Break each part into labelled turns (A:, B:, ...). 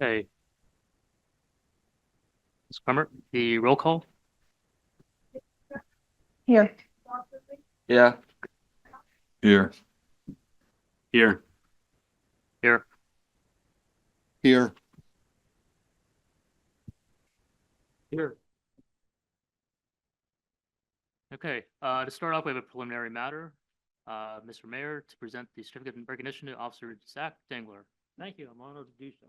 A: Okay. Ms. Clemmer, the roll call?
B: Here.
C: Yeah.
D: Here.
A: Here. Here.
D: Here.
A: Here. Okay, to start off, we have a preliminary matter. Mr. Mayor, to present the certificate of recognition to Officer Zach Dengler. Thank you, I'm honored to do so.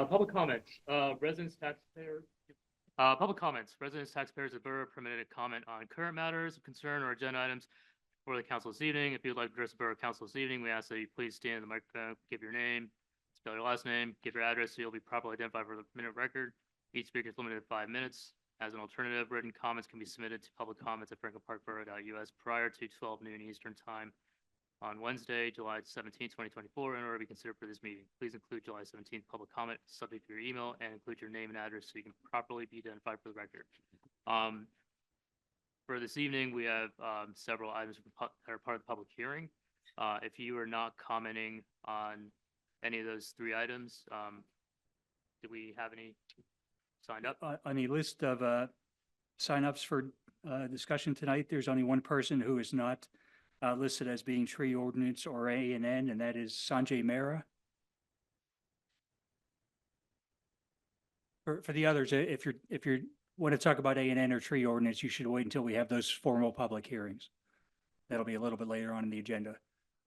A: Public comments, residents, taxpayers. Public comments, residents, taxpayers of the borough are permitted to comment on current matters of concern or agenda items for the council this evening. If you'd like to address the borough council this evening, we ask that you please stand at the microphone, give your name, spell your last name, give your address, so you'll be properly identified for the minute record. Each speaker is limited to 5 minutes. As an alternative, written comments can be submitted to public comments at franklinparkborough.us prior to 12 noon Eastern Time on Wednesday, July 17, 2024, in order to be considered for this meeting. Please include July 17th public comment subject to your email and include your name and address so you can properly be identified for the record. For this evening, we have several items that are part of the public hearing. If you are not commenting on any of those 3 items, do we have any signed up?
E: On the list of signups for discussion tonight, there's only one person who is not listed as being tree ordinance or A&N, and that is Sanjay Mehra. For the others, if you want to talk about A&N or tree ordinance, you should wait until we have those formal public hearings. That'll be a little bit later on in the agenda.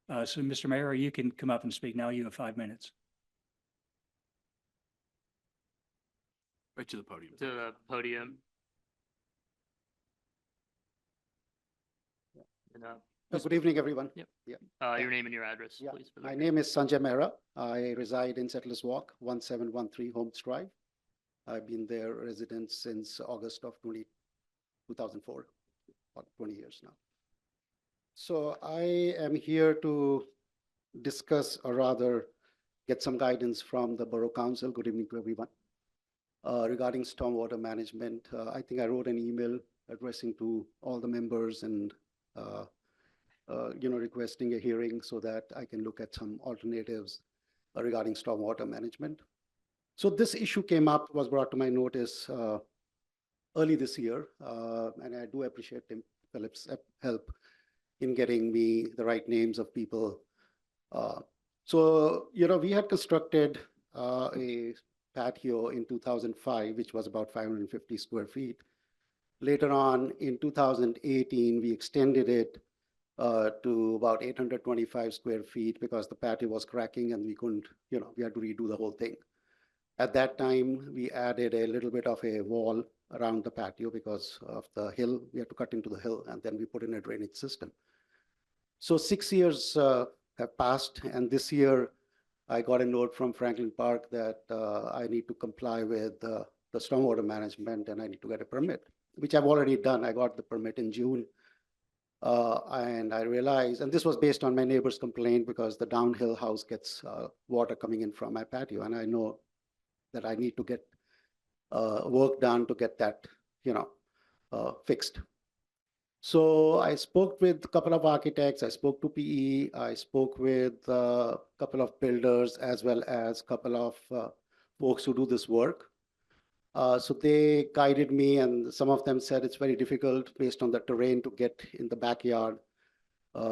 E: So, Mr. Mehra, you can come up and speak now. You have 5 minutes.
D: Right to the podium.
A: To the podium. And,
B: Good evening, everyone.
A: Your name and your address,
B: Yeah.
A: please. for the
B: My
A: record.
B: name is Sanjay Mehra. I reside in Settlers Walk, 1713 Holmes Drive. I've been their resident since August of 2004, about 20 years now. So I am here to discuss, or rather get some guidance from the Borough Council. Good evening to everyone. Regarding stormwater management, I think I wrote an email addressing to all the members and requesting a hearing so that I can look at some alternatives regarding stormwater management. So this issue was brought to my notice early this year, and I do appreciate Tim Phillips' help in getting me the right names of people. We had constructed a patio in 2005, which was about 550 square feet. Later on, in 2018, we extended it to about 825 square feet because the patio was cracking and we couldn't, we had to redo the whole thing. At that time, we added a little bit of a wall around the patio because of the hill. We had to cut into the hill, and then we put in a drainage system. So 6 years have passed, and this year I got a note from Franklin Park that I need to comply with the stormwater management and I need to get a permit, which I've already done. I got the permit in June. And I realized, and this was based on my neighbor's complaint because the downhill house gets water coming in from my patio, and I know that I need to get work done to get that, fixed. So I spoke with a couple of architects, I spoke to PE, I spoke with a couple of builders as well as a couple of folks who do this work. So they guided me, and some of them said it's very difficult based on the terrain to get in the backyard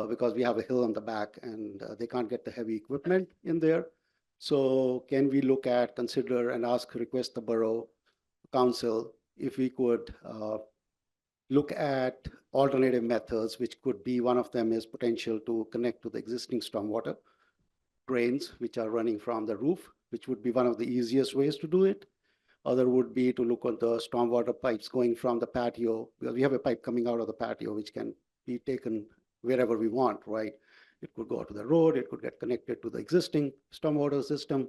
B: because we have a hill on the back and they can't get the heavy equipment in there. So can we consider and request the Borough Council if we could look at alternative methods, which could be, one of them is potential to connect to the existing stormwater drains, which are running from the roof, which would be one of the easiest ways to do it. Other would be to look at the stormwater pipes going from the patio, because we have a pipe coming out of the patio, which can be taken wherever we want, right? It could go to the road, it could get connected to the existing stormwater system.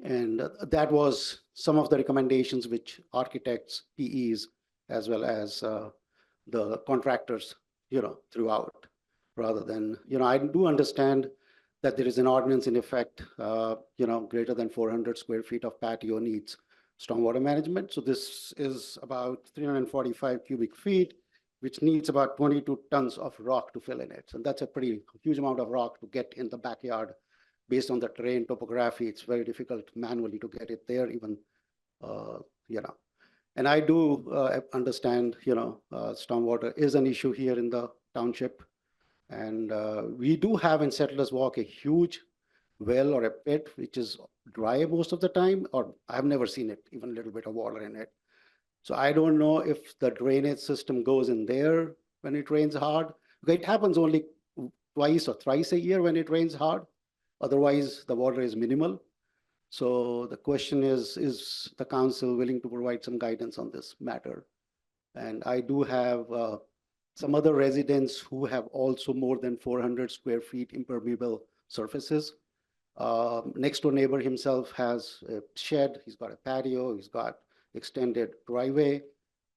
B: And that was some of the recommendations which architects, PEs, as well as the contractors, threw out. Rather than, I do understand that there is an ordinance in effect, greater than 400 square feet of patio needs stormwater management. So this is about 345 cubic feet, which needs about 22 tons of rock to fill in it. So that's a pretty huge amount of rock to get in the backyard based on the terrain topography. It's very difficult manually to get it there even, And I do understand, stormwater is an issue here in the township. And we do have in Settlers Walk a huge well or a pit, which is dry most of the time, or I've never seen it, even a little bit of water in it. So I don't know if the drainage system goes in there when it rains hard. It happens only twice or thrice a year when it rains hard. Otherwise, the water is minimal. So the question is the council willing to provide some guidance on this matter? And I do have some other residents who have also more than 400 square feet impermeable surfaces. Next door neighbor himself has a shed, he's got a patio, he's got extended driveway.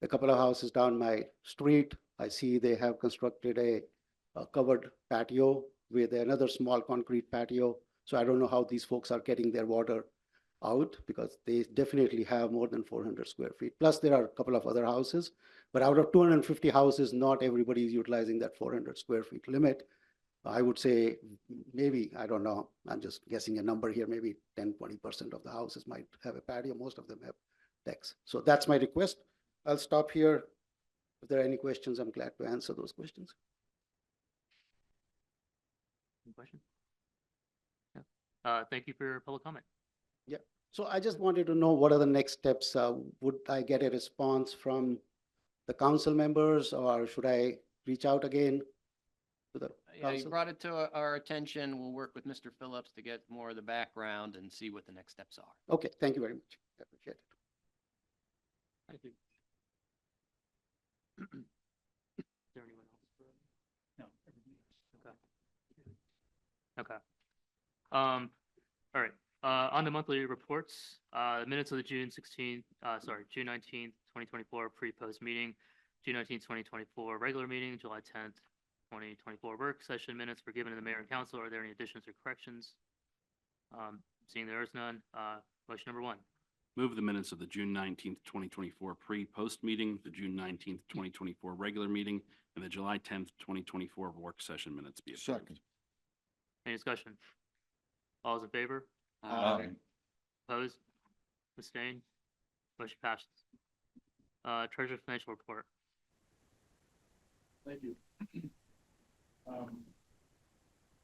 B: A couple of houses down my street, I see they have constructed a covered patio with another small concrete patio. So I don't know how these folks are getting their water out, because they definitely have more than 400 square feet. Plus there are a couple of other houses, but out of 250 houses, not everybody is utilizing that 400 square feet limit. I would say maybe, I don't know, I'm just guessing a number here, maybe 10-20% of the houses might have a patio. Most of them have decks. So that's my request. I'll stop here. If there are any questions, I'm glad to answer those questions.
A: Any questions? Yeah. Thank you for your public comment.
B: Yeah. So I just wanted to know what are the next steps. Would I get a response from the council members, or should I reach out again to the
C: Yeah, you
B: council?
C: brought it to our attention. We'll work with Mr. Phillips to get more of the background and see what the next steps are.
B: Okay, thank you very much. I appreciate it.
A: Thank you. Is there anyone else?
E: No.
A: Okay. All right, on the monthly reports, minutes of the June 19th, 2024 pre-post meeting, June 19th, 2024 regular meeting, July 10th, 2024 work session minutes were given to the mayor and council. Are there any additions or corrections? Seeing there is none, motion number one.
D: Move the minutes of the June 19th, 2024 pre-post meeting, the June 19th, 2024 regular meeting, and the July 10th, 2024 work session minutes be approved.
F: Second.
A: Any discussion? All those in favor?
F: Aye.
A: Opposed? Abstained? Motion passes. Treasurer financial report.
G: Thank you.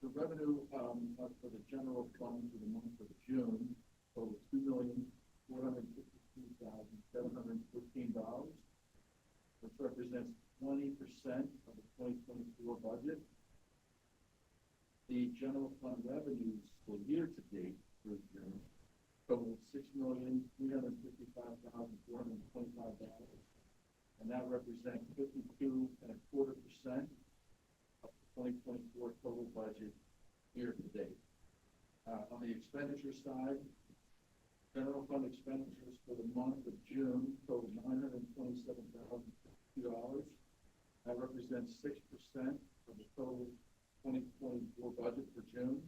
G: The revenue, for the general fund for the month of June totaled $2,452,715, which represents 20% of the 2024 budget. The general fund revenues for year to date through June totaled $6,355,425, and that represents 52.25% of the 2024 total budget year to date. On the expenditure side, general fund expenditures for the month of June totaled $927,002. That represents 6% of the total 2024 budget for June.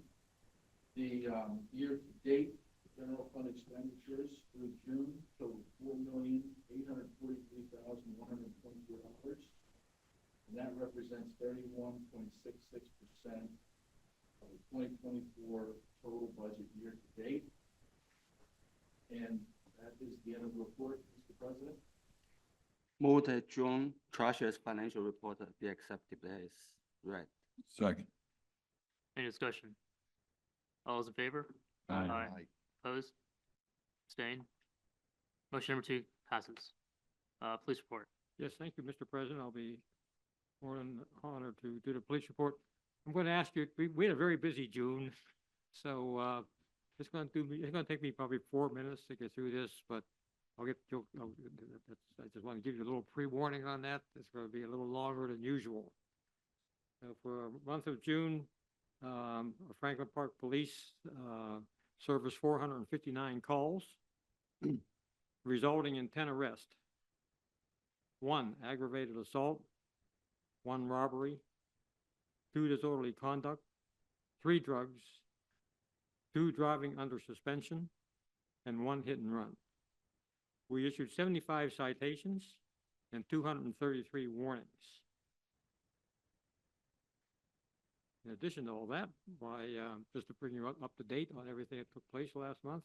G: The year-to-date general fund expenditures through June total $4,843,124, and that represents 31.66% of the 2024 total budget year-to-date. And that is the end of the report, Mr. President.
H: Move the June Treasurer's financial report be accepted as read.
F: Second.
A: Any discussion? All those in favor?
F: Aye.
A: Opposed? Abstained? Motion number two passes. Police report.
I: Yes, thank you, Mr. President. I'll be more than honored to do the police report. I'm going to ask you, we had a very busy June, so it's going to take me probably 4 minutes to get through this, but I just want to give you a little pre-warning on that. It's going to be a little longer than usual. For the month of June, Franklin Park Police serviced 459 calls, resulting in 10 arrests. 1 aggravated assault, 1 robbery, 2 disorderly conduct, 3 drugs, 2 driving under suspension, and 1 hit and run. We issued 75 citations and 233 warnings. In addition to all that, just to bring you up to date on everything that took place last month,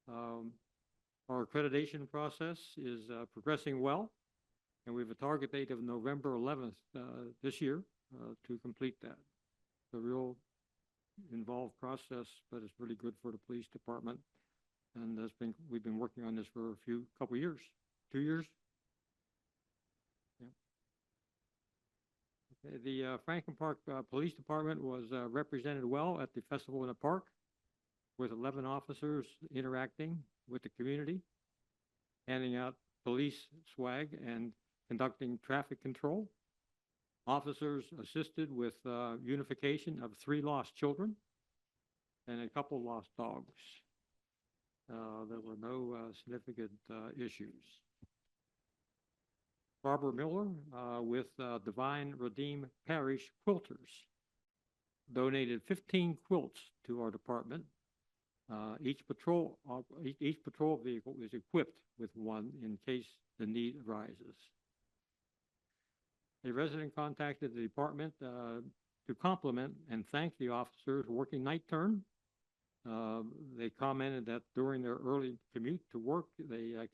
I: our accreditation process is progressing well, and we have a target date of November 11th this year to complete that. It's a real involved process, but it's really good for the police department, and we've been working on this for a couple years, 2 years. The Franklin Park Police Department was represented well at the Festival in the Park, with 11 officers interacting with the community, handing out police swag and conducting traffic control. Officers assisted with unification of 3 lost children and a couple lost dogs. There were no significant issues. Barbara Miller with Divine Redeem Parish Quilters donated 15 quilts to our department. Each patrol vehicle is equipped with 1 in case the need arises. A resident contacted the department to compliment and thank the officers working night turn. They commented that during their early commute to work, they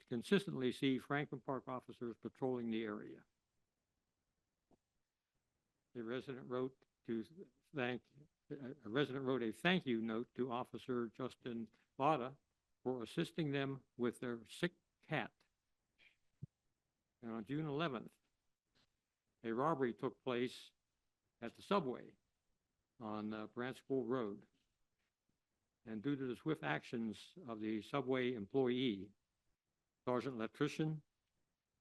I: consistently see Franklin Park officers patrolling the area. A resident wrote a thank you note to Officer Justin Vada for assisting them with their sick cat. And on June 11th, a robbery took place at the subway on Branch School Road. And due to the swift actions of the subway employee, Sergeant Electrician,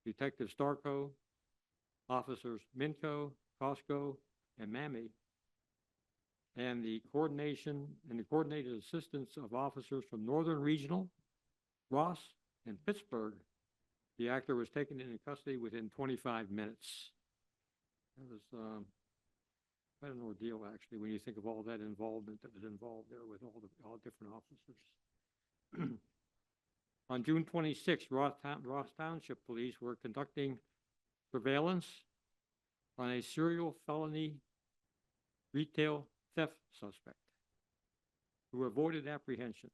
I: Detective Starco, Officers Minko, Costco, and Mammy, and the coordinated assistance of officers from Northern Regional, Ross, and Pittsburgh, the actor was taken into custody within 25 minutes. It was quite an ordeal, actually, when you think of all that involvement that was involved there with all different officers. On June 26th, Ross Township Police were conducting surveillance on a serial felony retail theft suspect who avoided apprehension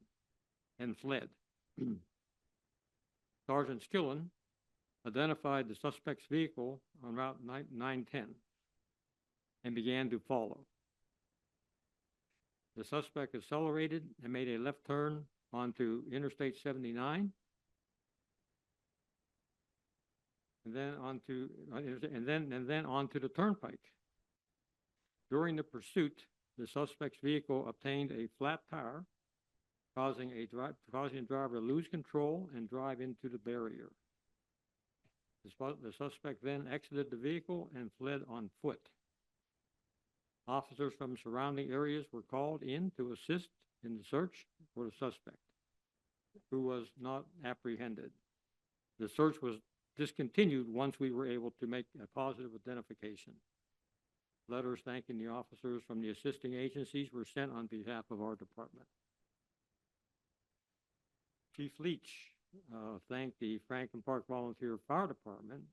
I: and fled. Sergeant Skillen identified the suspect's vehicle on Route 910 and began to follow. The suspect accelerated and made a left turn onto Interstate 79 and then onto the turnpike. During the pursuit, the suspect's vehicle obtained a flat tire, causing the driver to lose control and drive into the barrier. The suspect then exited the vehicle and fled on foot. Officers from surrounding areas were called in to assist in the search for the suspect, who was not apprehended. The search was discontinued once we were able to make a positive identification. Letters thanking the officers from the assisting agencies were sent on behalf of our department. Chief Leach thanked the Franklin Park Volunteer Fire Department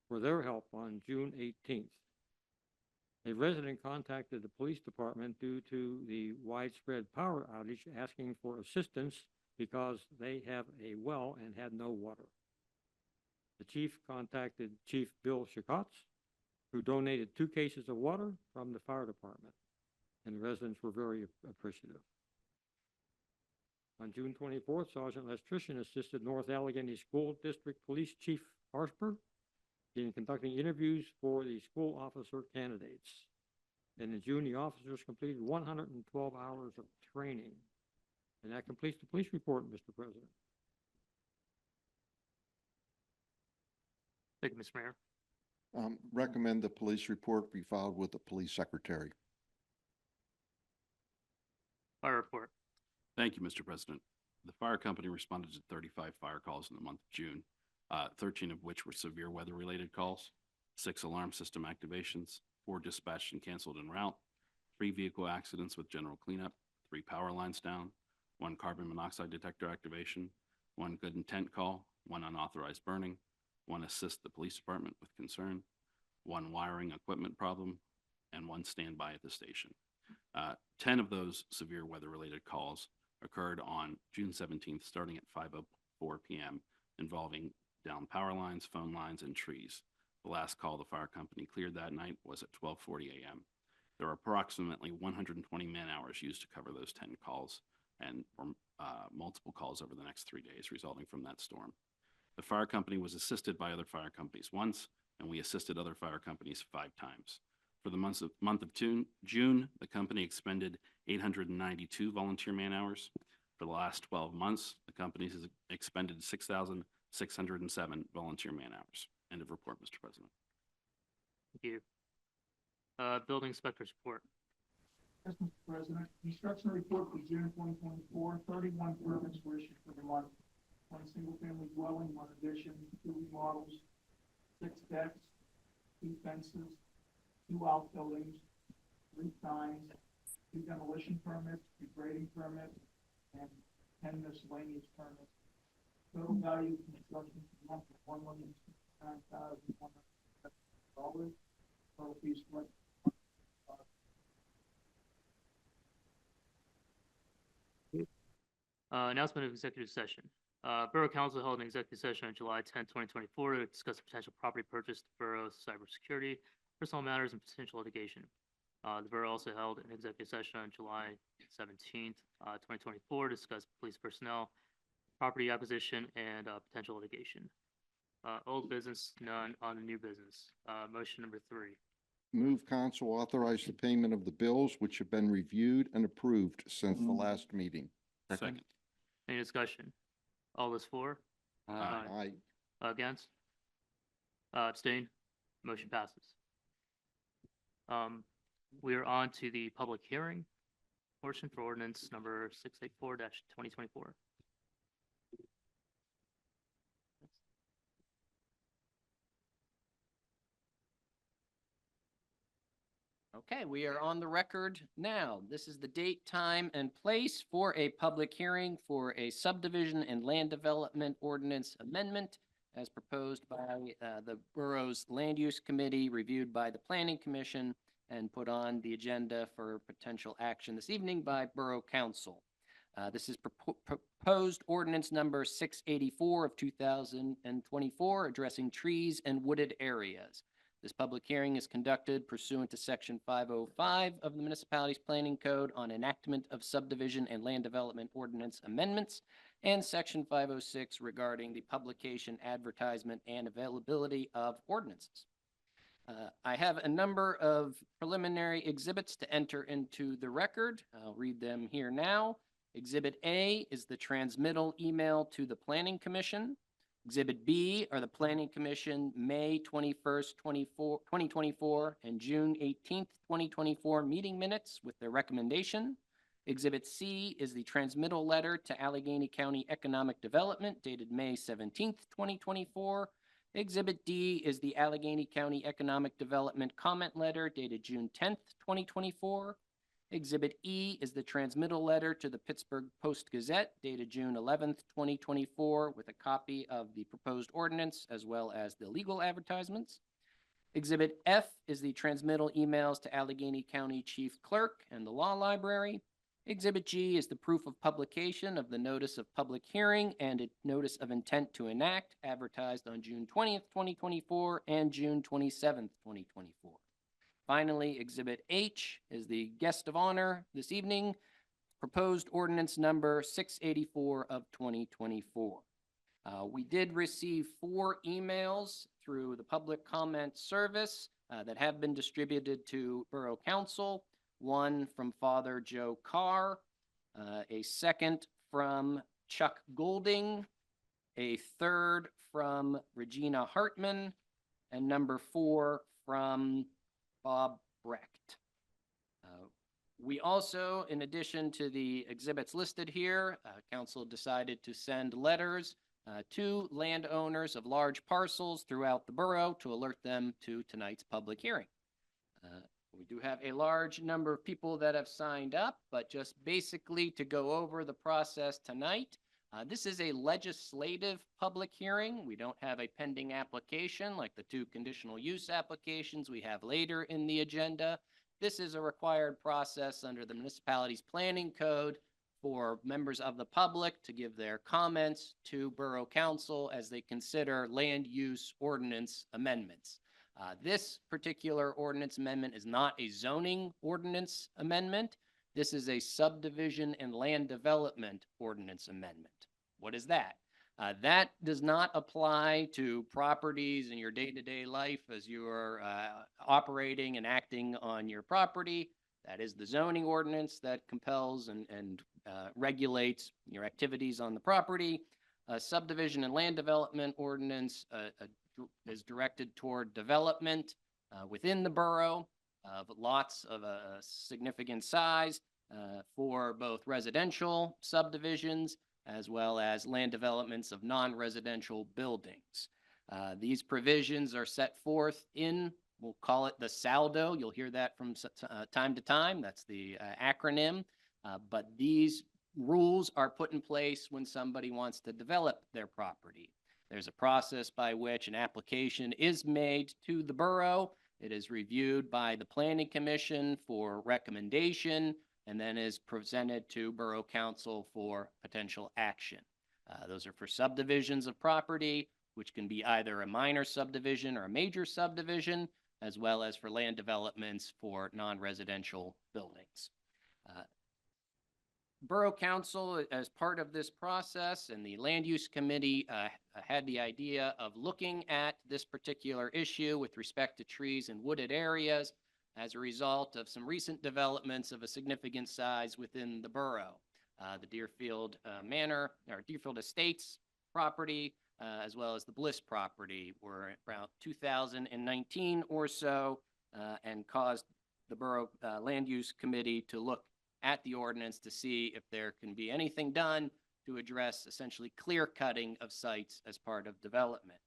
I: for their help on June 18th. A resident contacted the police department due to the widespread power outage, asking for assistance because they have a well and had no water. The chief contacted Chief Bill Shikotz, who donated 2 cases of water from the fire department, and the residents were very appreciative. On June 24th, Sergeant Lestrition assisted North Allegheny School District Police Chief Harsper in conducting interviews for the school officer candidates. And in June, the officers completed 112 hours of training. And that completes the police report, Mr. President.
A: Thank you, Mr. Mayor.
F: Recommend the police report be filed with the police secretary.
A: Fire report.
D: Thank you, Mr. President. The fire company responded to 35 fire calls in the month of June, 13 of which were severe weather-related calls, 6 alarm system activations, 4 dispatched and canceled en route, 3 vehicle accidents with general cleanup, 3 power lines down, 1 carbon monoxide detector activation, 1 good intent call, 1 unauthorized burning, 1 assist the police department with concern, 1 wiring equipment problem, and 1 standby at the station. 10 of those severe weather-related calls occurred on June 17th, starting at 5:04 p.m., involving down power lines, phone lines, and trees. The last call the fire company cleared that night was at 12:40 a.m. There were approximately 120 man-hours used to cover those 10 calls and multiple calls over the next 3 days resulting from that storm. The fire company was assisted by other fire companies once, and we assisted other fire companies 5 times. For the month of June, the company expended 892 volunteer man-hours. For the last 12 months, the company has expended 6,607 volunteer man-hours. End of report, Mr. President.
A: Thank you. Building inspector's report.
G: Yes, Mr. President, construction report for June 2024, 31 permits were issued for the month. 1 single-family dwelling, 1 addition, 2 remodels, 6 decks, 2 fences, 2 outbuildings, 3 signs, 2 demolition permits, 2 grading permits, and 10 miscellaneous permits. Total value of construction for the month of $1,069,100. Total fees collected.
A: Announcement of executive session. Borough Council held an executive session on July 10, 2024 to discuss potential property purchase, the borough's cybersecurity, personal matters, and potential litigation. The borough also held an executive session on July 17th, 2024 to discuss police personnel, property acquisition, and potential litigation. Old business, none on the new business. Motion number 3.
F: Move council authorize the payment of the bills which have been reviewed and approved since the last meeting.
D: Second.
A: Any discussion? All those for?
F: Aye.
A: Against? Abstain? Motion passes. We are on to the public hearing portion for ordinance number 684-2024.
C: Okay, we are on the record now. This is the date, time, and place for a public hearing for a subdivision and land development ordinance amendment as proposed by the borough's Land Use Committee, reviewed by the Planning Commission, and put on the agenda for potential action this evening by Borough Council. This is proposed ordinance number 684 of 2024, addressing trees and wooded areas. This public hearing is conducted pursuant to Section 505 of the Municipalities Planning Code on enactment of subdivision and land development ordinance amendments, and Section 506 regarding the publication, advertisement, and availability of ordinances. I have a number of preliminary exhibits to enter into the record. I'll read them here now. Exhibit A is the transmittal email to the Planning Commission. Exhibit B are the Planning Commission May 21st, 2024 and June 18th, 2024 meeting minutes with their recommendation. Exhibit C is the transmittal letter to Allegheny County Economic Development dated May 17th, 2024. Exhibit D is the Allegheny County Economic Development comment letter dated June 10th, 2024. Exhibit E is the transmittal letter to the Pittsburgh Post-Gazette dated June 11th, 2024, with a copy of the proposed ordinance as well as the legal advertisements. Exhibit F is the transmittal emails to Allegheny County Chief Clerk and the Law Library. Exhibit G is the proof of publication of the notice of public hearing and a notice of intent to enact, advertised on June 20th, 2024 and June 27th, 2024. Finally, Exhibit H is the guest of honor this evening, proposed ordinance number 684 of 2024. We did receive 4 emails through the public comment service that have been distributed to Borough Council. One from Father Joe Carr, a second from Chuck Golding, a third from Regina Hartman, and number 4 from Bob Brecht. We also, in addition to the exhibits listed here, council decided to send letters to landowners of large parcels throughout the borough to alert them to tonight's public hearing. We do have a large number of people that have signed up, but just basically to go over the process tonight, this is a legislative public hearing. We don't have a pending application like the 2 conditional use applications we have later in the agenda. This is a required process under the municipality's planning code for members of the public to give their comments to Borough Council as they consider land use ordinance amendments. This particular ordinance amendment is not a zoning ordinance amendment. This is a subdivision and land development ordinance amendment. What is that? That does not apply to properties in your day-to-day life as you are operating and acting on your property. That is the zoning ordinance that compels and regulates your activities on the property. Subdivision and land development ordinance is directed toward development within the borough of lots of a significant size for both residential subdivisions as well as land developments of non-residential buildings. These provisions are set forth in, we'll call it the SALDO. You'll hear that from time to time. That's the acronym. But these rules are put in place when somebody wants to develop their property. There's a process by which an application is made to the borough. It is reviewed by the Planning Commission for recommendation and then is presented to Borough Council for potential action. Those are for subdivisions of property, which can be either a minor subdivision or a major subdivision, as well as for land developments for non-residential buildings. Borough Council, as part of this process, and the Land Use Committee had the idea of looking at this particular issue with respect to trees and wooded areas as a result of some recent developments of a significant size within the borough. The Deerfield Deerfield Estates property, as well as the Bliss property, were around 2019 or so, and caused the Borough Land Use Committee to look at the ordinance to see if there can be anything done to address essentially clear cutting of sites as part of development.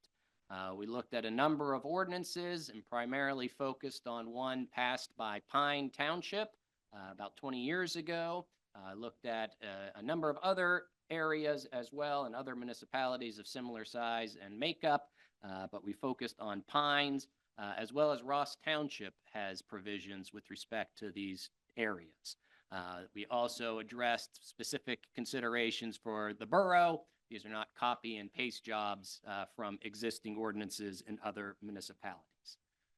C: We looked at a number of ordinances and primarily focused on one passed by Pine Township about 20 years ago. Looked at a number of other areas as well and other municipalities of similar size and makeup, but we focused on Pines, as well as Ross Township has provisions with respect to these areas. We also addressed specific considerations for the borough. These are not copy and paste jobs from existing ordinances in other municipalities.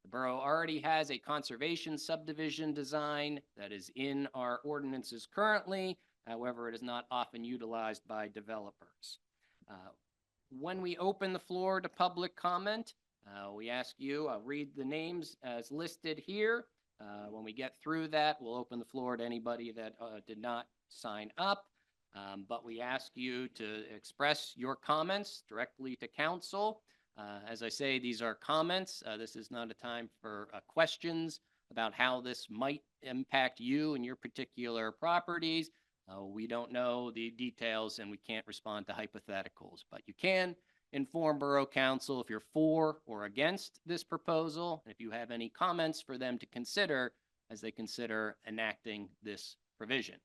C: The borough already has a conservation subdivision design that is in our ordinances currently. However, it is not often utilized by developers. When we open the floor to public comment, we ask you, I'll read the names as listed here. When we get through that, we'll open the floor to anybody that did not sign up. But we ask you to express your comments directly to council. As I say, these are comments. This is not a time for questions about how this might impact you and your particular properties. We don't know the details and we can't respond to hypotheticals, but you can inform Borough Council if you're for or against this proposal, and if you have any comments for them to consider as they consider enacting this provision.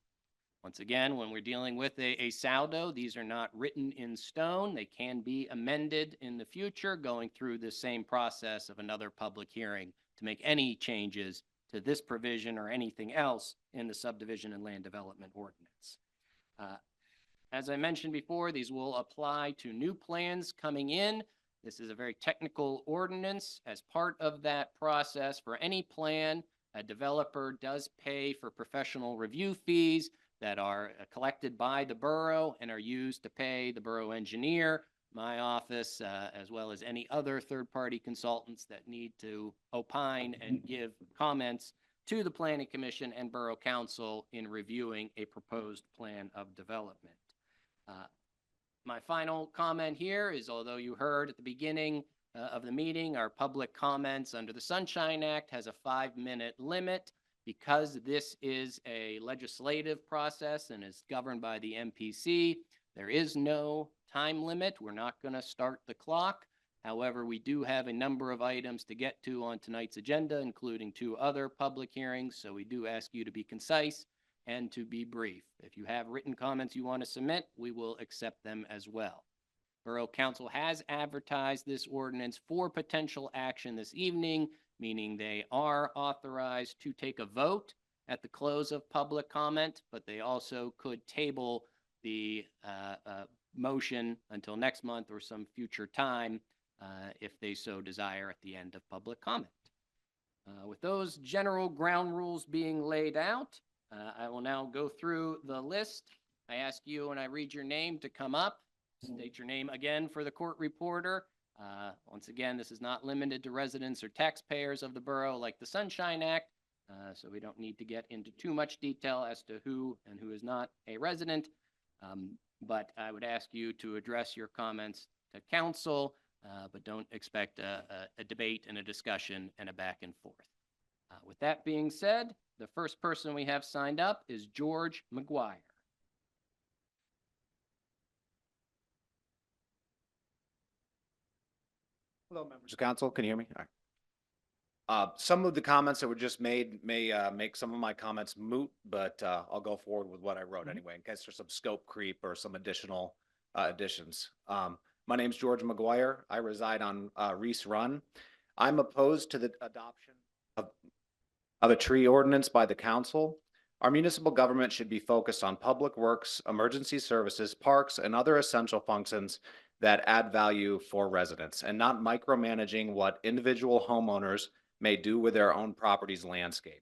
C: Once again, when we're dealing with a saldo, these are not written in stone. They can be amended in the future, going through the same process of another public hearing to make any changes to this provision or anything else in the subdivision and land development ordinance. As I mentioned before, these will apply to new plans coming in. This is a very technical ordinance. As part of that process, for any plan, a developer does pay for professional review fees that are collected by the borough and are used to pay the borough engineer, my office, as well as any other third-party consultants that need to opine and give comments to the Planning Commission and Borough Council in reviewing a proposed plan of development. My final comment here is, although you heard at the beginning of the meeting, our public comments under the Sunshine Act has a 5-minute limit. Because this is a legislative process and is governed by the MPC, there is no time limit. We're not going to start the clock. However, we do have a number of items to get to on tonight's agenda, including 2 other public hearings. So we do ask you to be concise and to be brief. If you have written comments you want to submit, we will accept them as well. Borough Council has advertised this ordinance for potential action this evening, meaning they are authorized to take a vote at the close of public comment, but they also could table the motion until next month or some future time if they so desire at the end of public comment. With those general ground rules being laid out, I will now go through the list. I ask you when I read your name to come up, state your name again for the court reporter. Once again, this is not limited to residents or taxpayers of the borough like the Sunshine Act, so we don't need to get into too much detail as to who and who is not a resident. But I would ask you to address your comments to council, but don't expect a debate and a discussion and a back and forth. With that being said, the first person we have signed up is George McGuire.
J: Hello, members of council. Can you hear me? All right. Some of the comments that were just made may make some of my comments moot, but I'll go forward with what I wrote anyway, in case there's some scope creep or some additional additions. My name's George McGuire. I reside on Reis Run. I'm opposed to the adoption of a tree ordinance by the council. Our municipal government should be focused on public works, emergency services, parks, and other essential functions that add value for residents, and not micromanaging what individual homeowners may do with their own property's landscape.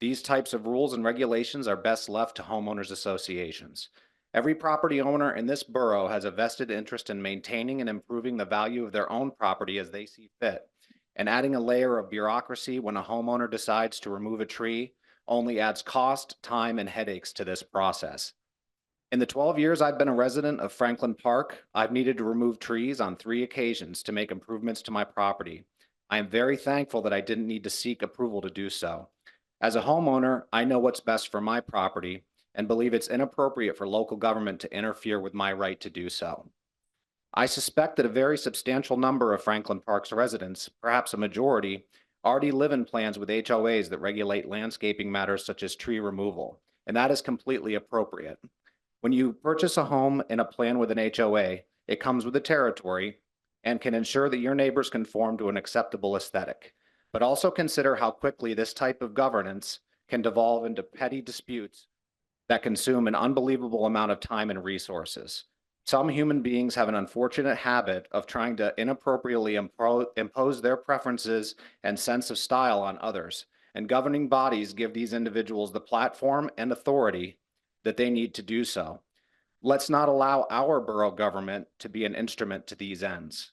J: These types of rules and regulations are best left to homeowners associations. Every property owner in this borough has a vested interest in maintaining and improving the value of their own property as they see fit. And adding a layer of bureaucracy when a homeowner decides to remove a tree only adds cost, time, and headaches to this process. In the 12 years I've been a resident of Franklin Park, I've needed to remove trees on 3 occasions to make improvements to my property. I am very thankful that I didn't need to seek approval to do so. As a homeowner, I know what's best for my property and believe it's inappropriate for local government to interfere with my right to do so. I suspect that a very substantial number of Franklin Park's residents, perhaps a majority, already live in plans with HOAs that regulate landscaping matters such as tree removal, and that is completely appropriate. When you purchase a home in a plan with an HOA, it comes with a territory and can ensure that your neighbors conform to an acceptable aesthetic. But also consider how quickly this type of governance can devolve into petty disputes that consume an unbelievable amount of time and resources. Some human beings have an unfortunate habit of trying to inappropriately impose their preferences and sense of style on others, and governing bodies give these individuals the platform and authority that they need to do so. Let's not allow our borough government to be an instrument to these ends.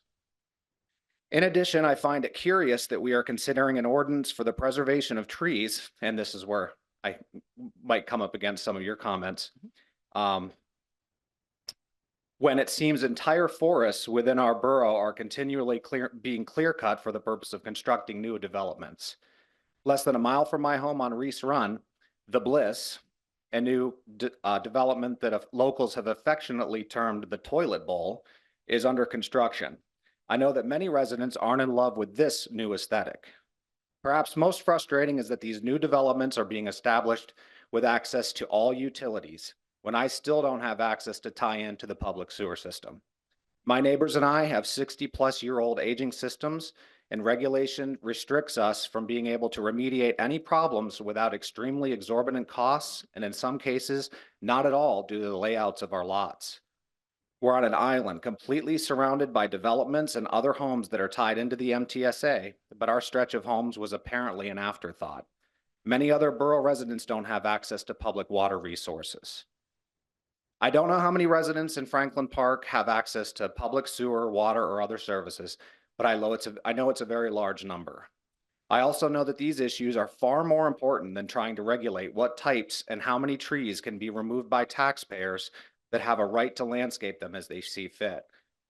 J: In addition, I find it curious that we are considering an ordinance for the preservation of trees, and this is where I might come up against some of your comments. When it seems entire forests within our borough are continually being clear cut for the purpose of constructing new developments. Less than a mile from my home on Reis Run, The Bliss, a new development that locals have affectionately termed the Toilet Bowl, is under construction. I know that many residents aren't in love with this new aesthetic. Perhaps most frustrating is that these new developments are being established with access to all utilities, when I still don't have access to tie into the public sewer system. My neighbors and I have 60-plus-year-old aging systems, and regulation restricts us from being able to remediate any problems without extremely exorbitant costs, and in some cases, not at all due to the layouts of our lots. We're on an island completely surrounded by developments and other homes that are tied into the MTSA, but our stretch of homes was apparently an afterthought. Many other borough residents don't have access to public water resources. I don't know how many residents in Franklin Park have access to public sewer, water, or other services, but I know it's a very large number. I also know that these issues are far more important than trying to regulate what types and how many trees can be removed by taxpayers that have a right to landscape them as they see fit.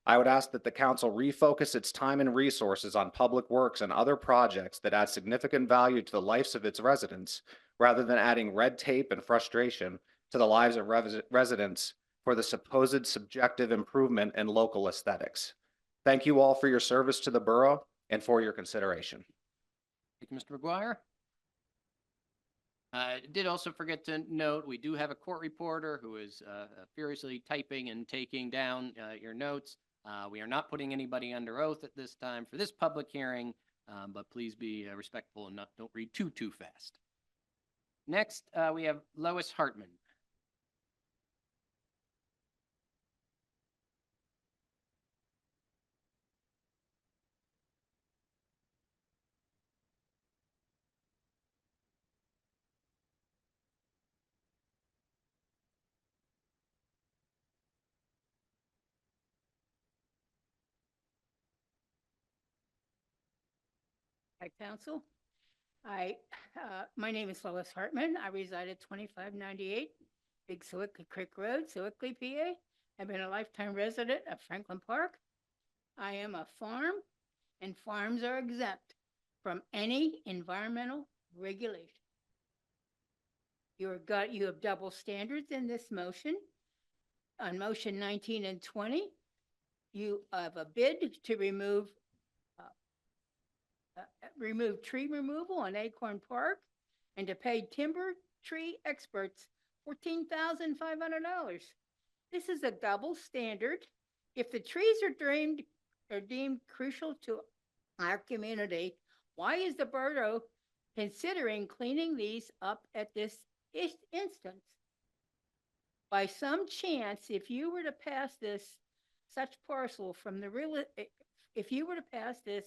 J: I would ask that the council refocus its time and resources on public works and other projects that add significant value to the lives of its residents, rather than adding red tape and frustration to the lives of residents for the supposed subjective improvement in local aesthetics. Thank you all for your service to the borough and for your consideration.
C: Thank you, Mr. McGuire. I did also forget to note, we do have a court reporter who is furiously typing and taking down your notes. We are not putting anybody under oath at this time for this public hearing, but please be respectful and don't read too fast. Next, we have Lois Hartman.
K: Hi, Council. My name is Lois Hartman. I reside at 2598 Big Sewickley Creek Road, Sewickley, PA. I've been a lifetime resident of Franklin Park. I am a farm, and farms are exempt from any environmental regulation. You have double standards in this motion. On motion 19 and 20, you have a bid to remove tree removal on Acorn Park and to pay timber tree experts $14,500. This is a double standard. If the trees are deemed crucial to our community, why is the borough considering cleaning these up at this instance? By some chance, if you were to pass this such parcel from the if you were to pass this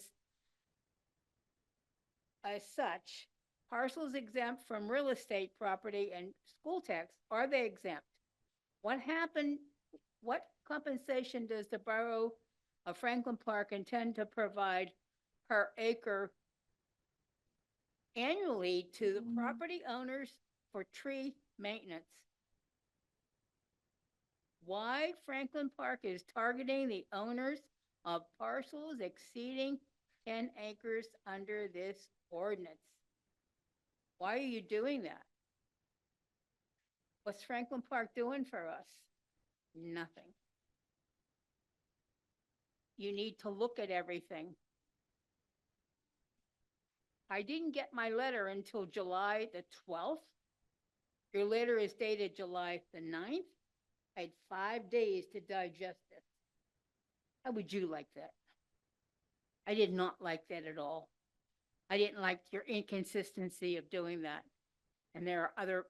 K: as such, parcels exempt from real estate property and school tax, are they exempt? What compensation does the borough of Franklin Park intend to provide per acre annually to the property owners for tree maintenance? Why Franklin Park is targeting the owners of parcels exceeding 10 acres under this ordinance? Why are you doing that? What's Franklin Park doing for us? Nothing. You need to look at everything. I didn't get my letter until July the 12th. Your letter is dated July the 9th. I had 5 days to digest it. How would you like that? I did not like that at all. I didn't like your inconsistency of doing that. And there are other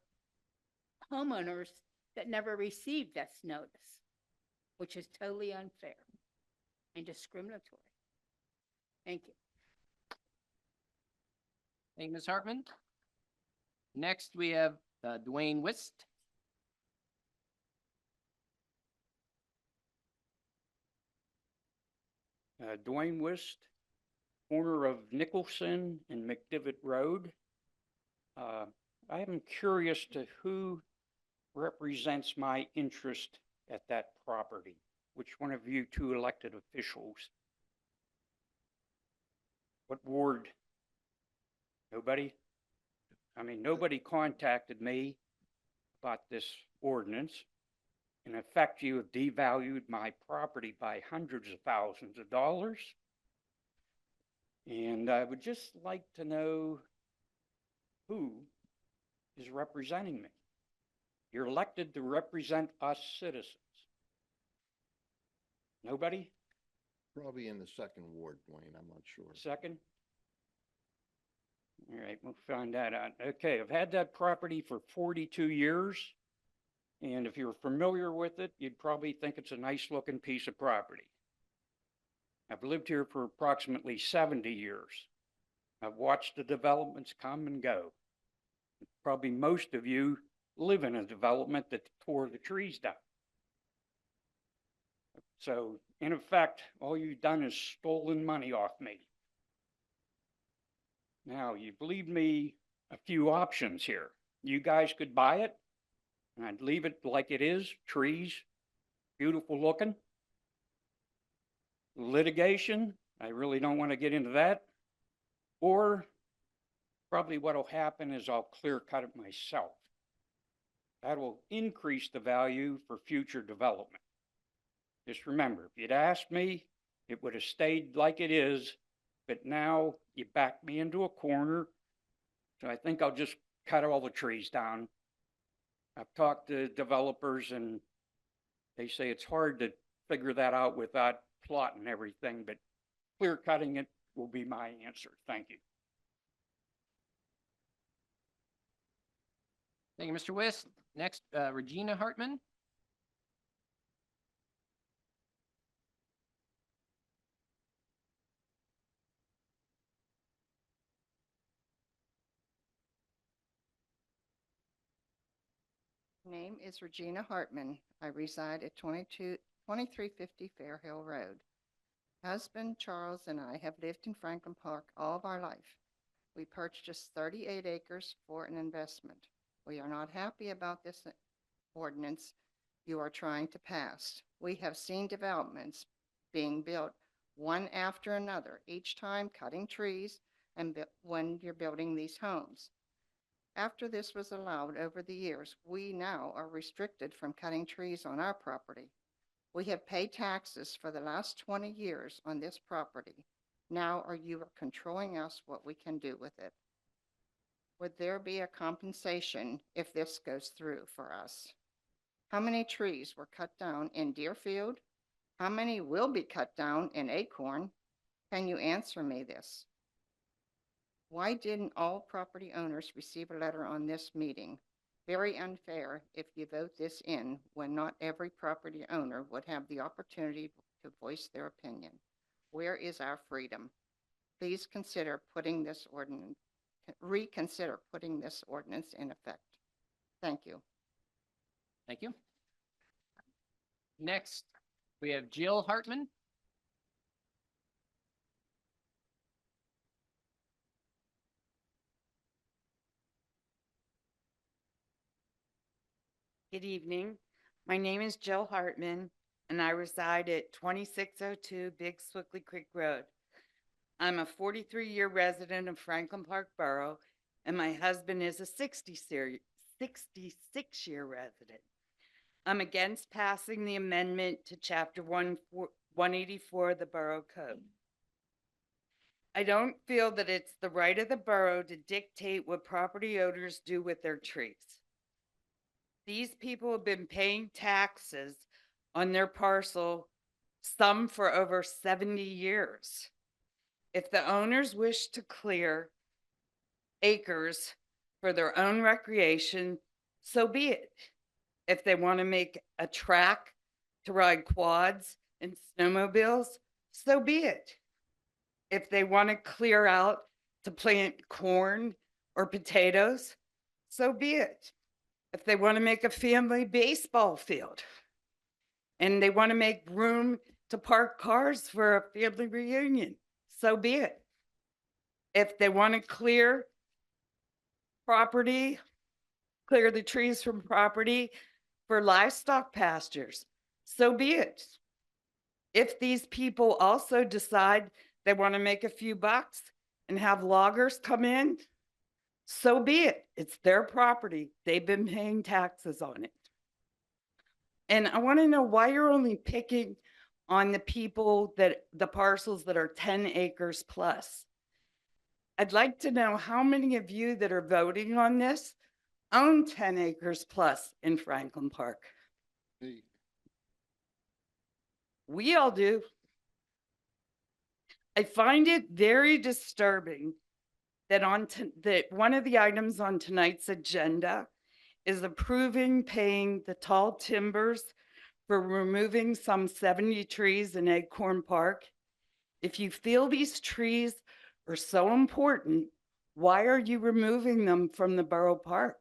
K: homeowners that never received this notice, which is totally unfair and discriminatory. Thank you.
C: Thank you, Ms. Hartman. Next, we have Dwayne Wist.
L: Dwayne Wist, corner of Nicholson and McDivitt Road. I am curious to who represents my interest at that property. Which one of you two elected officials? What ward? Nobody? I mean, nobody contacted me about this ordinance. In effect, you have devalued my property by hundreds of thousands of dollars. And I would just like to know who is representing me. You're elected to represent us citizens. Nobody?
F: Probably in the second ward, Dwayne, I'm not sure.
L: Second? All right, we'll find that out. Okay, I've had that property for 42 years. And if you're familiar with it, you'd probably think it's a nice looking piece of property. I've lived here for approximately 70 years. I've watched the developments come and go. Probably most of you live in a development that tore the trees down. So in effect, all you've done is stolen money off me. Now, you've leave me a few options here. You guys could buy it, and I'd leave it like it is, trees, beautiful looking. Litigation, I really don't want to get into that. Or probably what'll happen is I'll clear cut it myself. That will increase the value for future development. Just remember, if you'd asked me, it would have stayed like it is, but now you backed me into a corner. So I think I'll just cut all the trees down. I've talked to developers and they say it's hard to figure that out without plotting everything, but clear cutting it will be my answer. Thank you.
C: Thank you, Mr. Wist. Next, Regina Hartman.
M: Name is Regina Hartman. I reside at 2350 Fair Hill Road. Husband Charles and I have lived in Franklin Park all of our life. We purchased 38 acres for an investment. We are not happy about this ordinance you are trying to pass. We have seen developments being built one after another, each time cutting trees and when you're building these homes. After this was allowed over the years, we now are restricted from cutting trees on our property. We have paid taxes for the last 20 years on this property. Now are you controlling us what we can do with it? Would there be a compensation if this goes through for us? How many trees were cut down in Deerfield? How many will be cut down in Acorn? Can you answer me this? Why didn't all property owners receive a letter on this meeting? Very unfair if you vote this in when not every property owner would have the opportunity to voice their opinion. Where is our freedom? Please consider putting this ordinance, reconsider putting this ordinance in effect. Thank you.
C: Thank you. Next, we have Jill Hartman.
N: Good evening. My name is Jill Hartman, and I reside at 2602 Big Swickley Creek Road. I'm a 43-year resident of Franklin Park Borough and my husband is a 66-year resident. I'm against passing the amendment to Chapter 184 of the Borough Code. I don't feel that it's the right of the borough to dictate what property owners do with their trees. These people have been paying taxes on their parcel, some for over 70 years. If the owners wish to clear acres for their own recreation, so be it. If they want to make a track to ride quads and snowmobiles, so be it. If they want to clear out to plant corn or potatoes, so be it. If they want to make a family baseball field and they want to make room to park cars for a family reunion, so be it. If they want to clear property, clear the trees from property for livestock pastures, so be it. If these people also decide they want to make a few bucks and have loggers come in, so be it. It's their property. They've been paying taxes on it. And I want to know why you're only picking on the people the parcels that are 10 acres plus. I'd like to know how many of you that are voting on this own 10 acres plus in Franklin Park.
F: Hey,
N: We all do. I find it very disturbing that that one of the items on tonight's agenda is approving paying the tall timbers for removing some 70 trees in Acorn Park. If you feel these trees are so important, why are you removing them from the borough park?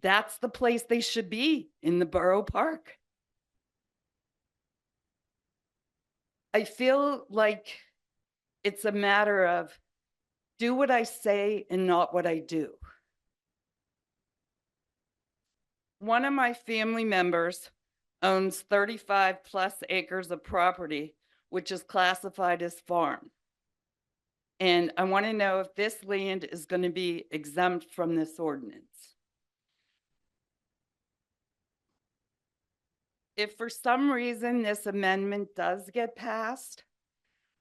N: That's the place they should be, in the borough park. I feel like it's a matter of do what I say and not what I do. One of my family members owns 35 plus acres of property, which is classified as farm. And I want to know if this land is going to be exempt from this ordinance. If for some reason this amendment does get passed,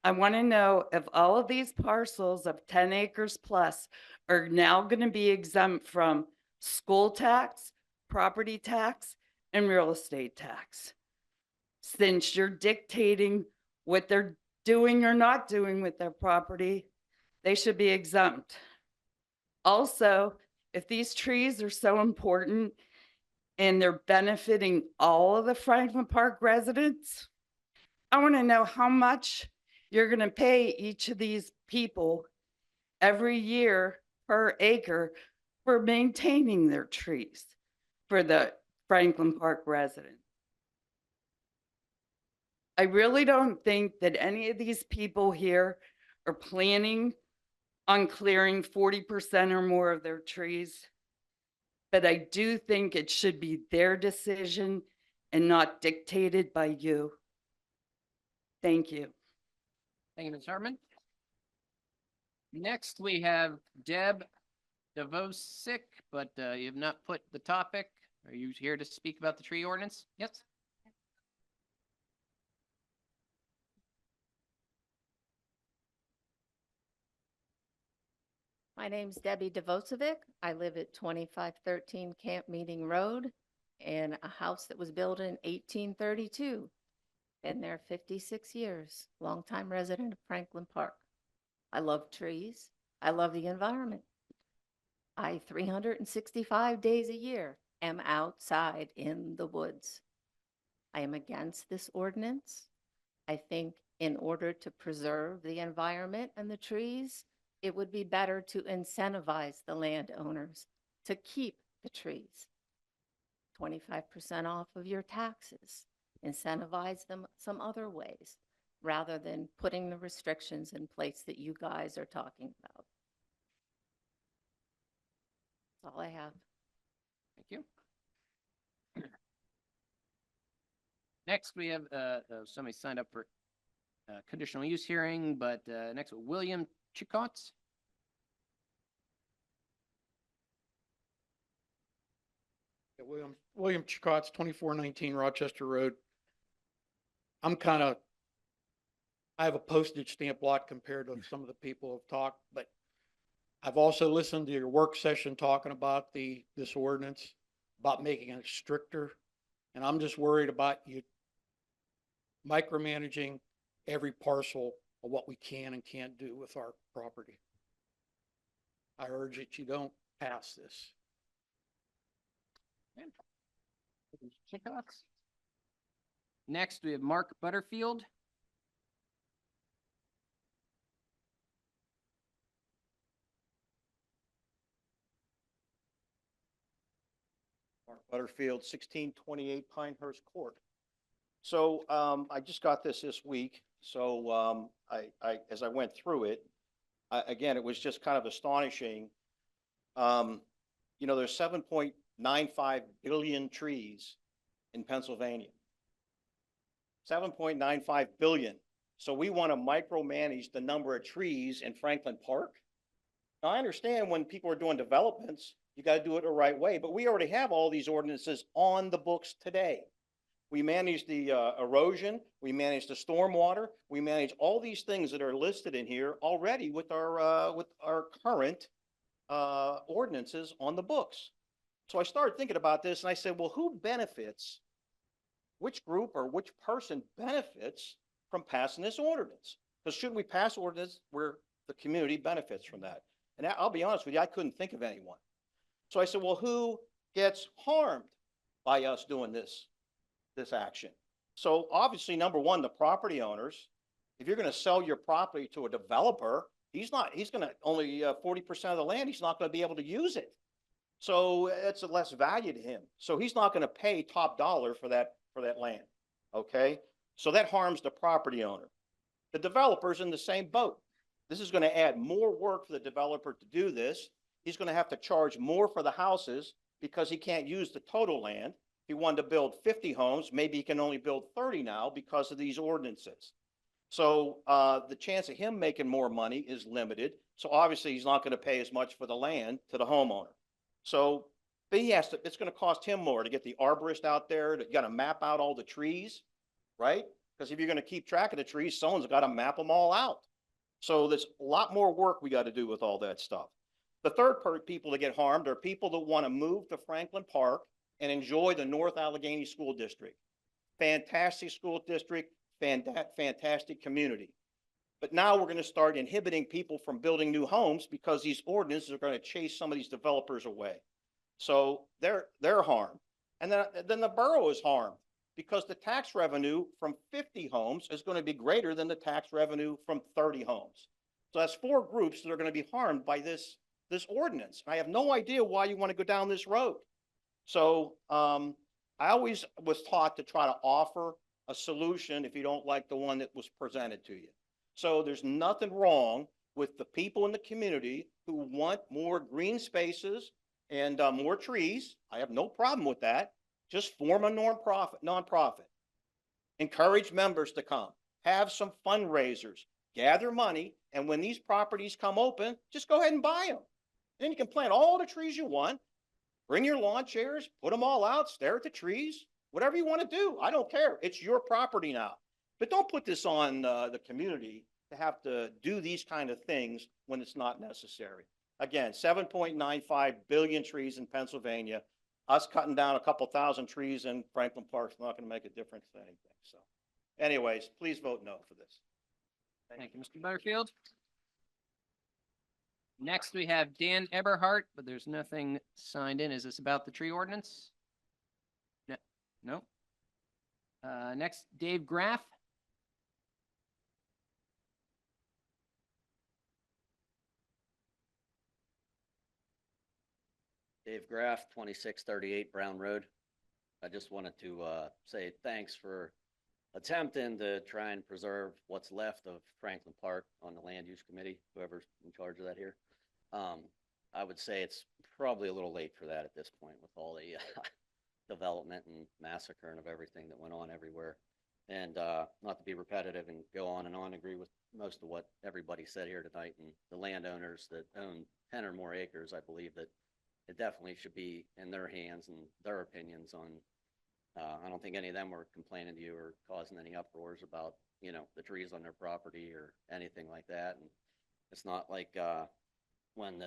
N: I want to know if all of these parcels of 10 acres plus are now going to be exempt from school tax, property tax, and real estate tax. Since you're dictating what they're doing or not doing with their property, they should be exempt. Also, if these trees are so important and they're benefiting all of the Franklin Park residents, I want to know how much you're going to pay each of these people every year per acre for maintaining their trees for the Franklin Park residents. I really don't think that any of these people here are planning on clearing 40% or more of their trees, but I do think it should be their decision and not dictated by you. Thank you.
C: Thank you, Ms. Hartman. Next, we have Deb DeVosick, but you have not put the topic. Are you here to speak about the tree ordinance? Yes.
O: My name's Debbie Devosovic. I live at 2513 Camp Meeting Road in a house that was built in 1832. Been there 56 years, longtime resident of Franklin Park. I love trees. I love the environment. I 365 days a year am outside in the woods. I am against this ordinance. I think in order to preserve the environment and the trees, it would be better to incentivize the landowners to keep the trees. 25% off of your taxes. Incentivize them some other ways rather than putting the restrictions in place that you guys are talking about. That's all I have.
C: Thank you. Next, we have somebody signed up for conditional use hearing, but next, William Chicotts.
L: William Chicotts, 2419 Rochester Road. I have a postage stamp lot compared to some of the people who've talked, but I've also listened to your work session talking about this ordinance, about making it stricter. And I'm just worried about you micromanaging every parcel of what we can and can't do with our property. I urge that you don't pass this.
C: Chickox. Next, we have Mark Butterfield.
P: Mark Butterfield, 1628 Pinehurst Court. So I just got this week. So as I went through it, again, it was just kind of astonishing. There's 7.95 billion trees in Pennsylvania. 7.95 billion. So we want to micromanage the number of trees in Franklin Park. Now, I understand when people are doing developments, you got to do it the right way, but we already have all these ordinances on the books today. We manage the erosion, we manage the stormwater, we manage all these things that are listed in here already with our current ordinances on the books. So I started thinking about this and I said, well, who benefits? Which group or which person benefits from passing this ordinance? Because should we pass ordinance where the community benefits from that? And I'll be honest with you, I couldn't think of anyone. So I said, well, who gets harmed by us doing this action? So obviously, number one, the property owners. If you're going to sell your property to a developer, he's going to only 40% of the land. He's not going to be able to use it. So it's a less value to him. So he's not going to pay top dollar for that land. Okay. So that harms the property owner. The developer's in the same boat. This is going to add more work for the developer to do this. He's going to have to charge more for the houses because he can't use the total land. If he wanted to build 50 homes, maybe he can only build 30 now because of these ordinances. So the chance of him making more money is limited. So obviously he's not going to pay as much for the land to the homeowner. So but it's going to cost him more to get the arborist out there. You got to map out all the trees, right? Because if you're going to keep track of the trees, someone's got to map them all out. So there's a lot more work we got to do with all that stuff. The third people that get harmed are people that want to move to Franklin Park and enjoy the North Allegheny School District. Fantastic school district, fantastic community. But now we're going to start inhibiting people from building new homes because these ordinances are going to chase some of these developers away. So they're harmed. And then the borough is harmed because the tax revenue from 50 homes is going to be greater than the tax revenue from 30 homes. So that's four groups that are going to be harmed by this ordinance. I have no idea why you want to go down this road. So I always was taught to try to offer a solution if you don't like the one that was presented to you. So there's nothing wrong with the people in the community who want more green spaces and more trees. I have no problem with that. Just form a nonprofit. Encourage members to come. Have some fundraisers. Gather money. And when these properties come open, just go ahead and buy them. Then you can plant all the trees you want. Bring your lawn chairs. Put them all out. Stare at the trees. Whatever you want to do. I don't care. It's your property now. But don't put this on the community to have to do these kind of things when it's not necessary. Again, 7.95 billion trees in Pennsylvania. Us cutting down a couple thousand trees in Franklin Park is not going to make a difference to anything. So anyways, please vote no for this.
C: Thank you, Mr. Butterfield. Next, we have Dan Eberhardt, but there's nothing signed in. Is this about the tree ordinance? No. Next, Dave Graff.
Q: Dave Graff, 2638 Brown Road. I just wanted to say thanks for attempting to try and preserve what's left of Franklin Park on the Land Use Committee, whoever's in charge of that here. I would say it's probably a little late for that at this point with all the development and massacring of everything that went on everywhere. And not to be repetitive and go on and on, agree with most of what everybody said here tonight. And the landowners that own 10 or more acres, I believe that it definitely should be in their hands and their opinions on, I don't think any of them were complaining to you or causing any uproars about, you know, the trees on their property or anything like that. And it's not like, when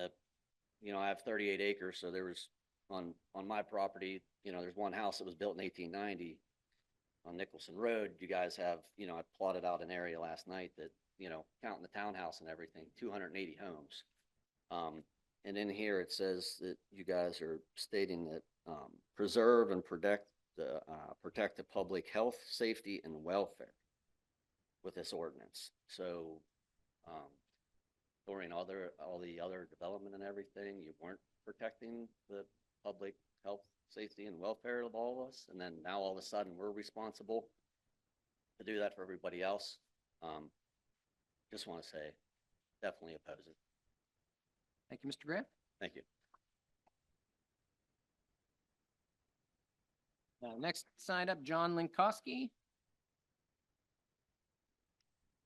Q: you know, I have 38 acres, so there was on my property, you know, there's one house that was built in 1890 on Nicholson Road. You guys have, you know, I plotted out an area last night that, you know, counting the townhouse and everything, 280 homes. And in here it says that you guys are stating that preserve and protect the public health, safety, and welfare with this ordinance. So during all the other development and everything, you weren't protecting the public health, safety, and welfare of all of us, and then now all of a sudden we're responsible to do that for everybody else. Just want to say, definitely oppose it.
C: Thank you, Mr. Graham.
Q: Thank you.
C: Next signed up, John Linkowski.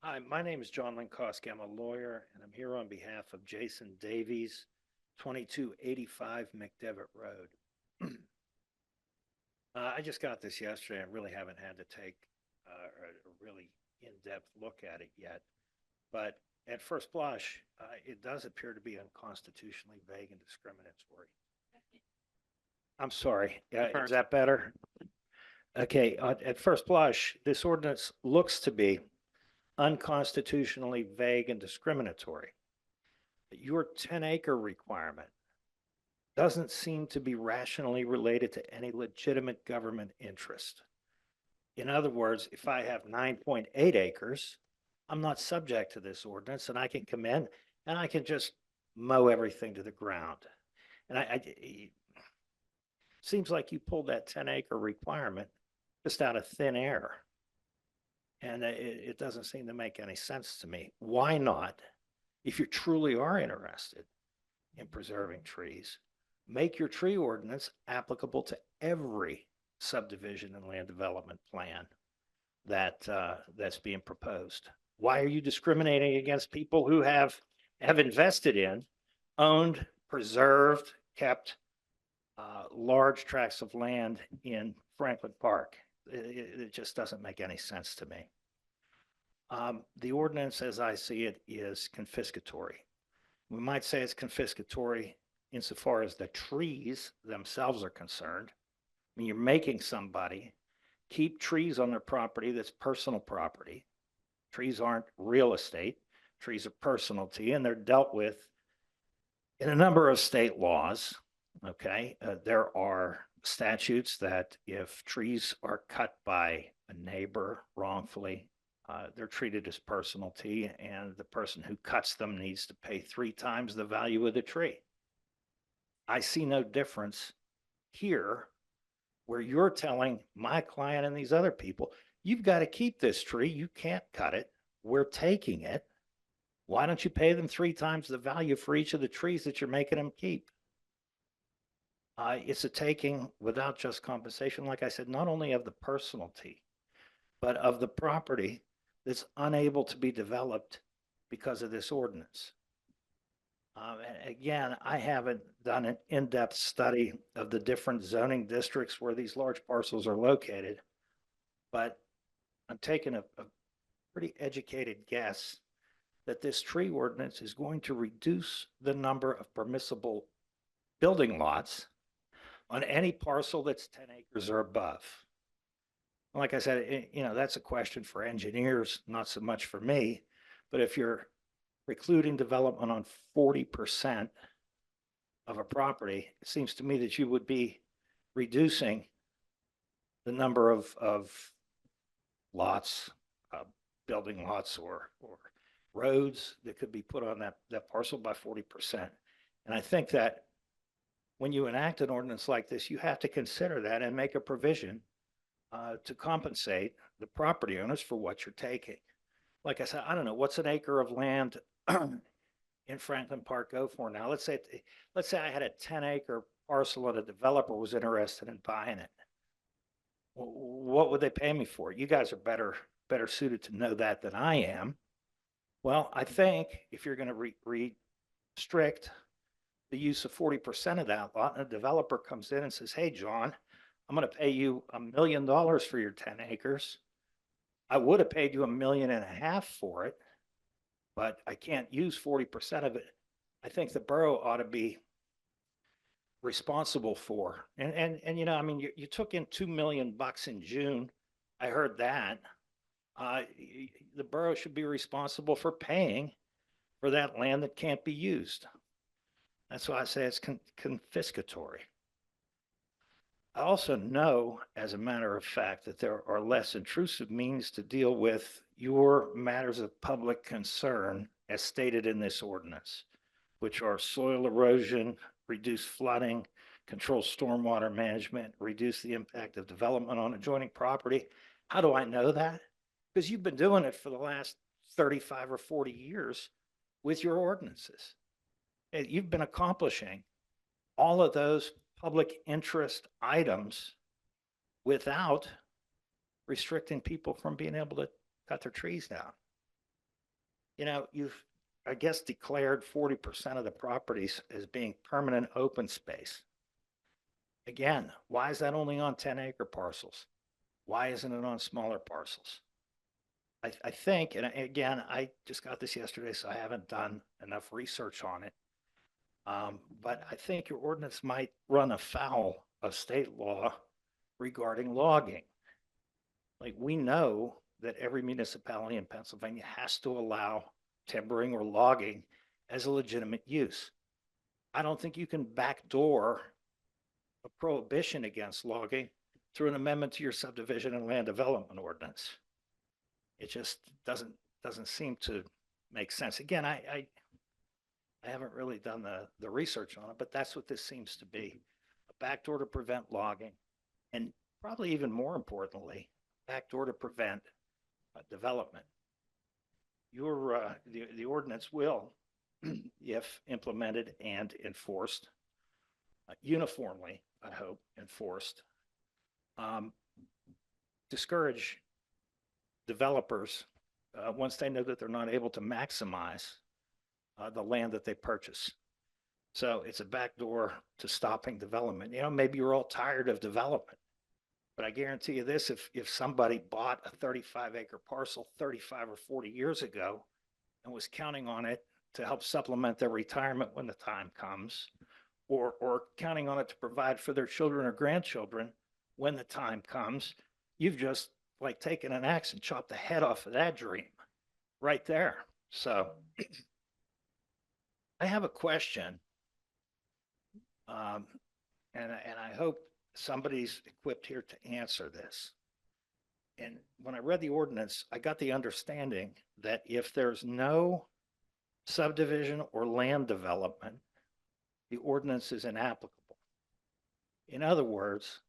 R: Hi, my name is John Linkowski. I'm a lawyer, and I'm here on behalf of Jason Davies, 2285 McDevitt Road. I just got this yesterday. I really haven't had to take a really in-depth look at it yet. But at first blush, it does appear to be unconstitutionally vague and discriminatory. I'm sorry. Is that better? Okay. At first blush, this ordinance looks to be unconstitutionally vague and discriminatory. Your 10-acre requirement doesn't seem to be rationally related to any legitimate government interest. In other words, if I have 9.8 acres, I'm not subject to this ordinance, and I can come in and I can just mow everything to the ground. And it seems like you pulled that 10-acre requirement just out of thin air. And it doesn't seem to make any sense to me. Why not, if you truly are interested in preserving trees, make your tree ordinance applicable to every subdivision and land development plan that's being proposed? Why are you discriminating against people who have invested in, owned, preserved, kept large tracts of land in Franklin Park? It just doesn't make any sense to me. The ordinance, as I see it, is confiscatory. We might say it's confiscatory insofar as the trees themselves are concerned. I mean, you're making somebody keep trees on their property that's personal property. Trees aren't real estate. Trees are personal to you, and they're dealt with in a number of state laws. Okay, there are statutes that if trees are cut by a neighbor wrongfully, they're treated as personal to you, and the person who cuts them needs to pay 3 times the value of the tree. I see no difference here where you're telling my client and these other people, you've got to keep this tree. You can't cut it. We're taking it. Why don't you pay them 3 times the value for each of the trees that you're making them keep? It's a taking without just compensation, like I said, not only of the personalty, but of the property that's unable to be developed because of this ordinance. Again, I haven't done an in-depth study of the different zoning districts where these large parcels are located, but I'm taking a pretty educated guess that this tree ordinance is going to reduce the number of permissible building lots on any parcel that's 10 acres or above. Like I said, that's a question for engineers, not so much for me. But if you're precluding development on 40% of a property, it seems to me that you would be reducing the number of lots, building lots or roads that could be put on that parcel by 40%. And I think that when you enact an ordinance like this, you have to consider that and make a provision to compensate the property owners for what you're taking. Like I said, I don't know, what's an acre of land in Franklin Park go for now? Let's say I had a 10-acre parcel and a developer was interested in buying it. What would they pay me for? You guys are better suited to know that than I am. Well, I think if you're going to restrict the use of 40% of that lot, and a developer comes in and says, hey, John, I'm going to pay you $1 million for your 10 acres. I would have paid you $1.5 million for it, but I can't use 40% of it. I think the borough ought to be responsible for. And you know, I mean, you took in $2 million in June. I heard that. The borough should be responsible for paying for that land that can't be used. That's why I say it's confiscatory. I also know, as a matter of fact, that there are less intrusive means to deal with your matters of public concern as stated in this ordinance, which are soil erosion, reduce flooding, control stormwater management, reduce the impact of development on adjoining property. How do I know that? Because you've been doing it for the last 35 or 40 years with your ordinances. And you've been accomplishing all of those public interest items without restricting people from being able to cut their trees down. You know, you've, I guess, declared 40% of the properties as being permanent open space. Again, why is that only on 10-acre parcels? Why isn't it on smaller parcels? I think, and again, I just got this yesterday, so I haven't done enough research on it. But I think your ordinance might run afoul of state law regarding logging. Like, we know that every municipality in Pennsylvania has to allow timbering or logging as a legitimate use. I don't think you can backdoor a prohibition against logging through an amendment to your subdivision and land development ordinance. It just doesn't seem to make sense. Again, I haven't really done the research on it, but that's what this seems to be. A backdoor to prevent logging, and probably even more importantly, backdoor to prevent development. Your the ordinance will, if implemented and enforced, uniformly, I hope, enforced, discourage developers once they know that they're not able to maximize the land that they purchase. So it's a backdoor to stopping development. You know, maybe you're all tired of development, but I guarantee you this, if somebody bought a 35-acre parcel 35 or 40 years ago and was counting on it to help supplement their retirement when the time comes, or counting on it to provide for their children or grandchildren when the time comes, you've just like taken an axe and chopped the head off of that dream right there. So I have a question, and I hope somebody's equipped here to answer this. And when I read the ordinance, I got the understanding that if there's no subdivision or land development, the ordinance is inapplicable. In other words,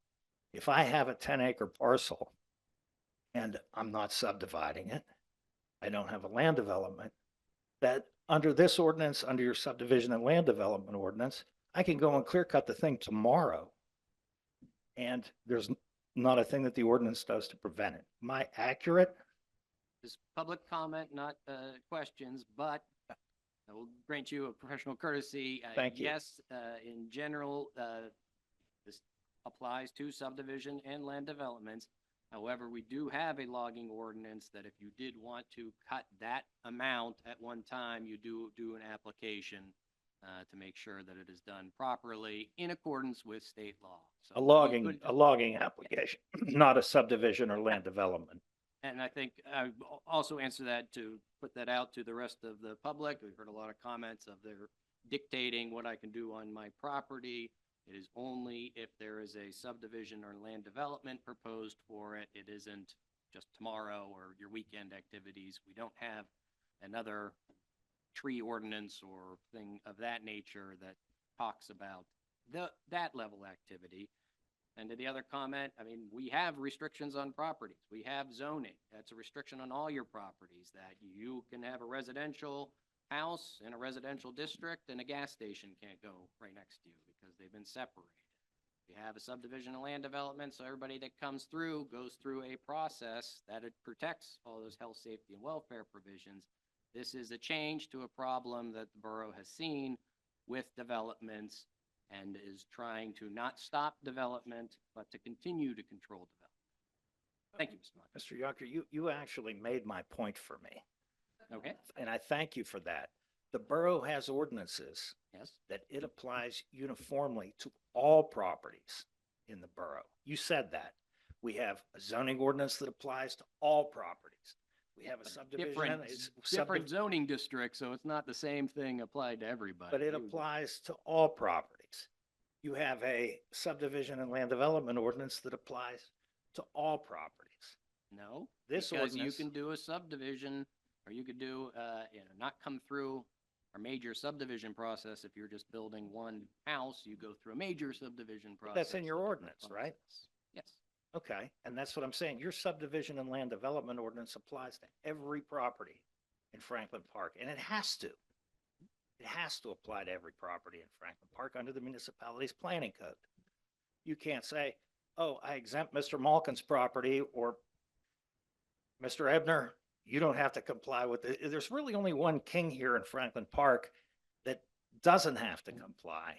R: if I have a 10-acre parcel and I'm not subdividing it, I don't have a land development, that under this ordinance, under your subdivision and land development ordinance, I can go and clear cut the thing tomorrow. And there's not a thing that the ordinance does to prevent it. Am I accurate?
C: This public comment, not questions, but I will grant you a professional courtesy.
R: Thank you.
C: Yes, in general, this applies to subdivision and land developments. However, we do have a logging ordinance that if you did want to cut that amount at one time, you do an application to make sure that it is done properly in accordance with state law. So
R: A logging application, not a subdivision or land development.
C: And I think I also answer that to put that out to the rest of the public. We've heard a lot of comments of their dictating what I can do on my property. It is only if there is a subdivision or land development proposed for it. It isn't just tomorrow or your weekend activities. We don't have another tree ordinance or thing of that nature that talks about that level activity. And to the other comment, I mean, we have restrictions on properties. We have zoning. That's a restriction on all your properties, that you can have a residential house in a residential district and a gas station can't go right next to you because they've been separated. You have a subdivision and land development, so everybody that comes through goes through a process that it protects all those health, safety, and welfare provisions. This is a change to a problem that the borough has seen with developments and is trying to not stop development, but to continue to control development. Thank you, Mr. Mott.
R: Mr. Yunker, you actually made my point for me,
C: Okay,
R: and I thank you for that. The borough has ordinances
C: yes,
R: that it applies uniformly to all properties in the borough. You said that. We have a zoning ordinance that applies to all properties. We have a subdivision.
C: different zoning districts, so it's not the same thing applied to everybody.
R: But it applies to all properties. You have a subdivision and land development ordinance that applies to all properties.
C: No,
R: This
C: because you
R: ordinance,
C: can do a subdivision, or you could do, not come through a major subdivision process. If you're just building one house, you go through a major subdivision process.
R: that's in your ordinance, right?
C: Yes.
R: Okay, and that's what I'm saying. Your subdivision and land development ordinance applies to every property in Franklin Park, and it has to. It has to apply to every property in Franklin Park under the municipality's planning code. You can't say, oh, I exempt Mr. Malkin's property, or Mr. Ebner, you don't have to comply with it. There's really only one king here in Franklin Park that doesn't have to comply,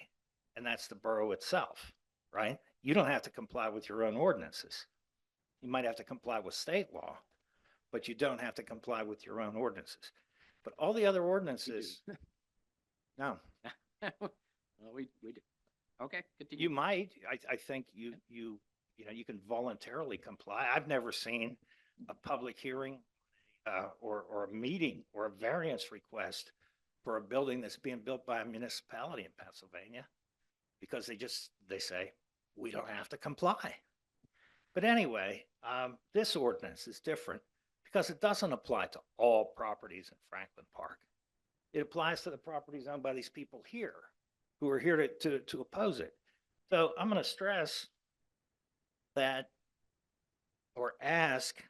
R: and that's the borough itself, right? You don't have to comply with your own ordinances. You might have to comply with state law, but you don't have to comply with your own ordinances. But all the other ordinances, no,
C: Well, we do. Okay, continue.
R: you might. I think you know, you can voluntarily comply. I've never seen a public hearing or a meeting or a variance request for a building that's being built by a municipality in Pennsylvania, because they say, we don't have to comply. But anyway, this ordinance is different because it doesn't apply to all properties in Franklin Park. It applies to the properties owned by these people here who are here to oppose it. So I'm going to stress that, or ask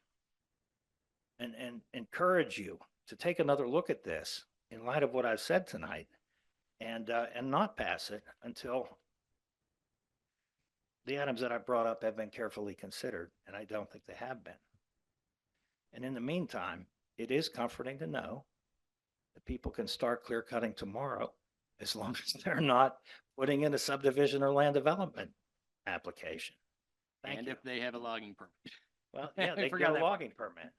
R: and encourage you to take another look at this in light of what I've said tonight, and not pass it until the items that I brought up have been carefully considered, and I don't think they have been. And in the meantime, it is comforting to know that people can start clear cutting tomorrow, as long as they're not putting in a subdivision or land development application. Thank
C: And
R: you.
C: if they have a logging permit.
R: Well, yeah,
C: I
R: they
C: forgot
R: get a
C: that part.
R: logging permit.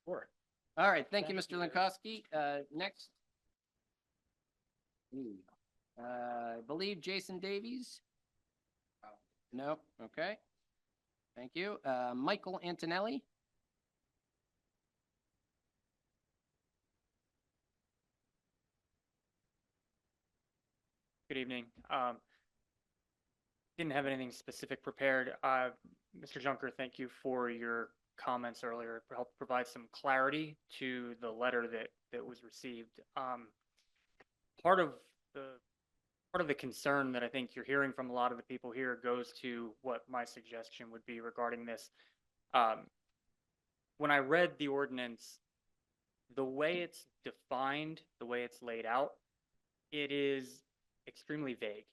R: Sure.
C: All right, thank you, Mr. Lankowski. Next. I believe Jason Davies? No, okay. Thank you. Michael Antonelli?
S: Good evening. Didn't have anything specific prepared. Mr. Junker, thank you for your comments earlier. It helped provide some clarity to the letter that was received. Part of the concern that I think you're hearing from a lot of the people here goes to what my suggestion would be regarding this. When I read the ordinance, the way it's defined, the way it's laid out, it is extremely vague,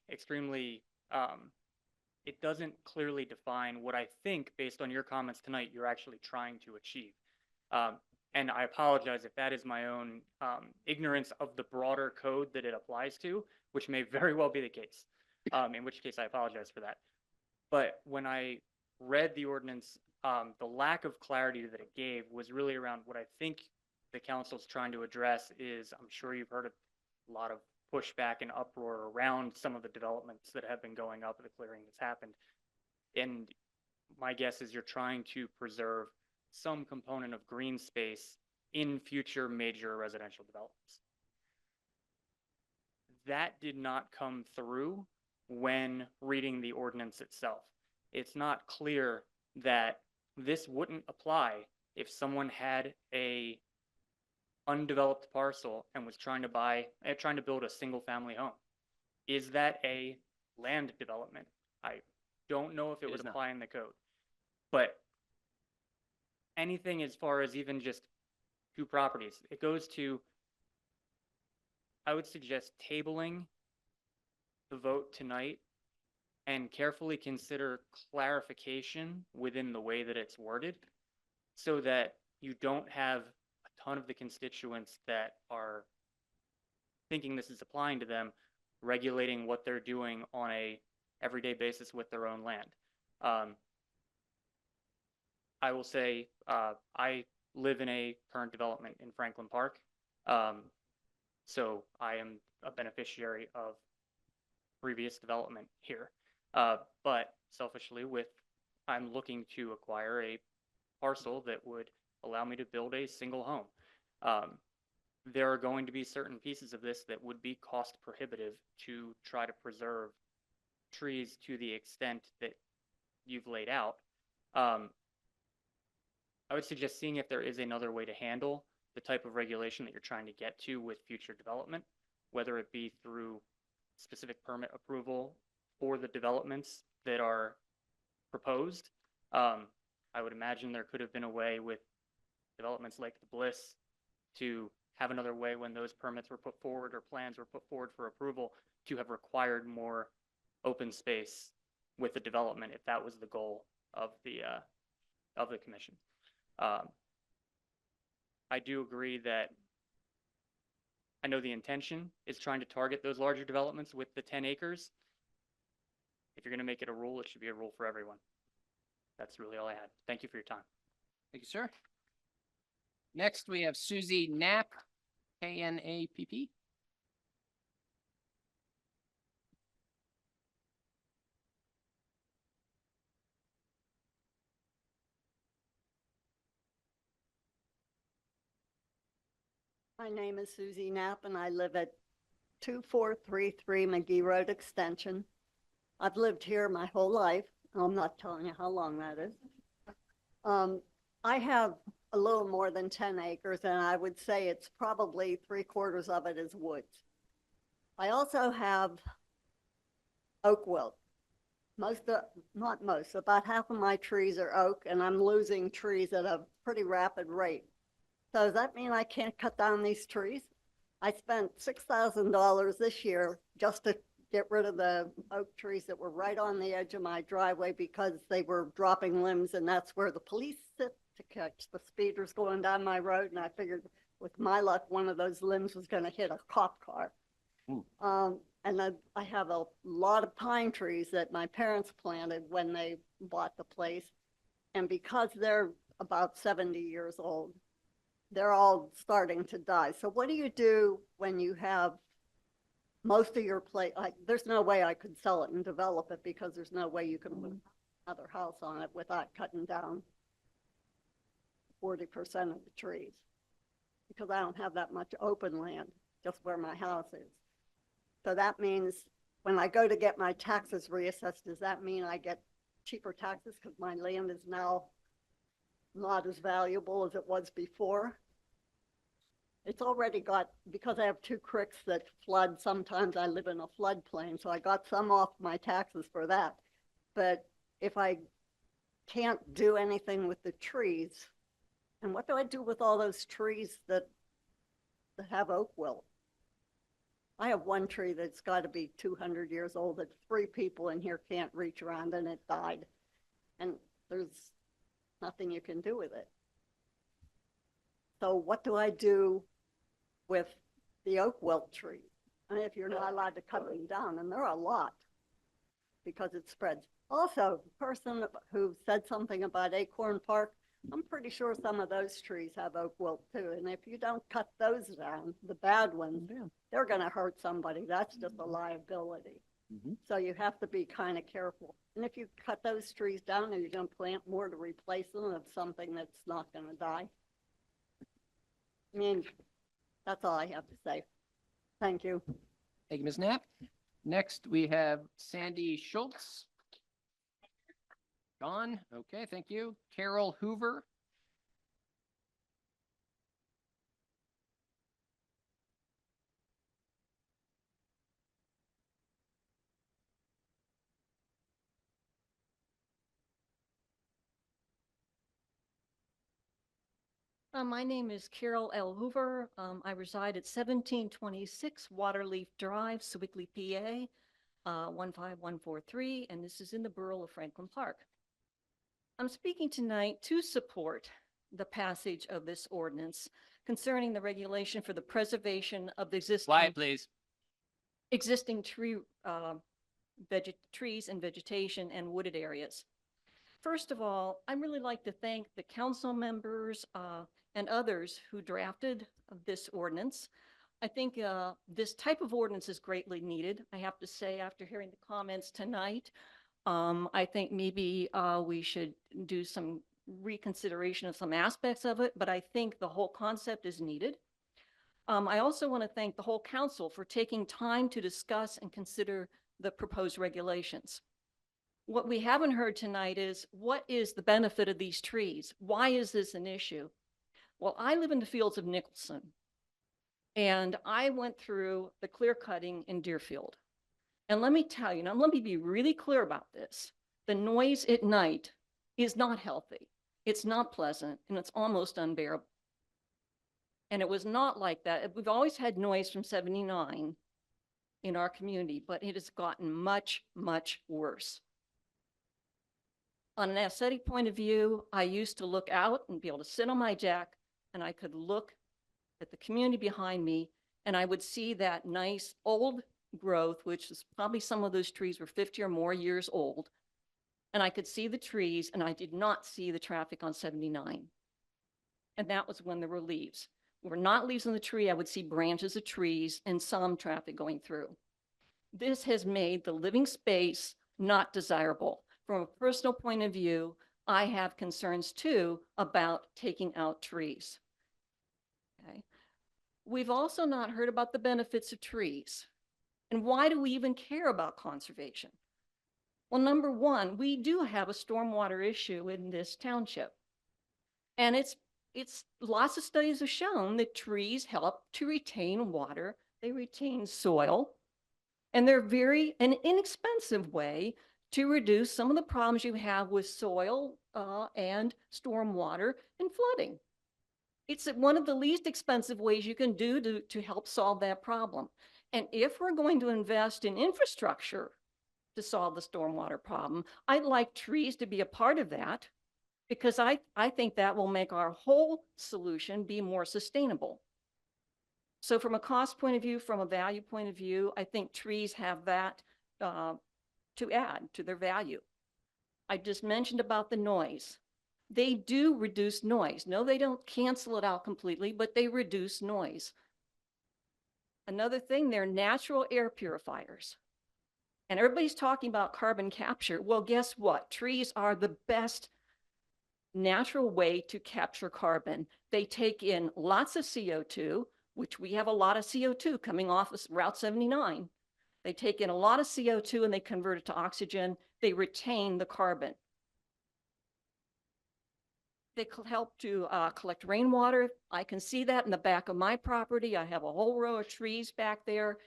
S: it doesn't clearly define what I think, based on your comments tonight, you're actually trying to achieve. And I apologize if that is my own ignorance of the broader code that it applies to, which may very well be the case, in which case I apologize for that. But when I read the ordinance, the lack of clarity that it gave was really around what I think the council's trying to address is, I'm sure you've heard a lot of pushback and uproar around some of the developments that have been going up, the clearing that's happened. And my guess is you're trying to preserve some component of green space in future major residential developments. That did not come through when reading the ordinance itself. It's not clear that this wouldn't apply if someone had a undeveloped parcel and was trying to build a single family home. Is that a land development? I don't know if it would apply in the code, but anything as far as even just two properties, it goes to, I would suggest tabling the vote tonight and carefully consider clarification within the way that it's worded, so that you don't have a ton of the constituents that are thinking this is applying to them regulating what they're doing on a everyday basis with their own land. I will say, I live in a current development in Franklin Park. So I am a beneficiary of previous development here. But selfishly, I'm looking to acquire a parcel that would allow me to build a single home. There are going to be certain pieces of this that would be cost prohibitive to try to preserve trees to the extent that you've laid out. I would suggest seeing if there is another way to handle the type of regulation that you're trying to get to with future development, whether it be through specific permit approval for the developments that are proposed. I would imagine there could have been a way with developments like the Bliss to have another way when those permits were put forward or plans were put forward for approval to have required more open space with the development if that was the goal of the commission. I do agree that I know the intention is trying to target those larger developments with the 10 acres. If you're going to make it a rule, it should be a rule for everyone. That's really all I had. Thank you for your time.
C: Thank you, sir. Next, we have Susie Knapp, K-N-A-P-P.
T: My name is Susie Knapp, and I live at 2433 McGee Road Extension. I've lived here my whole life. I'm not telling you how long that is. I have a little more than 10 acres, and I would say it's probably 3/4 of it is woods. I also have oak wilt. Not most, about half of my trees are oak, and I'm losing trees at a pretty rapid rate. So does that mean I can't cut down these trees? I spent $6,000 this year just to get rid of the oak trees that were right on the edge of my driveway because they were dropping limbs, and that's where the police sit to catch the speeders going down my road. And I figured with my luck, one of those limbs was going to hit a cop car. And then I have a lot of pine trees that my parents planted when they bought the place. And because they're about 70 years old, they're all starting to die. So what do you do when you have most of your place? There's no way I could sell it and develop it because there's no way you can put another house on it without cutting down 40% of the trees, because I don't have that much open land just where my house is. So that means when I go to get my taxes reassessed, does that mean I get cheaper taxes because my land is now not as valuable as it was before? It's already got, because I have 2 creeks that flood, sometimes I live in a floodplain, so I got some off my taxes for that. But if I can't do anything with the trees, and what do I do with all those trees that have oak wilt? I have one tree that's got to be 200 years old that 3 people in here can't reach around, and it died. And there's nothing you can do with it. So what do I do with the oak wilt tree? I mean, if you're not allowed to cut them down, and there are a lot, because it spreads. Also, the person who said something about Acorn Park, I'm pretty sure some of those trees have oak wilt too. And if you don't cut those down, the bad ones, they're going to hurt somebody. That's just a liability. So you have to be kind of careful. And if you cut those trees down, are you going to plant more to replace them of something that's not going to die? I mean, that's all I have to say. Thank you.
C: Thank you, Ms. Knapp. Next, we have Sandy Schultz. Gone. Okay, thank you. Carol Hoover.
U: My name is Carol L. Hoover. I reside at 1726 Waterleaf Drive, Sewickley, PA, 15143, and this is in the borough of Franklin Park. I'm speaking tonight to support the passage of this ordinance concerning the regulation for the preservation of the existing.
C: Quiet, please.
U: existing trees and vegetation and wooded areas. First of all, I'd really like to thank the council members and others who drafted this ordinance. I think this type of ordinance is greatly needed. I have to say, after hearing the comments tonight, I think maybe we should do some reconsideration of some aspects of it, but I think the whole concept is needed. I also want to thank the whole council for taking time to discuss and consider the proposed regulations. What we haven't heard tonight is, what is the benefit of these trees? Why is this an issue? Well, I live in the fields of Nicholson, and I went through the clear cutting in Deerfield. And let me tell you, now let me be really clear about this. The noise at night is not healthy. It's not pleasant, and it's almost unbearable. And it was not like that. We've always had noise from 79 in our community, but it has gotten much, much worse. On an aesthetic point of view, I used to look out and be able to sit on my deck, and I could look at the community behind me, and I would see that nice old growth, which is probably some of those trees were 50 or more years old. And I could see the trees, and I did not see the traffic on 79. And that was when there were leaves. There were not leaves on the tree. I would see branches of trees and some traffic going through. This has made the living space not desirable. From a personal point of view, I have concerns too about taking out trees. Okay. We've also not heard about the benefits of trees. And why do we even care about conservation? Well, number one, we do have a stormwater issue in this township. And it's lots of studies have shown that trees help to retain water, they retain soil, and they're an inexpensive way to reduce some of the problems you have with soil and stormwater and flooding. It's one of the least expensive ways you can do to help solve that problem. And if we're going to invest in infrastructure to solve the stormwater problem, I'd like trees to be a part of that, because I think that will make our whole solution be more sustainable. So from a cost point of view, from a value point of view, I think trees have that to add to their value. I just mentioned about the noise. They do reduce noise. No, they don't cancel it out completely, but they reduce noise. Another thing, they're natural air purifiers. And everybody's talking about carbon capture. Well, guess what? Trees are the best natural way to capture carbon. They take in lots of CO2, which we have a lot of CO2 coming off of Route 79. They take in a lot of CO2 and they convert it to oxygen. They retain the carbon. They help to collect rainwater. I can see that in the back of my property. I have a whole row of trees back there.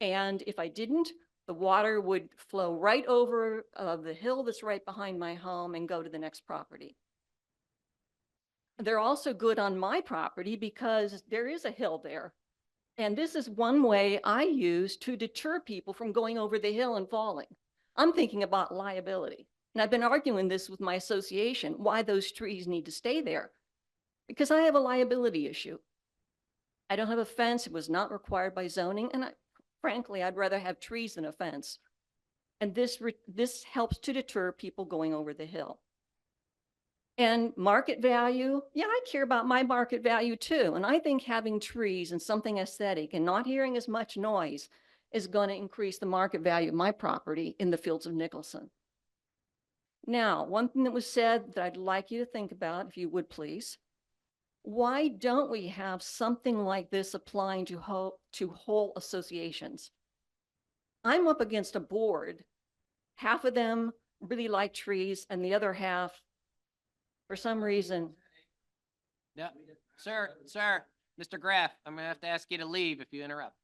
U: And if I didn't, the water would flow right over the hill that's right behind my home and go to the next property. They're also good on my property because there is a hill there. And this is one way I use to deter people from going over the hill and falling. I'm thinking about liability. And I've been arguing this with my association, why those trees need to stay there. Because I have a liability issue. I don't have a fence. It was not required by zoning. And frankly, I'd rather have trees than a fence. And this helps to deter people going over the hill. And market value, yeah, I care about my market value too. And I think having trees and something aesthetic and not hearing as much noise is going to increase the market value of my property in the fields of Nicholson. Now, one thing that was said that I'd like you to think about, if you would please, why don't we have something like this applying to whole associations? I'm up against a board. Half of them really like trees and the other half, for some reason.
C: No, sir, Mr. Graff, I'm gonna have to ask you to leave if you interrupt.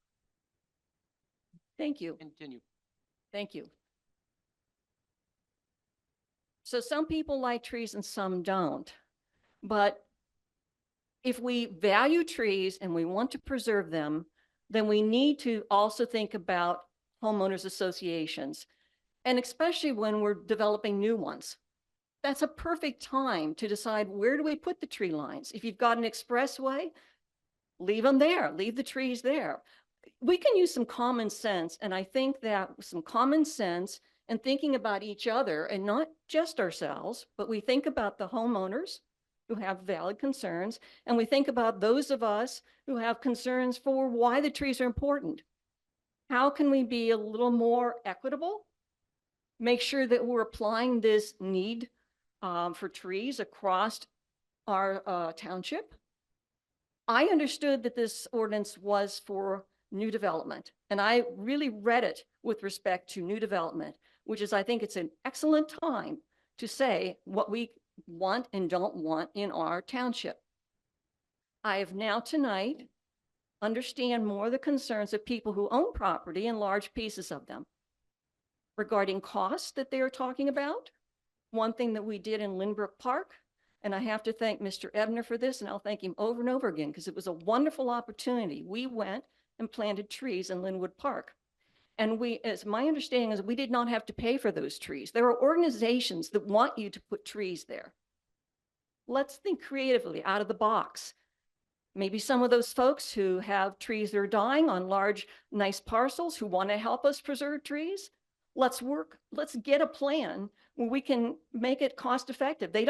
U: Thank you.
C: Continue.
U: Thank you. So some people like trees and some don't. But if we value trees and we want to preserve them, then we need to also think about homeowners associations, and especially when we're developing new ones. That's a perfect time to decide, where do we put the tree lines? If you've got an expressway, leave them there, leave the trees there. we can use some common sense. And I think that some common sense and thinking about each other and not just ourselves, but we think about the homeowners who have valid concerns, and we think about those of us who have concerns for why the trees are important. How can we be a little more equitable? Make sure that we're applying this need for trees across our township. I understood that this ordinance was for new development, and I really read it with respect to new development, which is, I think it's an excellent time to say what we want and don't want in our township. I have now tonight understand more the concerns of people who own property and large pieces of them. Regarding costs that they are talking about, one thing that we did in Lynbrook Park, and I have to thank Mr. Ebner for this, and I'll thank him over and over again because it was a wonderful opportunity. We went and planted trees in Linwood Park. And as my understanding is, we did not have to pay for those trees. There are organizations that want you to put trees there. Let's think creatively, out of the box. Maybe some of those folks who have trees that are dying on large, nice parcels who want to help us preserve trees, let's get a plan where we can make it cost effective. Maybe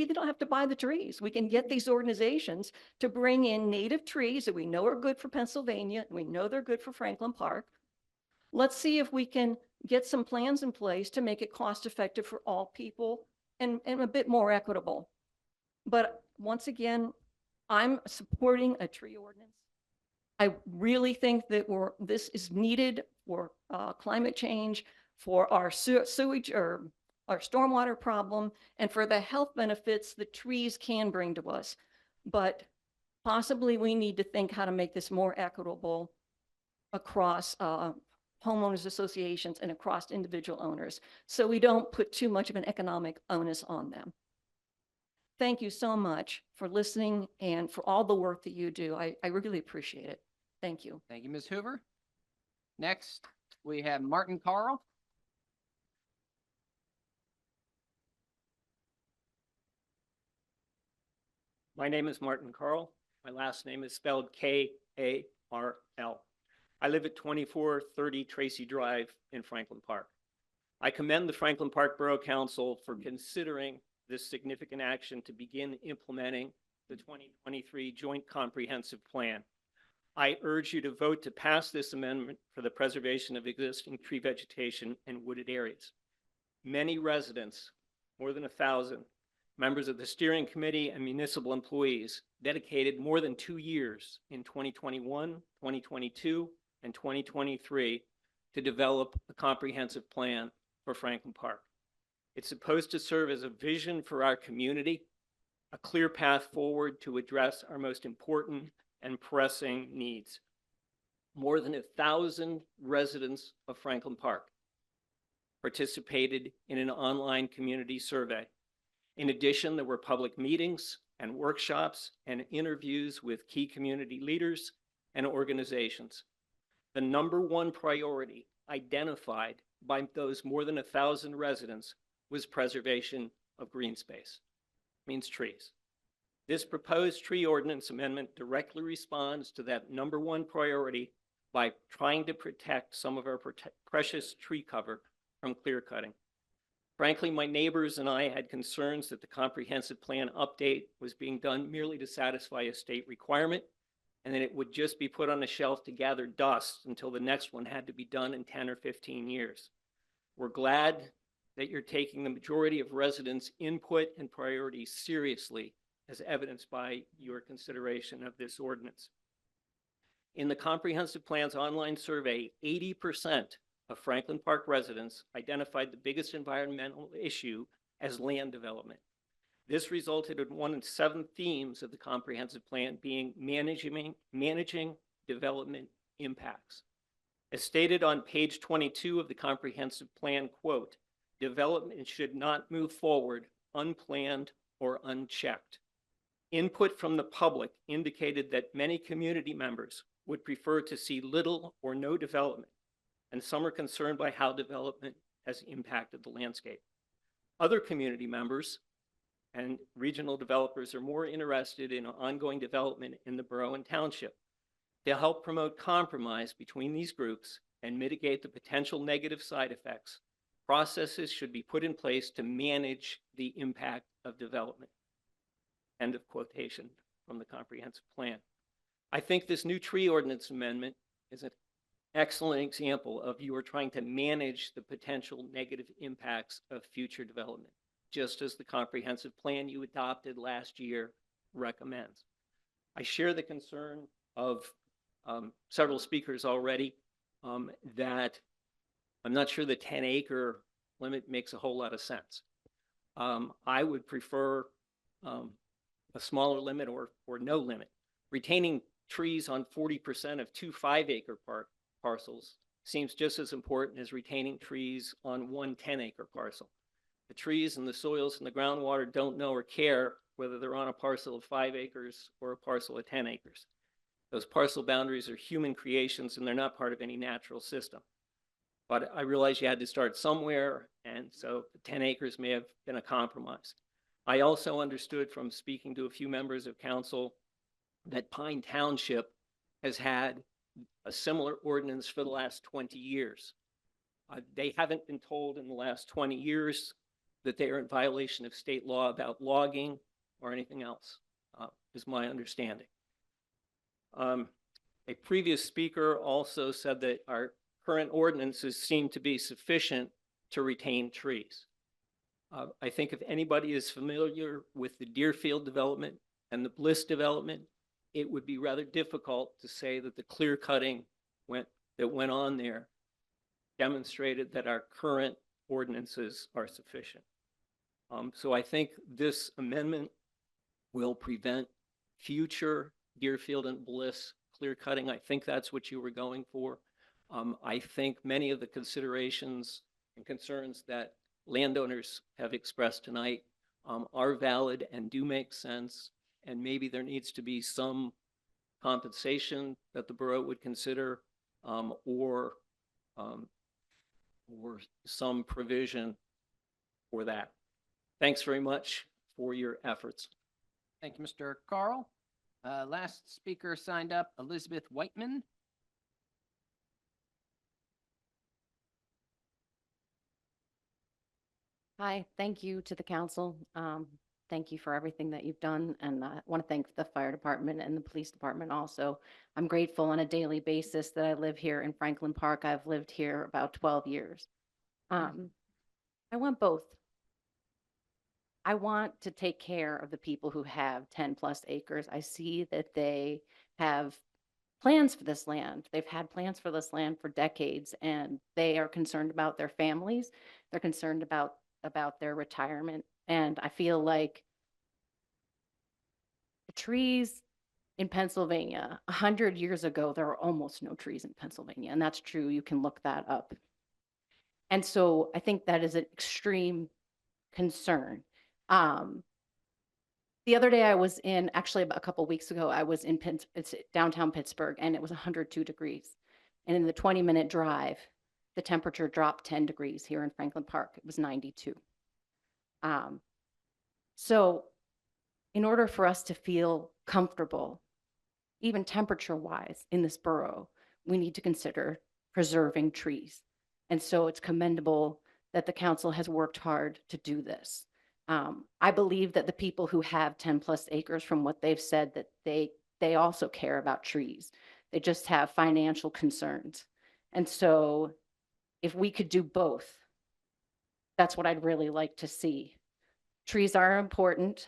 U: they don't have to buy the trees. We can get these organizations to bring in native trees that we know are good for Pennsylvania, and we know they're good for Franklin Park. Let's see if we can get some plans in place to make it cost effective for all people and a bit more equitable. But once again, I'm supporting a tree ordinance. I really think that this is needed for climate change, for our sewage or our stormwater problem, and for the health benefits the trees can bring to us. But possibly we need to think how to make this more equitable across homeowners associations and across individual owners, so we don't put too much of an economic onus on them. Thank you so much for listening and for all the work that you do. I really appreciate it. Thank you.
C: Thank you, Ms. Hoover. Next, we have Martin Carl.
B: My name is Martin Carl. My last name is spelled K-A-R-L. I live at 2430 Tracy Drive in Franklin Park. I commend the Franklin Park Borough Council for considering this significant action to begin implementing the 2023 Joint Comprehensive Plan. I urge you to vote to pass this amendment for the preservation of existing tree vegetation and wooded areas. Many residents, more than 1,000, members of the steering committee and municipal employees dedicated more than 2 years in 2021, 2022, and 2023 to develop a comprehensive plan for Franklin Park. It's supposed to serve as a vision for our community, a clear path forward to address our most important and pressing needs. More than 1,000 residents of Franklin Park participated in an online community survey. In addition, there were public meetings and workshops and interviews with key community leaders and organizations. The #1 priority identified by those more than 1,000 residents was preservation of green space, means trees. This proposed tree ordinance amendment directly responds to that #1 priority by trying to protect some of our precious tree cover from clear cutting. Frankly, my neighbors and I had concerns that the comprehensive plan update was being done merely to satisfy a state requirement, and that it would just be put on a shelf to gather dust until the next one had to be done in 10 or 15 years. We're glad that you're taking the majority of residents' input and priorities seriously, as evidenced by your consideration of this ordinance. In the comprehensive plan's online survey, 80% of Franklin Park residents identified the biggest environmental issue as land development. This resulted in one of 7 themes of the comprehensive plan being managing development impacts. As stated on page 22 of the comprehensive plan, quote, "Development should not move forward unplanned or unchecked." Input from the public indicated that many community members would prefer to see little or no development, and some are concerned by how development has impacted the landscape. Other community members and regional developers are more interested in ongoing development in the borough and township. To help promote compromise between these groups and mitigate the potential negative side effects, processes should be put in place to manage the impact of development. End of quotation from the comprehensive plan. I think this new tree ordinance amendment is an excellent example of you are trying to manage the potential negative impacts of future development, just as the comprehensive plan you adopted last year recommends. I share the concern of several speakers already that I'm not sure the 10-acre limit makes a whole lot of sense. I would prefer a smaller limit or no limit. Retaining trees on 40% of 2 5-acre parcels seems just as important as retaining trees on 1 10-acre parcel. The trees and the soils and the groundwater don't know or care whether they're on a parcel of 5 acres or a parcel of 10 acres. Those parcel boundaries are human creations and they're not part of any natural system. But I realize you had to start somewhere, and so 10 acres may have been a compromise. I also understood from speaking to a few members of council that Pine Township has had a similar ordinance for the last 20 years. They haven't been told in the last 20 years that they are in violation of state law about logging or anything else, is my understanding. A previous speaker also said that our current ordinances seem to be sufficient to retain trees. I think if anybody is familiar with the Deerfield development and the Bliss development, it would be rather difficult to say that the clear cutting that went on there demonstrated that our current ordinances are sufficient. So I think this amendment will prevent future Deerfield and Bliss clear cutting. I think that's what you were going for. I think many of the considerations and concerns that landowners have expressed tonight are valid and do make sense. And maybe there needs to be some compensation that the borough would consider, or some provision for that. Thanks very much for your efforts.
C: Thank you, Mr. Carl. Last speaker signed up, Elizabeth Whiteman.
E: Hi, thank you to the council. Thank you for everything that you've done. And I want to thank the fire department and the police department also. I'm grateful on a daily basis that I live here in Franklin Park. I've lived here about 12 years. I want both. I want to take care of the people who have 10+ acres. I see that they have plans for this land. They've had plans for this land for decades, and they are concerned about their families. They're concerned about their retirement. And I feel like the trees in Pennsylvania, 100 years ago, there were almost no trees in Pennsylvania. And that's true. You can look that up. And so I think that is an extreme concern. The other day I was in, actually a couple of weeks ago, I was in it's downtown Pittsburgh, and it was 102 degrees. And in the 20-minute drive, the temperature dropped 10 degrees here in Franklin Park. It was 92. So in order for us to feel comfortable, even temperature-wise in this borough, we need to consider preserving trees. And so it's commendable that the council has worked hard to do this. I believe that the people who have 10+ acres, from what they've said, that they also care about trees. They just have financial concerns. And so if we could do both, that's what I'd really like to see. Trees are important.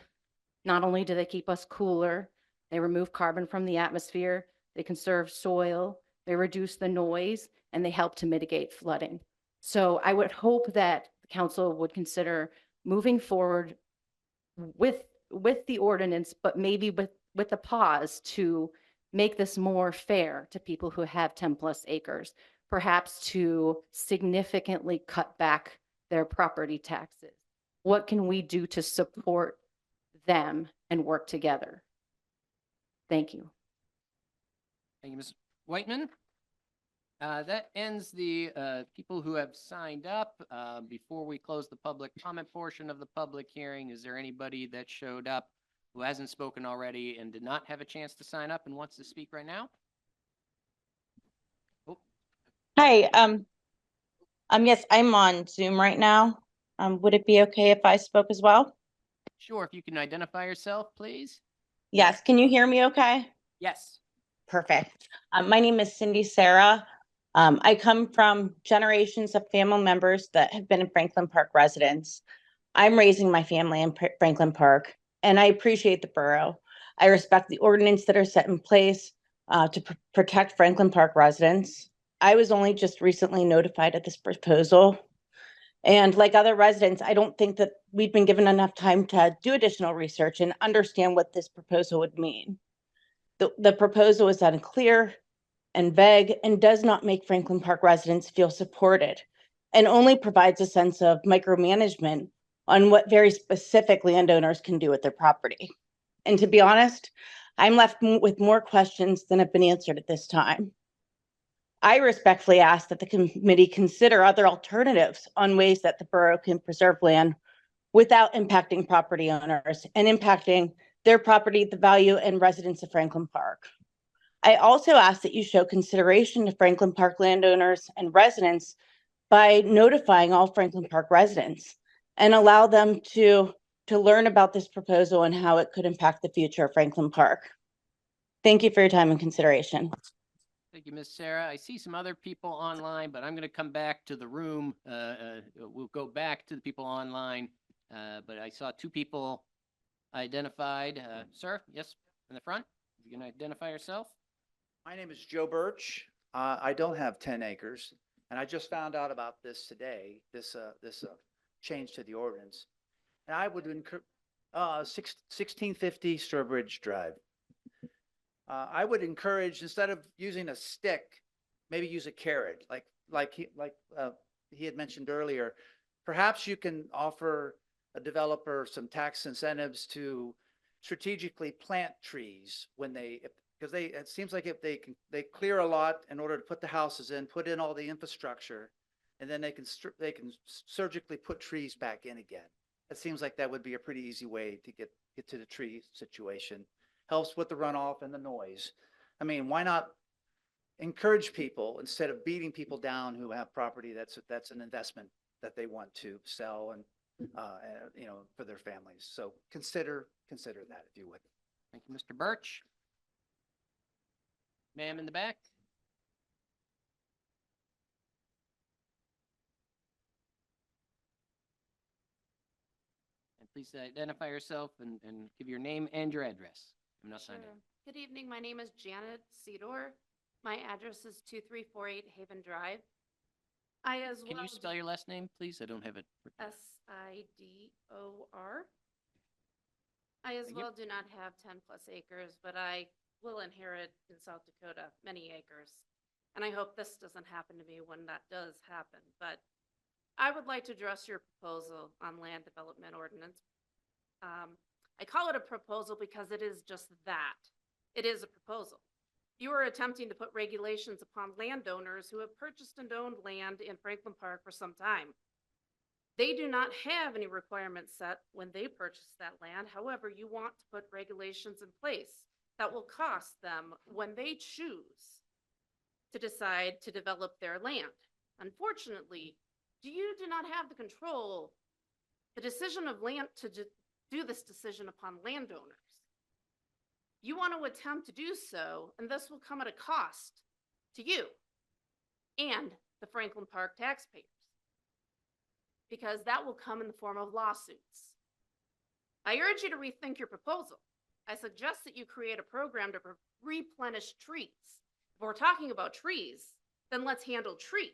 E: Not only do they keep us cooler, they remove carbon from the atmosphere, they conserve soil, they reduce the noise, and they help to mitigate flooding. So I would hope that the council would consider moving forward with the ordinance, but maybe with a pause to make this more fair to people who have 10+ acres, perhaps to significantly cut back their property taxes. What can we do to support them and work together? Thank you.
C: Thank you, Ms. Whiteman. That ends the people who have signed up. Before we close the public comment portion of the public hearing, is there anybody that showed up who hasn't spoken already and did not have a chance to sign up and wants to speak right now?
H: Hi, yes, I'm on Zoom right now. Would it be okay if I spoke as well?
C: Sure, if you can identify yourself, please.
H: Yes, can you hear me okay?
C: Yes.
H: Perfect. My name is Cindy Sarah. I come from generations of family members that have been in Franklin Park residents. I'm raising my family in Franklin Park, and I appreciate the borough. I respect the ordinance that are set in place to protect Franklin Park residents. I was only just recently notified of this proposal. And like other residents, I don't think that we've been given enough time to do additional research and understand what this proposal would mean. The proposal is unclear and vague and does not make Franklin Park residents feel supported, and only provides a sense of micromanagement on what very specific landowners can do with their property. And to be honest, I'm left with more questions than have been answered at this time. I respectfully ask that the committee consider other alternatives on ways that the borough can preserve land without impacting property owners and impacting their property, the value, and residents of Franklin Park. I also ask that you show consideration to Franklin Park landowners and residents by notifying all Franklin Park residents and allow them to learn about this proposal and how it could impact the future of Franklin Park. Thank you for your time and consideration.
C: Thank you, Ms. Sarah. I see some other people online, but I'm going to come back to the room. We'll go back to the people online, but I saw two people identified. Sir, yes, in the front. You can identify yourself.
V: My name is Joe Birch. I don't have 10 acres, and I just found out about this today, this change to the ordinance. And I would encourage 1650 Sturbridge Drive. I would encourage, instead of using a stick, maybe use a carrot, like he had mentioned earlier. Perhaps you can offer a developer some tax incentives to strategically plant trees when because it seems like if they clear a lot in order to put the houses in, put in all the infrastructure, and then they can surgically put trees back in again. It seems like that would be a pretty easy way to get to the tree situation. Helps with the runoff and the noise. I mean, why not encourage people instead of beating people down who have property that's an investment that they want to sell and for their families. So consider that if you would.
C: Thank you, Mr. Birch. Ma'am in the back. And please identify yourself and give your name and your address. I'm not signed in.
W: Good evening. My name is Janet Cedor. My address is 2348 Haven Drive.
C: Can you spell your last name, please? I don't have it.
W: Sidor. I as well do not have 10 plus acres, but I will inherit in South Dakota many acres. And I hope this doesn't happen to me when that does happen. But I would like to address your proposal on land development ordinance. I call it a proposal because it is just that. It is a proposal. You are attempting to put regulations upon landowners who have purchased and owned land in Franklin Park for some time. They do not have any requirements set when they purchase that land. However, you want to put regulations in place that will cost them when they choose to decide to develop their land. Unfortunately, you do not have the control, the decision of land to do this decision upon landowners. You want to attempt to do so, and this will come at a cost to you and the Franklin Park taxpayers, because that will come in the form of lawsuits. I urge you to rethink your proposal. I suggest that you create a program to replenish trees. If we're talking about trees, then let's handle trees.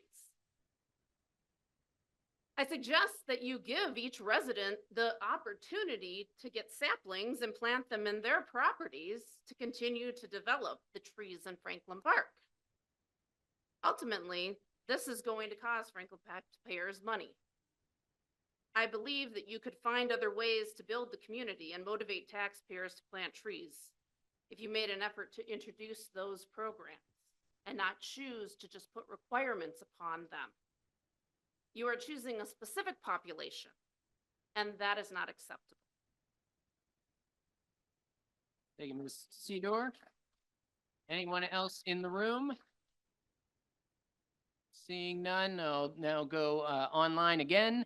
W: I suggest that you give each resident the opportunity to get saplings and plant them in their properties to continue to develop the trees in Franklin Park. Ultimately, this is going to cost Franklin taxpayers money. I believe that you could find other ways to build the community and motivate taxpayers to plant trees if you made an effort to introduce those programs and not choose to just put requirements upon them. You are choosing a specific population, and that is not acceptable.
C: Thank you, Ms. Cedor. Anyone else in the room? Seeing none, I'll now go online again.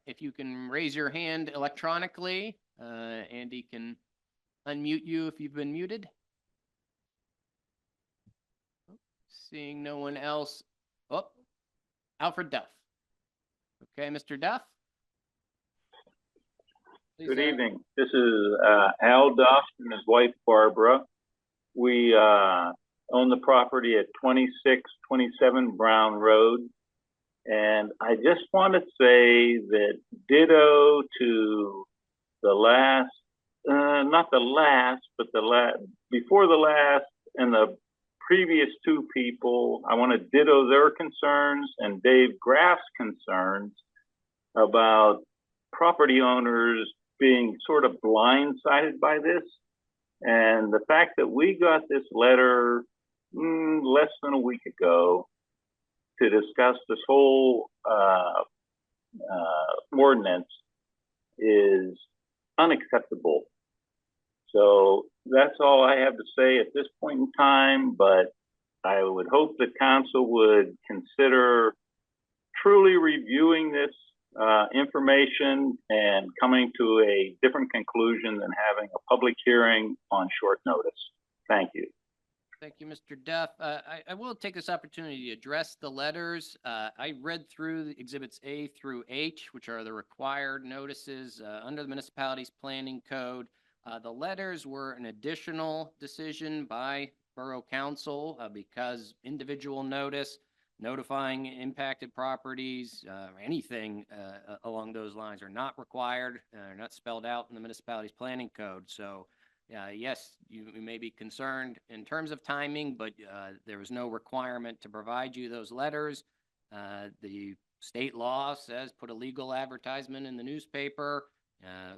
C: If you can raise your hand electronically, Andy can unmute you if you've been muted. Seeing no one else. Oh, Alfred Duff. Okay, Mr. Duff. Please,
D: Good evening. This is Al Duff and his wife Barbara. We own the property at 2627 Brown Road. And I just want to say that ditto to the last, not the last, but before the last and the previous two people. I want to ditto their concerns and Dave Graff's concerns about property owners being sort of blindsided by this. And the fact that we got this letter less than a week ago to discuss this whole ordinance is unacceptable. So that's all I have to say at this point in time, but I would hope the council would consider truly reviewing this information and coming to a different conclusion than having a public hearing on short notice. Thank you.
C: Thank you, Mr. Duff. I will take this opportunity to address the letters. I read through the exhibits A through H, which are the required notices under the municipality's planning code. The letters were an additional decision by Borough Council because individual notice, notifying impacted properties, anything along those lines are not required, are not spelled out in the municipality's planning code. So yes, you may be concerned in terms of timing, but there was no requirement to provide you those letters. The state law says put a legal advertisement in the newspaper,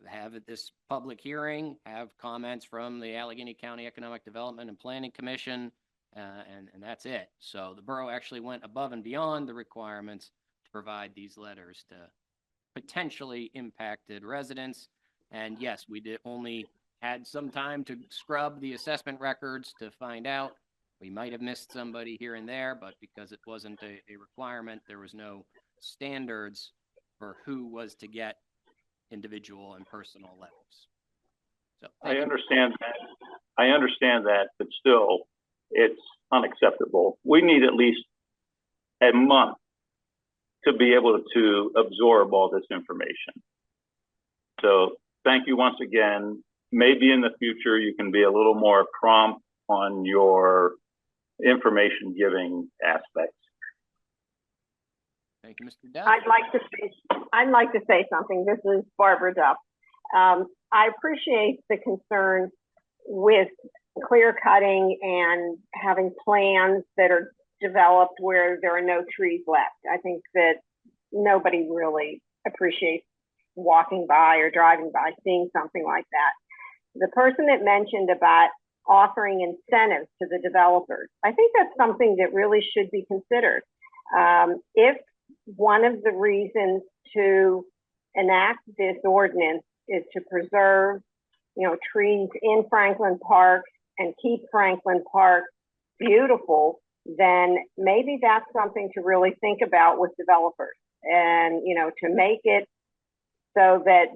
C: have this public hearing, have comments from the Allegheny County Economic Development and Planning Commission, and that's it. So the borough actually went above and beyond the requirements to provide these letters to potentially impacted residents. And yes, we did only had some time to scrub the assessment records to find out. We might have missed somebody here and there, but because it wasn't a requirement, there was no standards for who was to get individual and personal letters. So
D: I understand that, but still, it's unacceptable. We need at least a month to be able to absorb all this information. So thank you once again. Maybe in the future you can be a little more prompt on your information giving aspects.
C: Thank you, Mr. Duff.
G: I'd like to say something. This is Barbara Duff. I appreciate the concern with clear cutting and having plans that are developed where there are no trees left. I think that nobody really appreciates walking by or driving by seeing something like that. The person that mentioned about offering incentives to the developers, I think that's something that really should be considered. If one of the reasons to enact this ordinance is to preserve, trees in Franklin Park and keep Franklin Park beautiful, then maybe that's something to really think about with developers and, to make it so that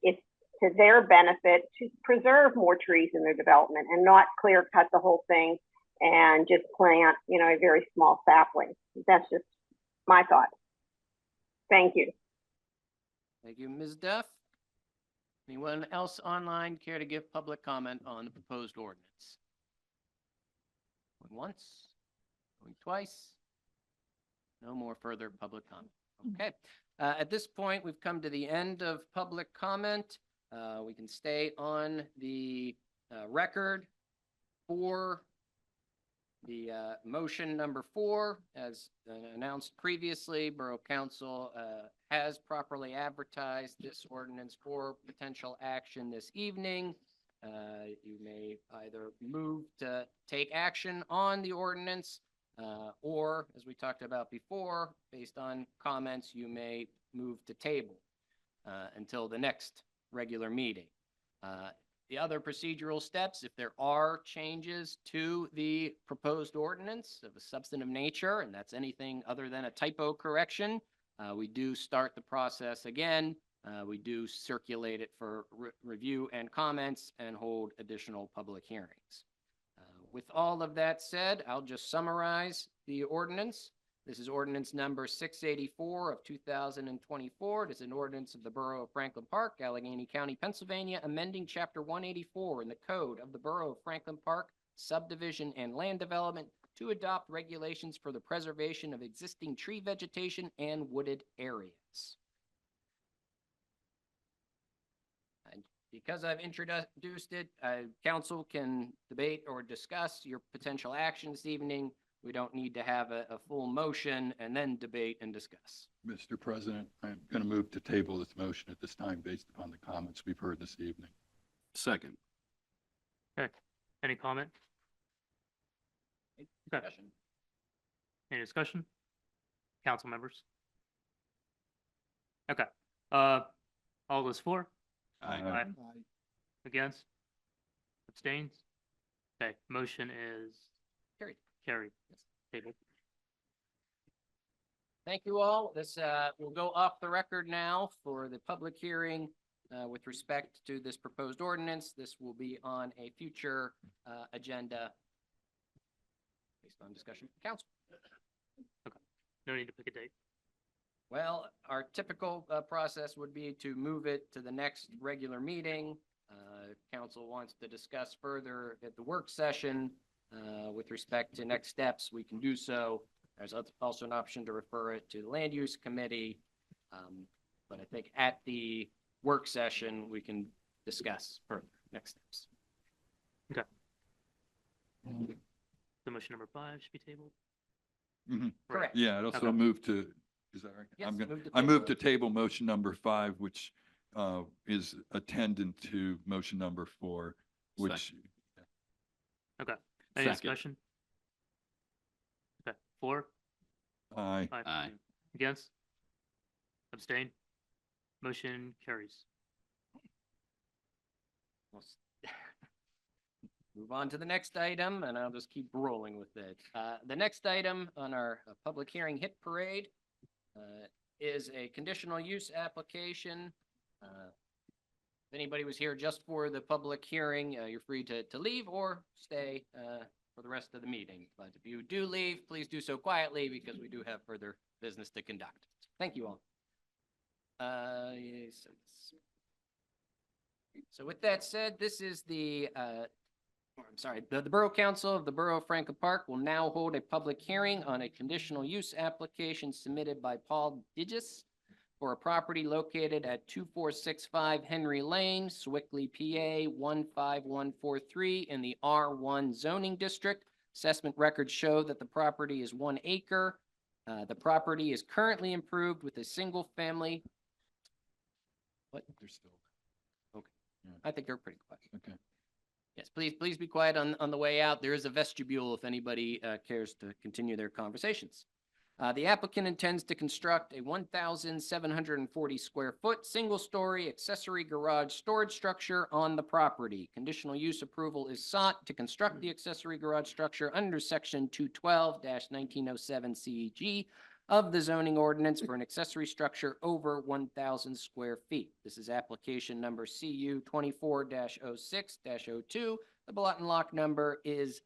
G: it's to their benefit to preserve more trees in their development and not clear cut the whole thing and just plant, a very small sapling. That's just my thought. Thank you.
C: Thank you, Ms. Duff. Anyone else online care to give public comment on the proposed ordinance? Going once, going twice. No more further public comment. Okay. At this point, we've come to the end of public comment. We can stay on the record for the motion number 4. As announced previously, Borough Council has properly advertised this ordinance for potential action this evening. You may either move to take action on the ordinance or, as we talked about before, based on comments, you may move to table until the next regular meeting. The other procedural steps, if there are changes to the proposed ordinance of a substantive nature, and that's anything other than a typo correction, we do start the process again. We do circulate it for review and comments and hold additional public hearings. With all of that said, I'll just summarize the ordinance. This is ordinance number 684 of 2024. It is an ordinance of the Borough of Franklin Park, Allegheny County, Pennsylvania, amending Chapter 184 in the Code of the Borough of Franklin Park, Subdivision and Land Development to adopt regulations for the preservation of existing tree vegetation and wooded areas. And because I've introduced it, council can debate or discuss your potential action this evening. We don't need to have a full motion and then debate and discuss.
A: Mr. President, I'm going to move to table this motion at this time based upon the comments we've heard this evening.
I: Second.
S: Okay. Any comment? Okay. Any discussion? Council members? Okay. All those for?
A: Aye.
S: Against? Abstains? Okay, motion is
C: Carried.
S: carried. Table.
C: Thank you all. This will go off the record now for the public hearing with respect to this proposed ordinance. This will be on a future agenda based on discussion with council.
S: Okay. No need to pick a date.
C: Well, our typical process would be to move it to the next regular meeting. If council wants to discuss further at the work session with respect to next steps, we can do so. There's also an option to refer it to the Land Use Committee. But I think at the work session, we can discuss further next steps.
S: Okay. So motion number 5 should be tabled.
A: Mm-hmm.
C: Correct.
A: Yeah, I'd also
S: Okay.
A: move to, is that right?
C: Yes, move to
A: I
C: table
A: move to
C: motion.
A: table motion number 5, which is attendant to motion number 4, which,
S: Okay. Any
I: Second.
S: discussion? Okay. 4?
A: aye.
S: 5.
I: Aye.
S: Against? Abstain? Motion carries.
C: Move on to the next item, and I'll just keep rolling with it. The next item on our public hearing hit parade is a conditional use application. If anybody was here just for the public hearing, you're free to leave or stay for the rest of the meeting. But if you do leave, please do so quietly because we do have further business to conduct. Thank you all. Yes. So with that said, this is the the Borough Council of the Borough of Franklin Park will now hold a public hearing on a conditional use application submitted by Paul Digis for a property located at 2465 Henry Lane, Swickley, PA 15143 in the R1 zoning district. Assessment records show that the property is 1 acre. The property is currently improved with a single family. What?
A: They're still,
C: Okay.
A: Yeah.
C: I think they're pretty quiet.
A: okay.
C: Yes, please be quiet on the way out. There is a vestibule if anybody cares to continue their conversations. The applicant intends to construct a 1,740 square foot, single-story accessory garage storage structure on the property. Conditional use approval is sought to construct the accessory garage structure under section 212-1907 CEG of the zoning ordinance for an accessory structure over 1,000 square feet. This is application number CU 24-06-02. The ballot and lock number is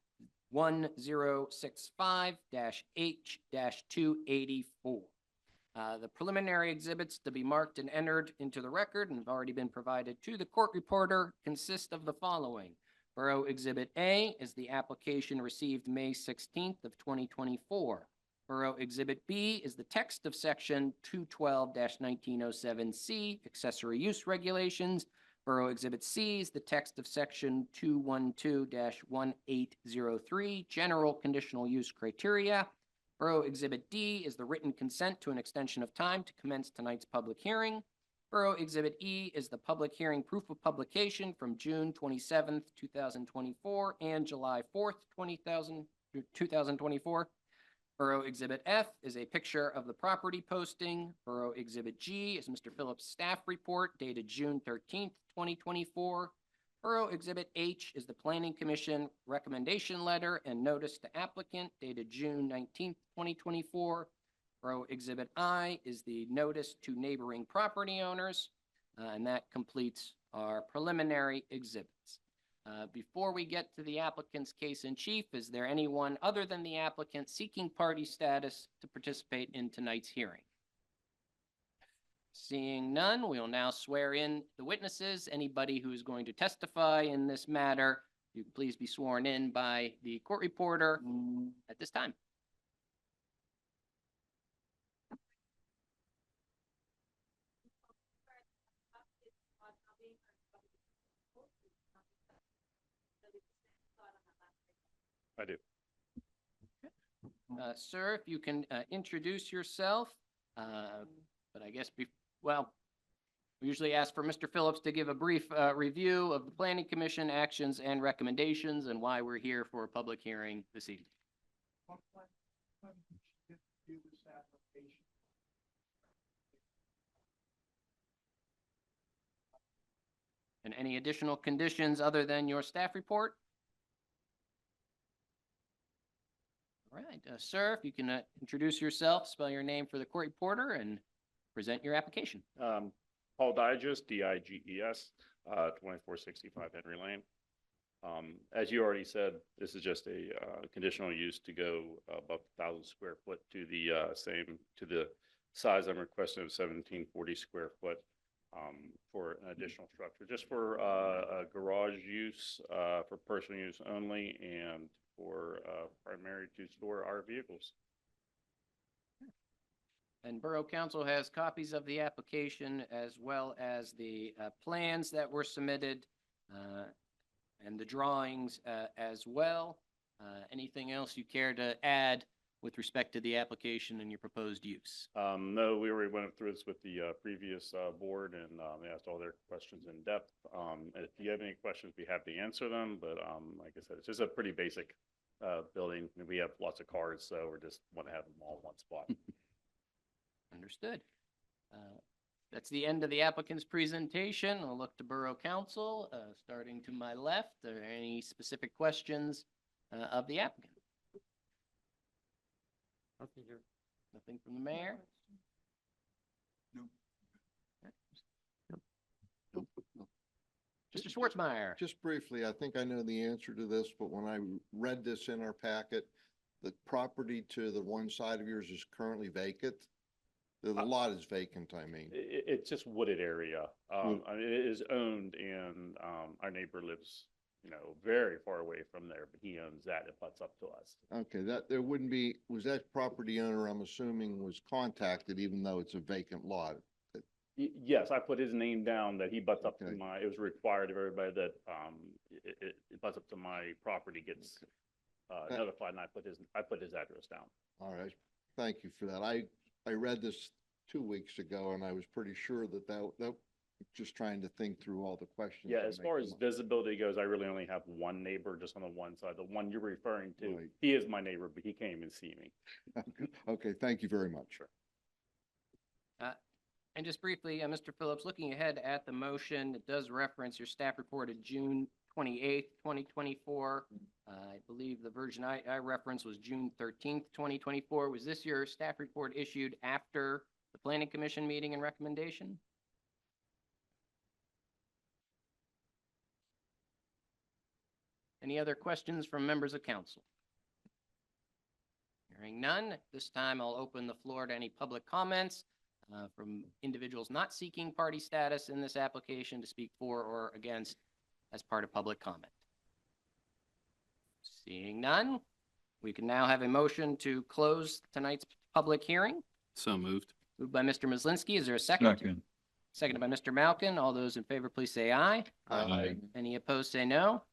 C: 1065-H-284. The preliminary exhibits to be marked and entered into the record and have already been provided to the court reporter consist of the following. Borough Exhibit A is the application received May 16th of 2024. Borough Exhibit B is the text of section 212-1907C, accessory use regulations. Borough Exhibit C is the text of section 212-1803, general conditional use criteria. Borough Exhibit D is the written consent to an extension of time to commence tonight's public hearing. Borough Exhibit E is the public hearing proof of publication from June 27th, 2024 and July 4th, 2024. Borough Exhibit F is a picture of the property posting. Borough Exhibit G is Mr. Phillips' staff report dated June 13th, 2024. Borough Exhibit H is the Planning Commission recommendation letter and notice to applicant dated June 19th, 2024. Borough Exhibit I is the notice to neighboring property owners, and that completes our preliminary exhibits. Before we get to the applicant's case in chief, is there anyone other than the applicant seeking party status to participate in tonight's hearing? Seeing none, we will now swear in the witnesses. Anybody who is going to testify in this matter, you please be sworn in by the court reporter at this time.
I: I do.
C: Sir, if you can introduce yourself, but I guess, well, we usually ask for Mr. Phillips to give a brief review of the Planning Commission actions and recommendations and why we're here for a public hearing this evening. And any additional conditions other than your staff report? All right, sir, if you can introduce yourself, spell your name for the court reporter, and present your application.
I: Paul Diges, D-I-G-E-S, 2465 Henry Lane. As you already said, this is just a conditional use to go above 1,000 square foot to the size I'm requesting of 1740 square foot for an additional structure, just for garage use, for personal use only, and for primary to store our vehicles.
C: And Borough Council has copies of the application as well as the plans that were submitted and the drawings as well. Anything else you care to add with respect to the application and your proposed use?
I: No, we already went through this with the previous board, and they asked all their questions in depth. If you have any questions, we have to answer them, but like I said, it's just a pretty basic building. We have lots of cars, so we just want to have them all in one spot.
C: Understood. That's the end of the applicant's presentation. I'll look to Borough Council, starting to my left. Are there any specific questions of the applicant?
I: Nothing here.
C: Nothing from the mayor?
A: No.
C: Mr. Schwartzmeyer?
F: Just briefly, I think I know the answer to this, but when I read this in our packet, the property to the one side of yours is currently vacant. The lot is vacant, I mean.
I: It's just wooded area. I mean, it is owned, and our neighbor lives, very far away from there, but he owns that. It butts up to us.
F: Okay, there wouldn't be, was that property owner, I'm assuming, was contacted even though it's a vacant lot?
I: Yes, I put his name down that he butts up to
F: Okay.
I: it was required of everybody that it butts up to my property gets notified, and I put his address down.
F: All right, thank you for that. I read this 2 weeks ago and I was pretty sure that just trying to think through all the questions.
I: Yeah,
F: that
I: as
F: may
I: far
F: come
I: as
F: up.
I: visibility goes, I really only have one neighbor just on the one side. The one you're referring to,
F: Right.
I: he is my neighbor, but he can't even see me.
F: Okay, thank you very much.
I: Sure.
C: And just briefly, Mr. Phillips, looking ahead at the motion, it does reference your staff report of June 28th, 2024. I believe the version I referenced was June 13th, 2024. Was this your staff report issued after the Planning Commission meeting and recommendation? Any other questions from members of council? Hearing none, at this time I'll open the floor to any public comments from individuals not seeking party status in this application to speak for or against as part of public comment. Seeing none, we can now have a motion to close tonight's public hearing.
I: So moved.
C: Moved by Mr. Mizlinski. Is there a second?
A: Second.
C: Seconded by Mr. Malkin. All those in favor, please say aye.
A: Aye.
C: Any opposed, say no.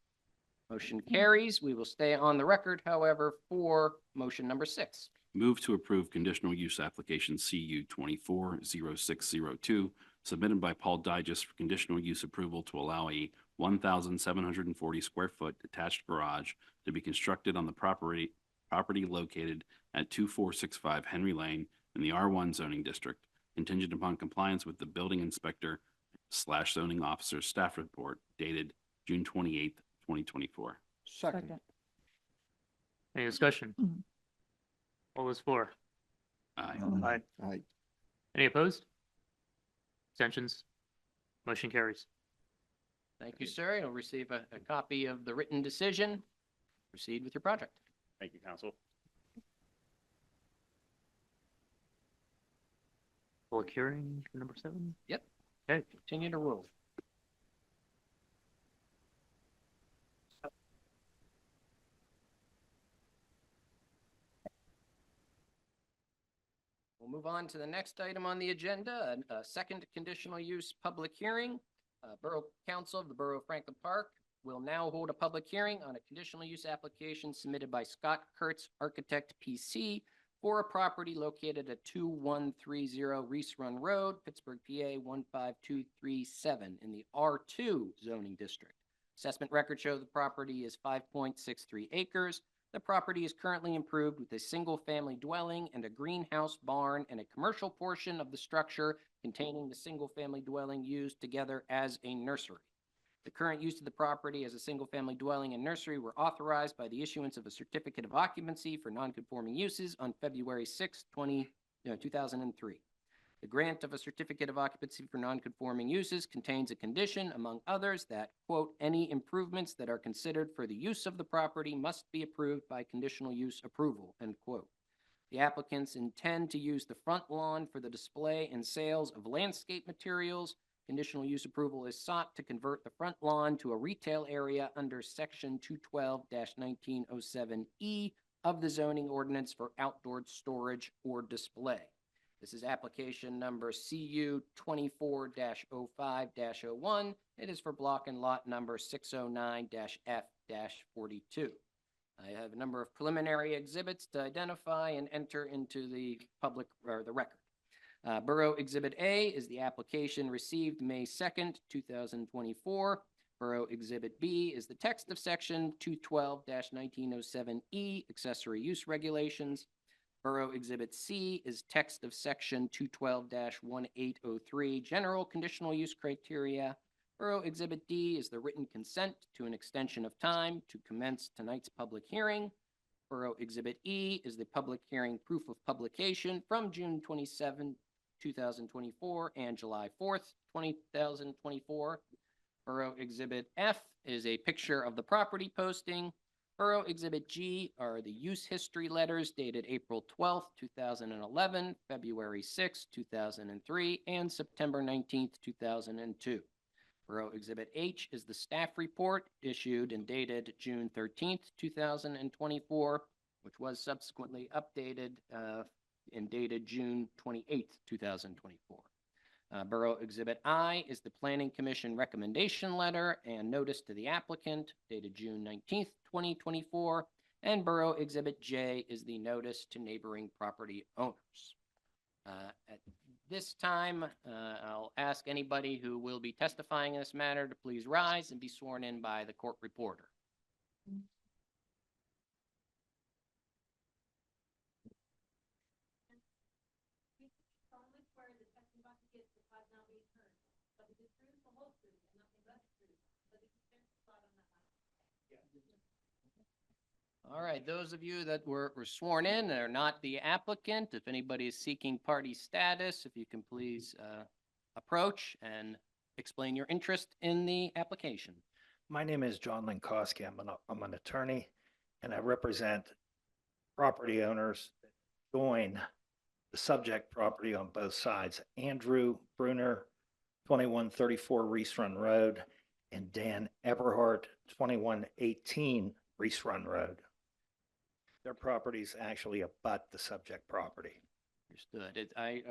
C: Motion carries. We will stay on the record, however, for motion number 6.
I: Move to approve conditional use application CU 240602 submitted by Paul Digest for conditional use approval to allow a 1,740 square foot detached garage to be constructed on the property located at 2465 Henry Lane in the R1 zoning district, contingent upon compliance with the building inspector / zoning officer staff report dated
J: June 28th, 2024.
F: Second.
S: Any discussion? All those for?
J: Aye.
S: Aye.
F: Aye.
S: Any opposed? Abstentions? Motion carries.
C: Thank you, sir. You'll receive a copy of the written decision. Proceed with your project.
I: Thank you, council.
S: Public hearing for number 7?
C: Yep.
S: Okay.
C: Continue to roll. We'll move on to the next item on the agenda, a second conditional use public hearing. Borough Council of the Borough of Franklin Park will now hold a public hearing on a conditional use application submitted by Scott Kurtz Architect PC for a property located at 2130 Reis Run Road, Pittsburgh, PA 15237 in the R2 zoning district. Assessment records show the property is 5.63 acres. The property is currently improved with a single-family dwelling and a greenhouse barn and a commercial portion of the structure containing the single-family dwelling used together as a nursery. The current use of the property as a single-family dwelling and nursery were authorized by the issuance of a certificate of occupancy for non-conforming uses on February 6, 2003. The grant of a certificate of occupancy for non-conforming uses contains a condition, among others, that, quote, any improvements that are considered for the use of the property must be approved by conditional use approval, end quote. The applicants intend to use the front lawn for the display and sales of landscape materials. Conditional use approval is sought to convert the front lawn to a retail area under Section 212-1907E of the zoning ordinance for outdoor storage or display. This is application number CU 24-05-01. It is for block and lot number 609-F-42. I have a number of preliminary exhibits to identify and enter into the public or the record. Borough Exhibit A is the application received May 2nd, 2024. Borough Exhibit B is the text of Section 212-1907E, accessory use regulations. Borough Exhibit C is text of Section 212-1803, general conditional use criteria. Borough Exhibit D is the written consent to an extension of time to commence tonight's public hearing. Borough Exhibit E is the public hearing proof of publication from June 27, 2024 and July 4th, 2024. Borough Exhibit F is a picture of the property posting. Borough Exhibit G are the use history letters dated April 12th, 2011, February 6th, 2003, and September 19th, 2002. Borough Exhibit H is the staff report issued and dated June 13th, 2024, which was subsequently updated and dated June 28th, 2024. Borough Exhibit I is the Planning Commission recommendation letter and notice to the applicant dated June 19th, 2024. And Borough Exhibit J is the notice to neighboring property owners. At this time, I'll ask anybody who will be testifying in this matter to please rise and be sworn in by the court reporter. All right, those of you that were sworn in and are not the applicant, if anybody is seeking party status, if you can please approach and explain your interest in the application.
R: My name is John Linkowski. I'm an attorney, and I represent property owners that join the subject property on both sides. Andrew Bruner, 2134 Reis Run Road, and Dan Eberhardt, 2118 Reis Run Road. Their properties actually abut the subject property.
C: Understood. I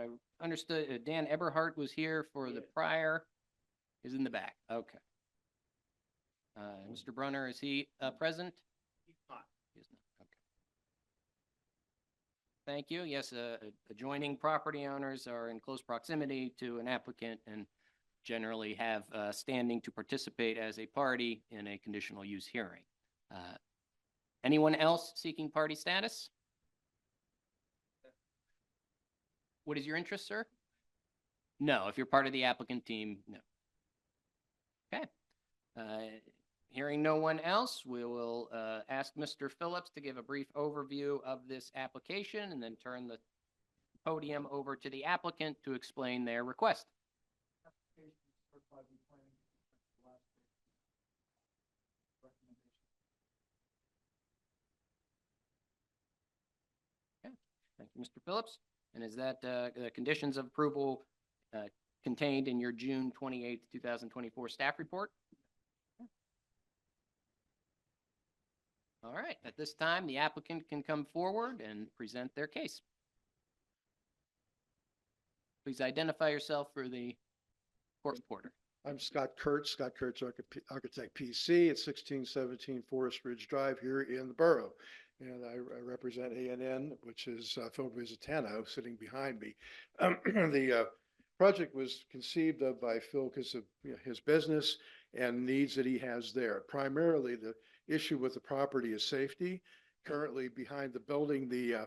C: understood Dan Eberhardt was here for the prior, is in the back. Okay. Mr. Brunner, is he present?
R: He's not.
C: He is not. Okay. Thank you. Yes, adjoining property owners are in close proximity to an applicant and generally have standing to participate as a party in a conditional use hearing. Anyone else seeking party status? What is your interest, sir? No, if you're part of the applicant team, no. Okay. Hearing no one else, we will ask Mr. Phillips to give a brief overview of this application and then turn the podium over to the applicant to explain their request. Okay. Thank you, Mr. Phillips. And is that the conditions of approval contained in your June 28th, 2024 staff report? All right, at this time, the applicant can come forward and present their case. Please identify yourself for the court reporter.
K: I'm Scott Kurtz Architect PC at 1617 Forest Ridge Drive here in the borough. And I represent A&N, which is Phil Visitano sitting behind me. The project was conceived of by Phil because of his business and needs that he has there. Primarily, the issue with the property is safety. Currently behind the building, the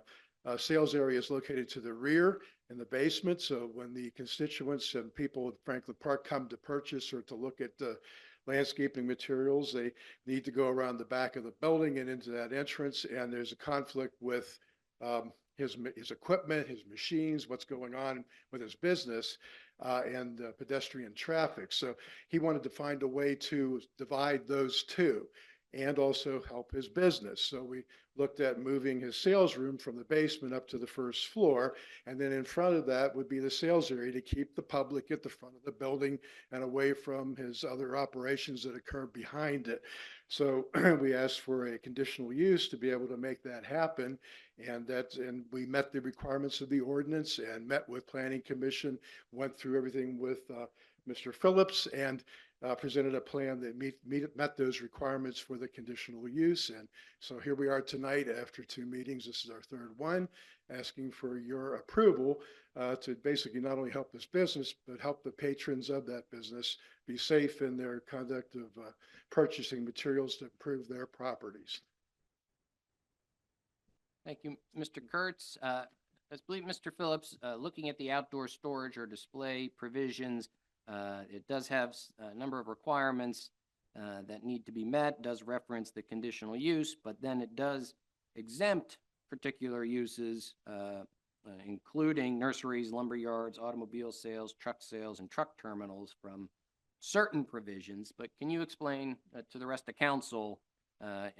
K: sales area is located to the rear in the basement. So when the constituents and people at Franklin Park come to purchase or to look at landscaping materials, they need to go around the back of the building and into that entrance. And there's a conflict with his equipment, his machines, what's going on with his business and pedestrian traffic. So he wanted to find a way to divide those two and also help his business. So we looked at moving his sales room from the basement up to the first floor. And then in front of that would be the sales area to keep the public at the front of the building and away from his other operations that occur behind it. So we asked for a conditional use to be able to make that happen. And we met the requirements of the ordinance and met with Planning Commission, went through everything with Mr. Phillips, and presented a plan that met those requirements for the conditional use. And so here we are tonight after 2 meetings. This is our 3rd one, asking for your approval to basically not only help this business, but help the patrons of that business be safe in their conduct of purchasing materials to improve their properties.
C: Thank you, Mr. Kurtz. I believe Mr. Phillips, looking at the outdoor storage or display provisions, it does have a number of requirements that need to be met. It does reference the conditional use, but then it does exempt particular uses, including nurseries, lumber yards, automobile sales, and truck terminals from certain provisions. But can you explain to the rest of council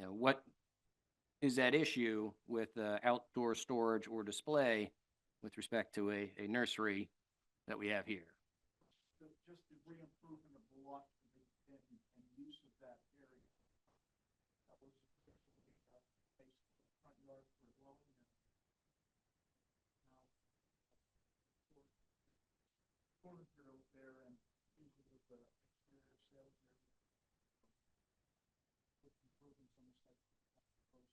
C: what is at issue with outdoor storage or display with respect to a nursery that we have here?
K: Just the re-improvement of the lot and use of that area. That was basically based on the front yard for a dwelling. Now, for materials there and using with the exterior sales area. With improvements on the site.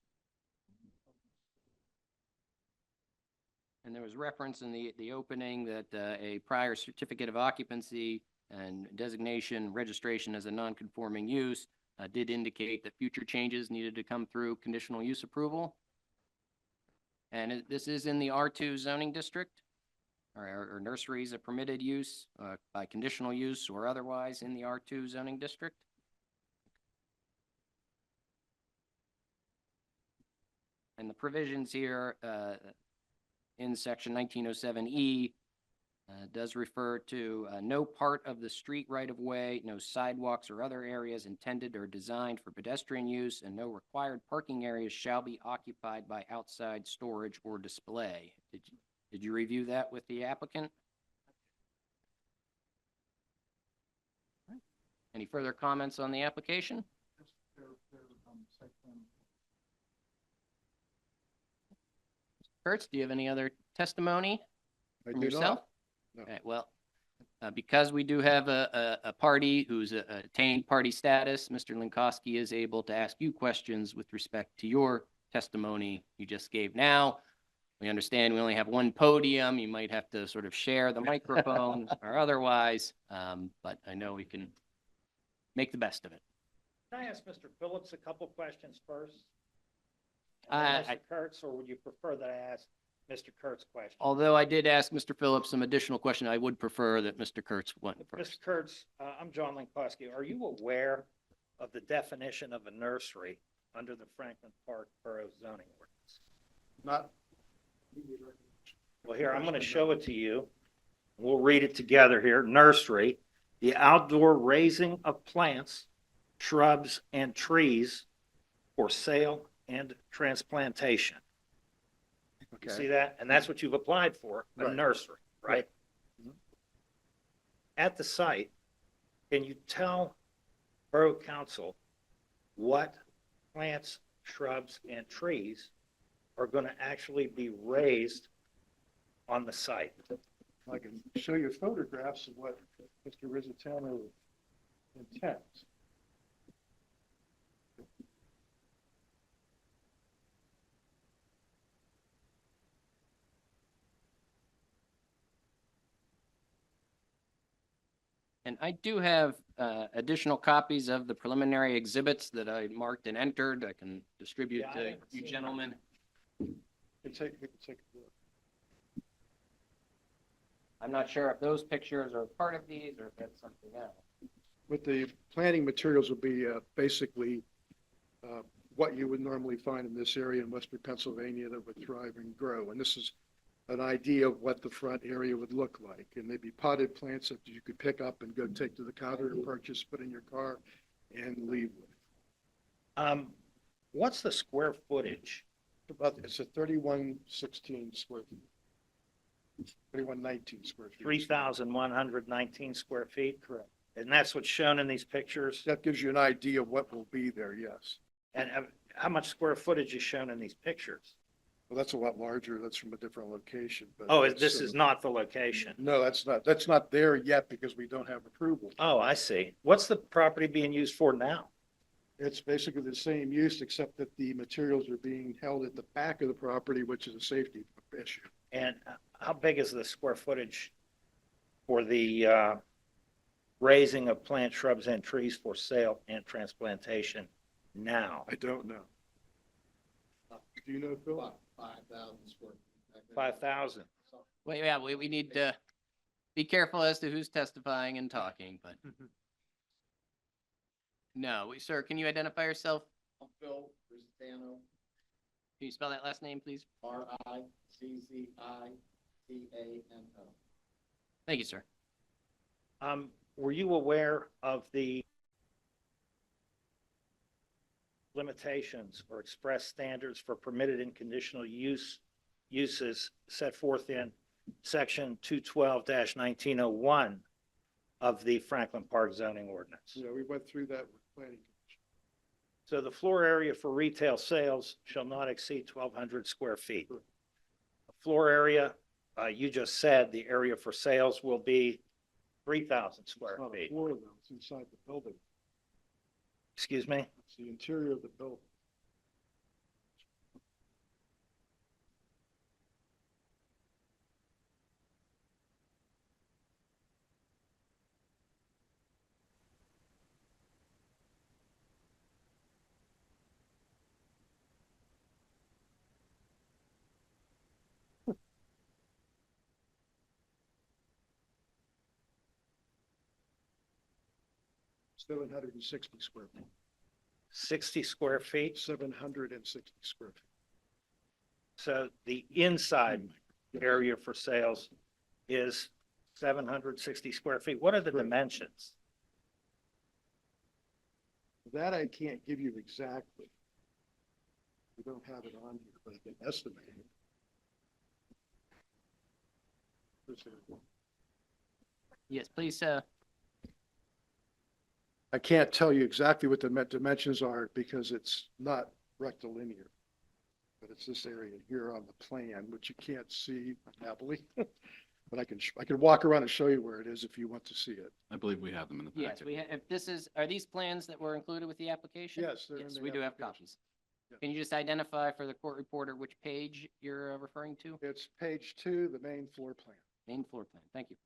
C: And there was reference in the opening that a prior certificate of occupancy and designation registration as a non-conforming use did indicate that future changes needed to come through conditional use approval. And this is in the R2 zoning district, or nurseries a permitted use by conditional use or otherwise in the R2 zoning district. And the provisions here in section 1907E does refer to no part of the street right-of-way, no sidewalks or other areas intended or designed for pedestrian use, and no required parking areas shall be occupied by outside storage or display. Did you review that with the applicant? Any further comments on the application? Kurtz, do you have any other testimony from yourself?
K: No.
C: Okay, well, because we do have a party who's attained party status, Mr. Linkowski is able to ask you questions with respect to your testimony you just gave now. We understand we only have one podium. You might have to sort of share the microphone or otherwise, but I know we can make the best of it.
R: Can I ask Mr. Phillips a couple questions first?
C: Mr.
R: Kurtz, or would you prefer that I ask Mr. Kurtz questions?
C: Although I did ask Mr. Phillips some additional question, I would prefer that Mr. Kurtz went first.
R: Mr. Kurtz, I'm John Linkowski. Are you aware of the definition of a nursery under the Franklin Park Borough zoning ordinance?
K: Not.
R: Well, here, I'm going to show it to you. We'll read it together here. Nursery, the outdoor raising of plants, shrubs, and trees for sale and transplantation. You see that? And that's what you've applied for, a
K: Right.
R: nursery, right? At the site, can you tell Borough Council what plants, shrubs, and trees are going to actually be raised on the site?
K: I can show you photographs of what Mr. Rizzitano intends.
C: And I do have additional copies of the preliminary exhibits that I marked and entered. I can distribute
K: Yeah, I
C: to
K: haven't
C: you
K: seen
C: gentlemen.
K: We can take a look.
C: I'm not sure if those pictures are part of these or if that's something else.
K: But the planting materials will be basically what you would normally find in this area in western Pennsylvania that would thrive and grow. And this is an idea of what the front area would look like. And they'd be potted plants that you could pick up and go take to the counter and purchase, put in your car and leave with.
R: What's the square footage?
K: It's a 3116 square feet. 3119 square feet.
R: 3,119 square feet?
K: Correct.
R: And that's what's shown in these pictures?
K: That gives you an idea of what will be there, yes.
R: And how much square footage is shown in these pictures?
K: Well, that's a lot larger. That's from a different location. But
R: Oh,
K: that's,
R: this is not the location?
K: No, that's not there yet because we don't have approval.
R: Oh, I see. What's the property being used for now?
K: It's basically the same use, except that the materials are being held at the back of the property, which is a safety issue.
R: And how big is the square footage for the raising of plant, shrubs, and trees for sale and transplantation now?
K: I don't know. Do you know, Phil?
F: 5,000 square feet.
R: 5,000.
C: Well, yeah, we need to be careful as to who's testifying and talking, but. No, sir, can you identify yourself?
F: I'm Phil Rustano,
C: Can you spell that last name, please?
F: Rizzitano.
C: Thank you, sir.
R: Were you aware of the limitations or express standards for permitted and conditional uses set forth in section 212-1901 of the Franklin Park zoning ordinance?
K: Yeah, we went through that with planning.
R: So the floor area for retail sales shall not exceed 1,200 square feet. The floor area, you just said the area for sales will be 3,000 square
K: It's not a
R: feet.
K: floor though, it's inside the building.
R: Excuse me?
K: It's the interior of the building. Seven hundred and sixty square feet.
R: 60 square feet.
K: 760 square feet.
R: So the inside area for sales is 760 square feet. What are the dimensions?
K: That I can't give you exactly. We don't have it on here, but I can estimate it.
C: Yes, please,
K: I can't tell you exactly what the dimensions are because it's not rectilinear. But it's this area here on the plan, which you can't see happily. But I can walk around and show you where it is if you want to see it.
J: I believe we have them in the
C: yes,
J: packet.
C: if this is, are these plans that were included with the application?
K: Yes, they're in
C: Yes,
K: the
C: we do have
K: application.
C: copies. Can you just identify for the court reporter which page you're referring to?
K: It's page 2, the main floor plan.
C: Main floor plan, thank you.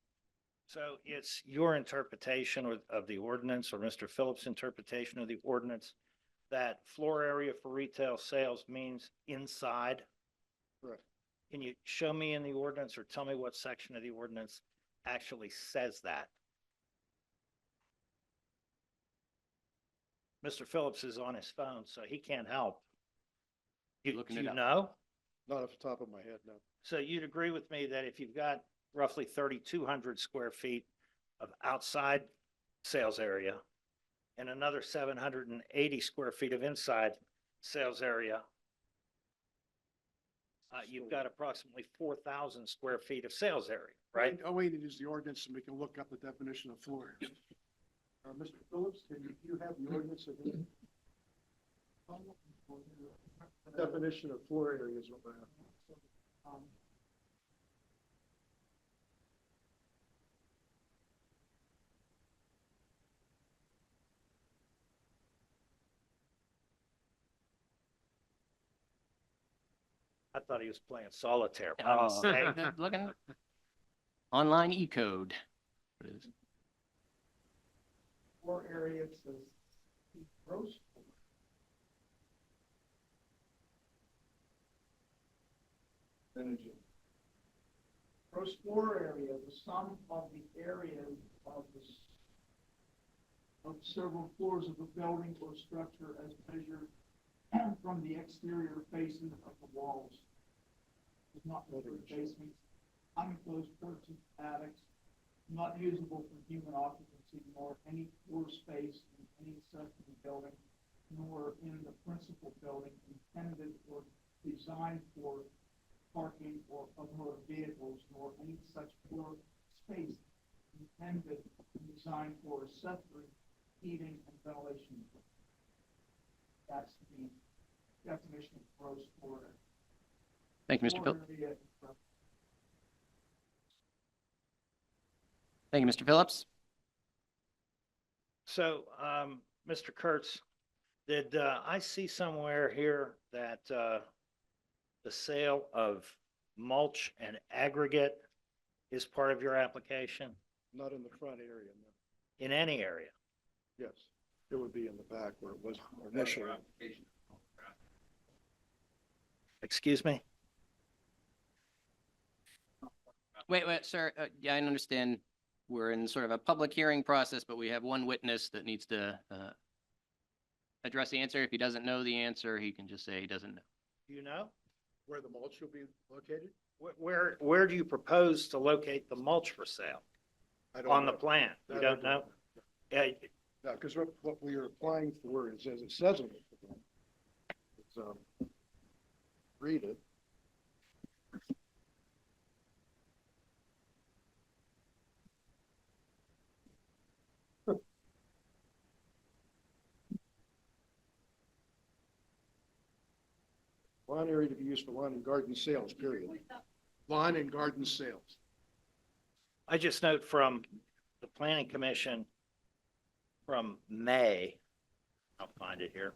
R: So it's your interpretation of the ordinance or Mr. Phillips' interpretation of the ordinance that floor area for retail sales means inside?
K: Correct.
R: Can you show me in the ordinance or tell me what section of the ordinance actually says that? Mr. Phillips is on his phone, so he can't help.
C: Looking
R: Do
C: it
R: you
C: up.
R: know?
K: Not off the top of my head, no.
R: So you'd agree with me that if you've got roughly 3,200 square feet of outside sales area and another 780 square feet of inside sales area, you've got approximately 4,000 square feet of sales area, right?
K: All we need is the ordinance and we can look up the definition of floor area. Mr. Phillips, can you have the ordinance of the definition of floor area is what we're after.
R: I thought he was playing solitaire.
C: I
R: My
C: was
R: mistake.
C: looking online E-code. What is it?
K: Floor area says gross. Energy. Gross floor area, the sum of the areas of of several floors of a building or structure as measured from the exterior faces of the walls. Does not include basements, unenclosed porches, attics, not usable for human occupancy, nor any floor space in any accessory building, nor in the principal building intended or designed for parking or of motor vehicles, nor any such floor space intended and designed for accessory heating and ventilation. That's the definition of gross floor area.
C: Thank you, Mr.
K: Floor
C: Phillips.
K: area,
C: Thank you, Mr. Phillips.
R: So, Mr. Kurtz, did I see somewhere here that the sale of mulch and aggregate is part of your application
K: Not in the front area, no.
R: in any area?
K: Yes, it would be in the back where it was initially.
R: Excuse me?
C: Wait, sir. Yeah, I understand we're in sort of a public hearing process, but we have one witness that needs to address the answer. If he doesn't know the answer, he can just say he doesn't know.
R: Do you know?
K: Where the mulch will be located?
R: Where do you propose to locate the mulch for sale?
K: I don't
R: On the
K: know.
R: plan? You
K: That I
R: don't know? Yeah,
K: No, because what we are applying for is, as it says in it. It's, read it. Lawn area to be used for lawn and garden sales, period. Lawn and garden sales.
R: I just note from the planning commission from May, I'll find it here.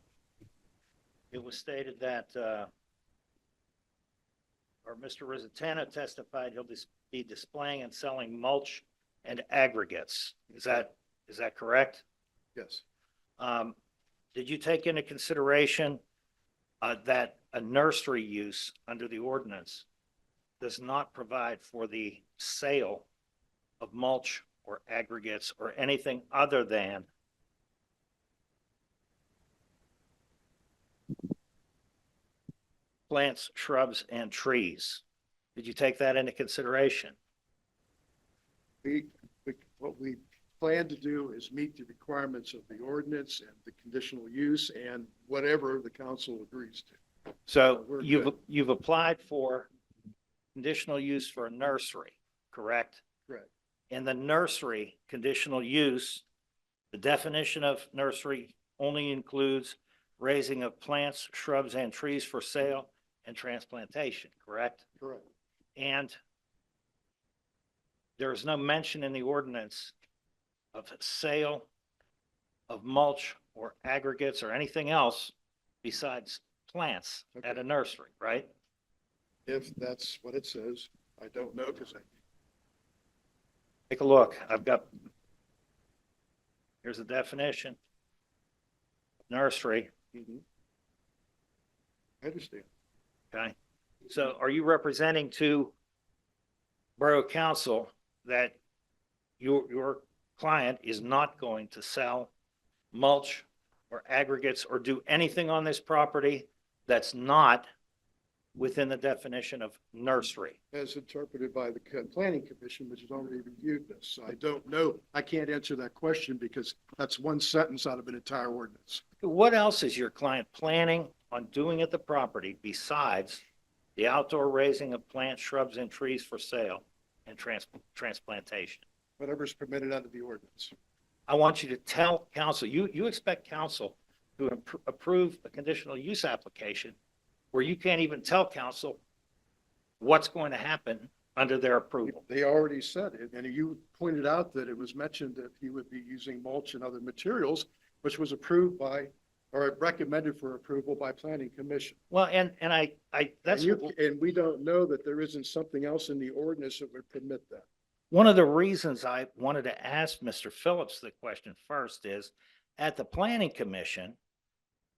R: It was stated that, or Mr. Rizzatano testified he'll be displaying and selling mulch and aggregates. Is that correct?
K: Yes.
R: Did you take into consideration that a nursery use under the ordinance does not provide for the sale of mulch or aggregates or anything other than plants, shrubs, and trees? Did you take that into consideration?
K: What we plan to do is meet the requirements of the ordinance and the conditional use and whatever the council agrees to.
R: So
K: We're
R: you've applied for conditional use for a nursery, correct?
K: Correct.
R: In the nursery conditional use, the definition of nursery only includes raising of plants, shrubs, and trees for sale and transplantation, correct?
K: Correct.
R: And there is no mention in the ordinance of sale of mulch or aggregates or anything else besides plants at a nursery, right?
K: If that's what it says, I don't know because
R: Take a look. Here's the definition. Nursery,
K: I understand.
R: okay? So are you representing to Borough Council that your client is not going to sell mulch or aggregates or do anything on this property that's not within the definition of nursery?
K: As interpreted by the planning commission, which has already reviewed this. So I don't know. I can't answer that question because that's one sentence out of an entire ordinance.
R: What else is your client planning on doing at the property besides the outdoor raising of plants, shrubs, and trees for sale and transplantation?
K: Whatever's permitted under the ordinance.
R: I want you to tell council, you expect council to approve a conditional use application where you can't even tell council what's going to happen under their approval.
K: They already said it, and you pointed out that it was mentioned that he would be using mulch and other materials, which was approved by, or recommended for approval by planning commission.
R: Well, and that's
K: And we don't know that there isn't something else in the ordinance that would permit that.
R: one of the reasons I wanted to ask Mr. Phillips the question first is, at the planning commission,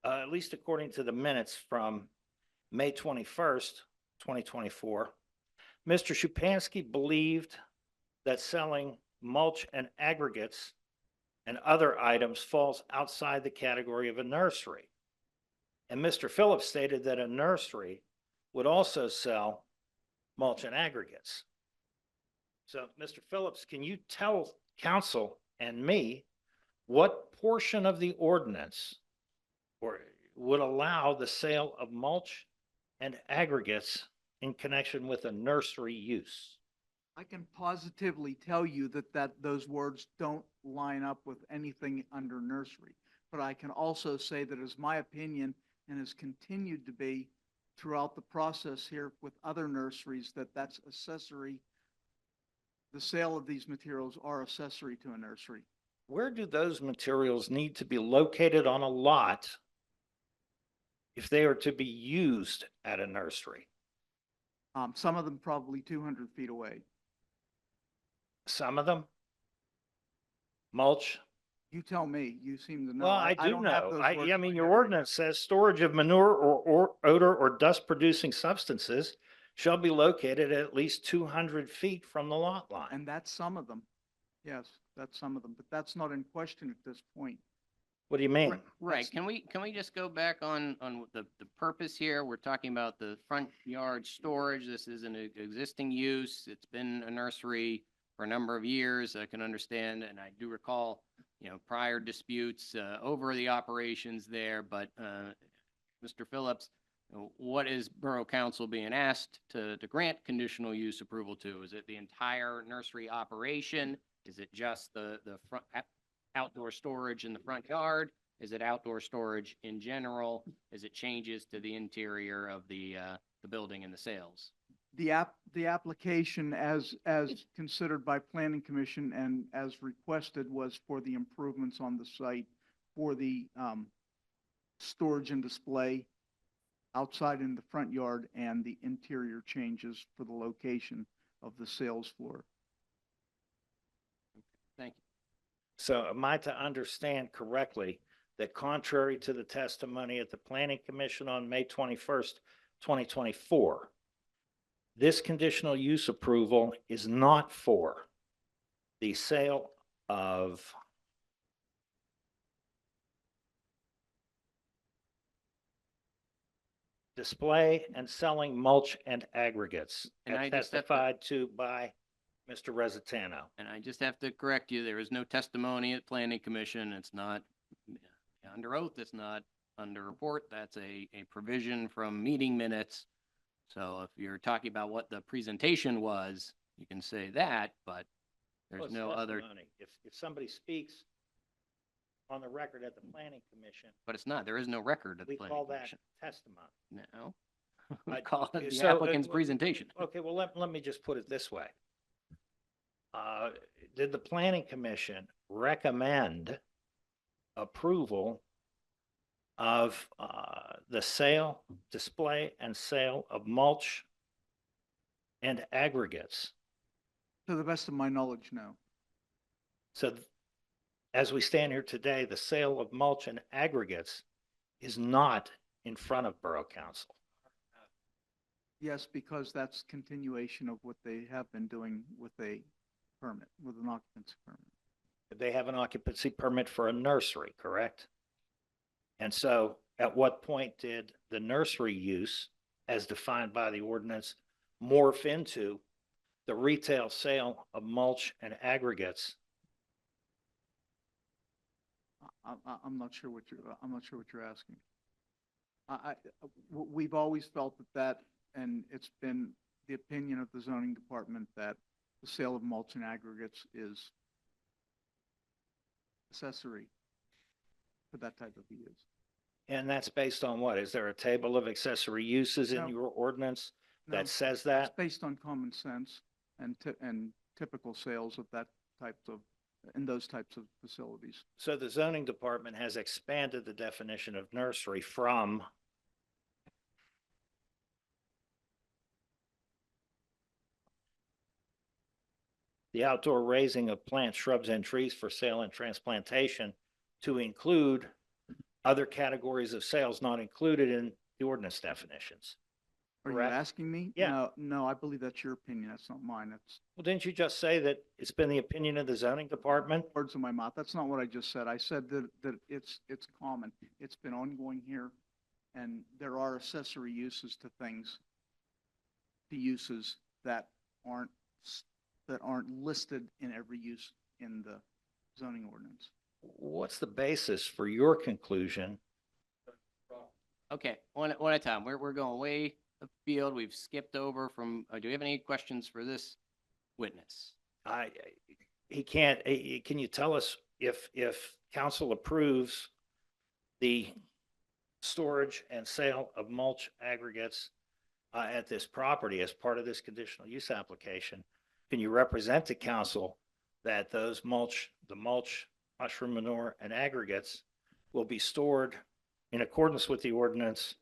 R: at least according to the minutes from May 21st, 2024, Mr. Shupansky believed that selling mulch and aggregates and other items falls outside the category of a nursery. And Mr. Phillips stated that a nursery would also sell mulch and aggregates. So, Mr. Phillips, can you tell council and me what portion of the ordinance or would allow the sale of mulch and aggregates in connection with a nursery use?
M: I can positively tell you that those words don't line up with anything under nursery. But I can also say that it's my opinion and has continued to be throughout the process here with other nurseries that that's accessory. The sale of these materials are accessory to a nursery.
R: Where do those materials need to be located on a lot if they are to be used at a nursery?
M: Some of them probably 200 feet away.
R: Some of them? Mulch?
M: You tell me. You seem to know.
R: Well, I do
M: don't have
R: know.
M: those
R: I
M: words
R: mean,
M: in
R: your
M: my head.
R: ordinance says storage of manure or odor or dust producing substances shall be located at least 200 feet from the lot line.
M: And that's some of them. Yes, that's some of them, but that's not in question at this point.
R: What do you mean?
C: Right, can we just go back on the purpose here? We're talking about the front yard storage. This is an existing use. It's been a nursery for a number of years. I can understand, and I do recall, prior disputes over the operations there, but Mr. Phillips, what is Borough Council being asked to grant conditional use approval to? Is it the entire nursery operation? Is it just the front outdoor storage in the front yard? Is it outdoor storage in general? Is it changes to the interior of the building and the sales?
M: The application as considered by Planning Commission and as requested was for the improvements on the site for the storage and display outside in the front yard and the interior changes for the location of the sales floor.
C: Thank you.
R: So am I to understand correctly that contrary to the testimony at the Planning Commission on May 21st, 2024, this conditional use approval is not for the sale of display and selling mulch and aggregates
C: And
R: as
C: I just have to-
R: testified to by Mr. Resitano.
C: And I just have to correct you, there is no testimony at Planning Commission. It's not under oath, it's not under report. That's a provision from meeting minutes. So if you're talking about what the presentation was, you can say that, but
R: Well,
C: there's
R: it's
C: no other,
R: testimony. If somebody speaks on the record at the Planning Commission,
C: but it's not, there is no record at the
R: we
C: Planning
R: call that
C: Commission.
R: testimony.
C: No. We
R: I-
C: call it the
R: so,
C: applicant's presentation.
R: Okay, well, let me just put it this way. Did the Planning Commission recommend approval of the sale, display, and sale of mulch and aggregates?
M: To the best of my knowledge, no.
R: So as we stand here today, the sale of mulch and aggregates is not in front of Borough Council.
M: Yes, because that's continuation of what they have been doing with a permit, with an occupancy permit.
R: They have an occupancy permit for a nursery, correct? And so at what point did the nursery use, as defined by the ordinance, morph into the retail sale of mulch and aggregates?
M: I'm not sure what you're asking. We've always felt that, and it's been the opinion of the zoning department that the sale of mulch and aggregates is accessory for that type of use.
R: And that's based on what? Is there a table of accessory uses in
M: No.
R: your ordinance
M: No,
R: that says
M: It's
R: that?
M: based on common sense and typical sales of that type of, in those types of facilities.
R: So the zoning department has expanded the definition of nursery from the outdoor raising of plants, shrubs, and trees for sale and transplantation to include other categories of sales not included in the ordinance definitions.
M: Are you
R: Correct?
M: asking me?
R: Yeah.
M: No, I believe that's your opinion. That's not mine. That's
R: Well, didn't you just say that it's been the opinion of the zoning department?
M: words in my mouth. That's not what I just said. I said that it's common. It's been ongoing here, and there are accessory uses to things, to uses that aren't listed in every use in the zoning ordinance.
R: What's the basis for your conclusion?
C: Okay, one at a time. We're going way afield. We've skipped over from, do we have any questions for this witness?
R: Can you tell us if council approves the storage and sale of mulch aggregates at this property as part of this conditional use application, can you represent to council that the mulch, mushroom manure, and aggregates will be stored in accordance with the ordinance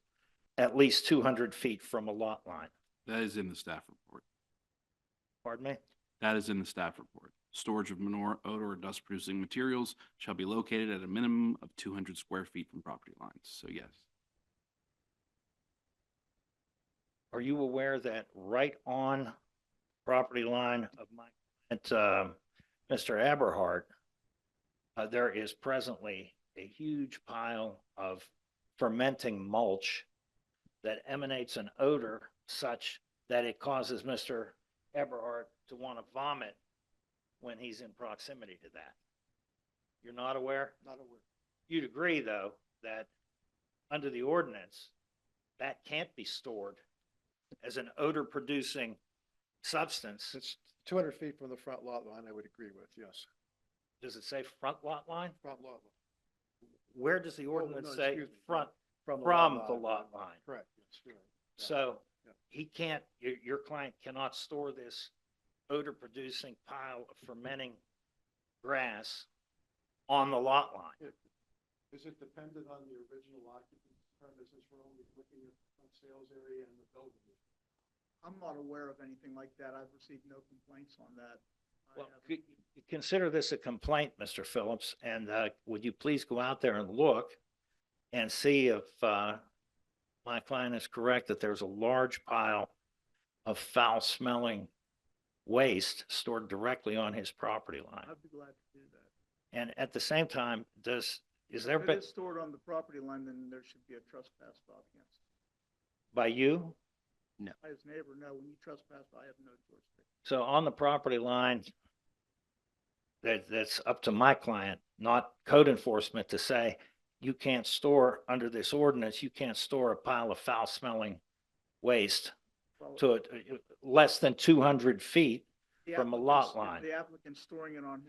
R: at least 200 feet from a lot line?
J: That is in the staff report.
R: Pardon me?
J: That is in the staff report. Storage of manure, odor, or dust producing materials shall be located at a minimum of 200 square feet from property lines. So yes.
R: Are you aware that right on property line of my client, Mr. Eberhard, there is presently a huge pile of fermenting mulch that emanates an odor such that it causes Mr. Eberhard to want to vomit when he's in proximity to that? You're not aware?
K: Not aware.
R: You'd agree, though, that under the ordinance, that can't be stored as an odor-producing substance.
K: It's 200 feet from the front lot line, I would agree with, yes.
R: Does it say front lot line?
K: Front lot line.
R: Where does the ordinance say
K: excuse me,
R: front
K: from
R: the lot line?
K: Correct, yes, you're right. Yeah.
R: So
K: Yeah.
R: he can't, your client cannot store this odor-producing pile of fermenting grass on the lot line.
K: Is it dependent on the original occupant's premises? We're only looking at the sales area and the building.
M: I'm not aware of anything like that. I've received no complaints on that.
R: Well, consider this a complaint, Mr. Phillips, and would you please go out there and look and see if my client is correct that there's a large pile of foul-smelling waste stored directly on his property line.
M: I'd be glad to do that.
R: And at the same time, is there
M: If
R: been,
M: it is stored on the property line, then there should be a trespass filed against it.
R: by you?
M: I, as neighbor, no, when you trespass, I have no jurisdiction.
R: So on the property line, that's up to my client, not code enforcement, to say, you can't store, under this ordinance, you can't store a pile of foul-smelling waste
M: Well,
R: to less than 200 feet
M: the
R: from a
M: applicant's-
R: lot line.
M: The applicant storing it on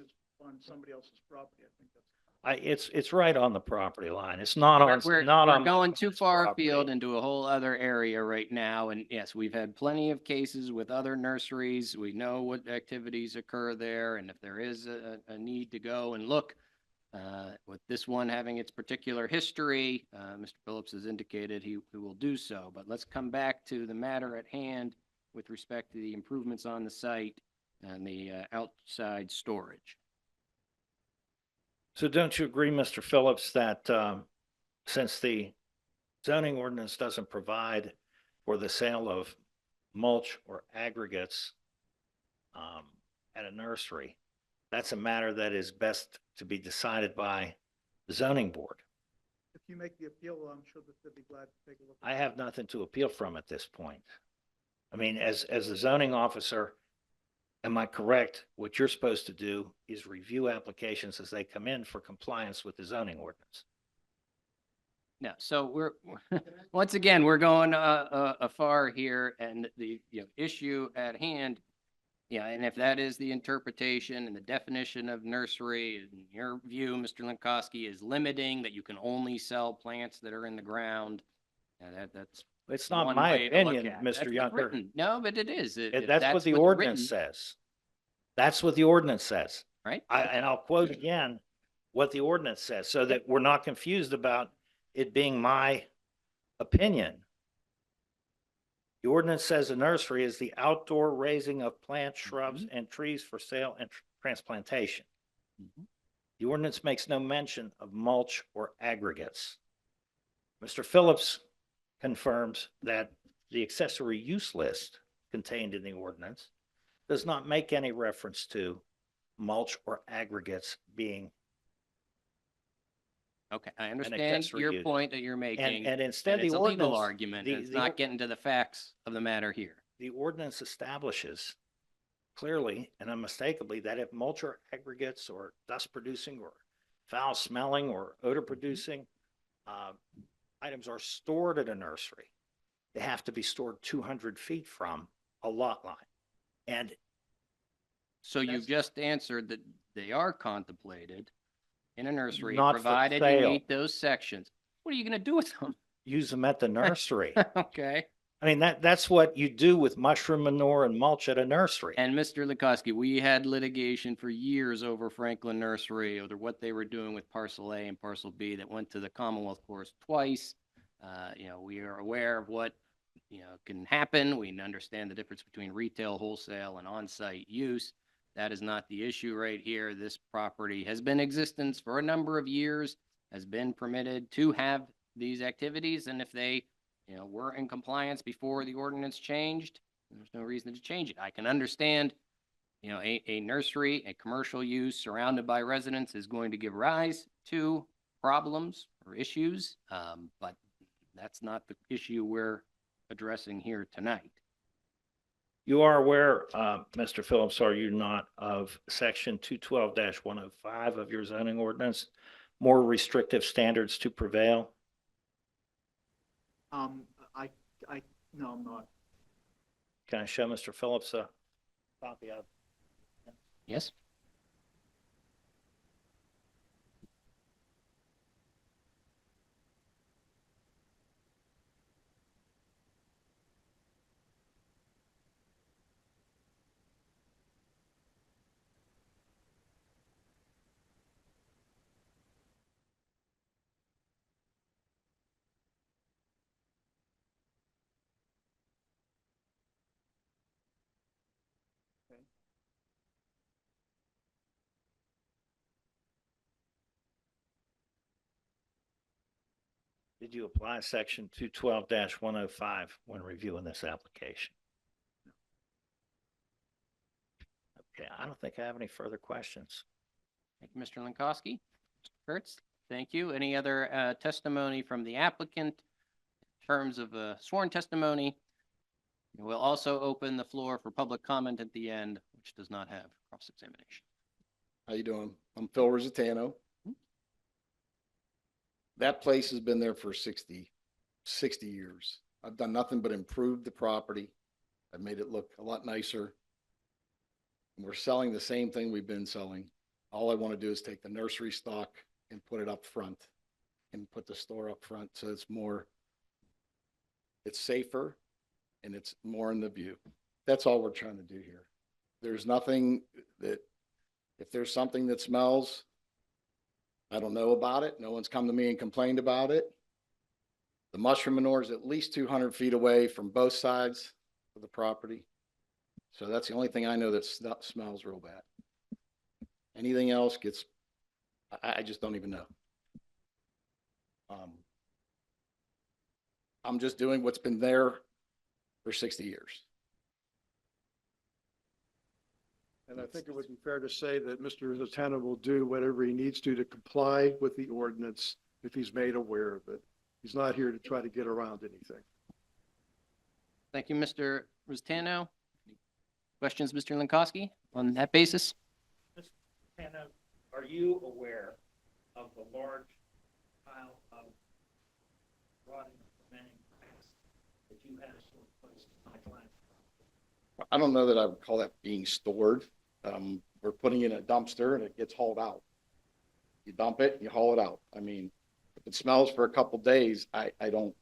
M: somebody else's property, I think that's.
R: It's right on the property line. It's not on,
C: We're
R: not on.
C: going too far
R: property.
C: afield into a whole other area right now. And yes, we've had plenty of cases with other nurseries. We know what activities occur there. And if there is a need to go and look, with this one having its particular history, Mr. Phillips has indicated he will do so. But let's come back to the matter at hand with respect to the improvements on the site and the outside storage.
R: So don't you agree, Mr. Phillips, that since the zoning ordinance doesn't provide for the sale of mulch or aggregates at a nursery, that's a matter that is best to be decided by the zoning board?
M: If you make the appeal, I'm sure that they'd be glad to take a look.
R: I have nothing to appeal from at this point. I mean, as the zoning officer, am I correct? What you're supposed to do is review applications as they come in for compliance with the zoning ordinance.
C: No, so we're, once again, we're going afar here, and the, issue at hand, and if that is the interpretation and the definition of nursery, in your view, Mr. Lankowski, is limiting that you can only sell plants that are in the ground, that's.
R: It's not
C: one
R: my
C: way to look
R: opinion,
C: at it.
R: Mr.
C: That's what's
R: Junker.
C: written. No, but it is. If
R: That's what the
C: what's
R: ordinance
C: written,
R: says. That's what the ordinance says.
C: Right?
R: And I'll quote again what the ordinance says, so that we're not confused about it being my opinion. The ordinance says a nursery is the outdoor raising of plants, shrubs, and trees for sale and transplantation. The ordinance makes no mention of mulch or aggregates. Mr. Phillips confirms that the accessory use list contained in the ordinance does not make any reference to mulch or aggregates being.
C: okay, I
R: an
C: understand
R: accessory
C: your
R: use.
C: point that you're making.
R: And instead
C: it's
R: the
C: a legal
R: ordinance,
C: argument.
R: the-
C: It's
R: the
C: not
R: or-
C: getting to the facts of the matter here.
R: the ordinance establishes clearly and unmistakably that if mulch or aggregates or dust producing or foul smelling or odor producing items are stored at a nursery, they have to be stored 200 feet from a lot line. And
C: So you've just answered that they are contemplated in a nursery,
R: Not for
C: provided you
R: sale.
C: meet those sections. What are you gonna do with them?
R: use them at the nursery.
C: Okay.
R: I mean, that's what you do with mushroom manure and mulch at a nursery.
C: And Mr. Lukoski, we had litigation for years over Franklin Nursery, over what they were doing with parcel A and parcel B that went to the Commonwealth Courts twice. We are aware of what, can happen. We understand the difference between retail, wholesale, and on-site use. That is not the issue right here. This property has been in existence for a number of years, has been permitted to have these activities, and if they, were in compliance before the ordinance changed, there's no reason to change it. I can understand, a nursery, a commercial use surrounded by residents is going to give rise to problems or issues, but that's not the issue we're addressing here tonight.
R: You are aware, Mr. Phillips, are you not, of section 212-105 of your zoning ordinance, more restrictive standards to prevail?
M: No, I'm not.
R: Can I show Mr. Phillips a copy of?
C: Yes?
R: Did you apply section 212-105 when reviewing this application? Okay, I don't think I have any further questions.
C: Thank you, Mr. Lankowski. Mr. Kurtz, thank you. Any other testimony from the applicant in terms of sworn testimony? We'll also open the floor for public comment at the end, which does not have cross-examination.
L: How you doing? I'm Phil Rositano. That place has been there for 60 years. I've done nothing but improve the property. I've made it look a lot nicer. We're selling the same thing we've been selling. All I want to do is take the nursery stock and put it up front and put the store up front. So it's safer and it's more in the view. That's all we're trying to do here. There's nothing that, if there's something that smells, I don't know about it. No one's come to me and complained about it. The mushroom manure is at least 200 feet away from both sides of the property. So that's the only thing I know that smells real bad. Anything else gets, I just don't even know. I'm just doing what's been there for 60 years.
K: And I think it would be fair to say that Mr. Zatana will do whatever he needs to comply with the ordinance if he's made aware of it. He's not here to try to get around anything.
C: Thank you, Mr. Rustano. Questions, Mr. Lankowski, on that basis?
R: Hannah, are you aware of the large pile of rotting remaining grass that you had to place in my client's property?
L: I don't know that I would call that being stored. We're putting it in a dumpster and it gets hauled out. You dump it, you haul it out. I mean, if it smells for a couple days, I don't,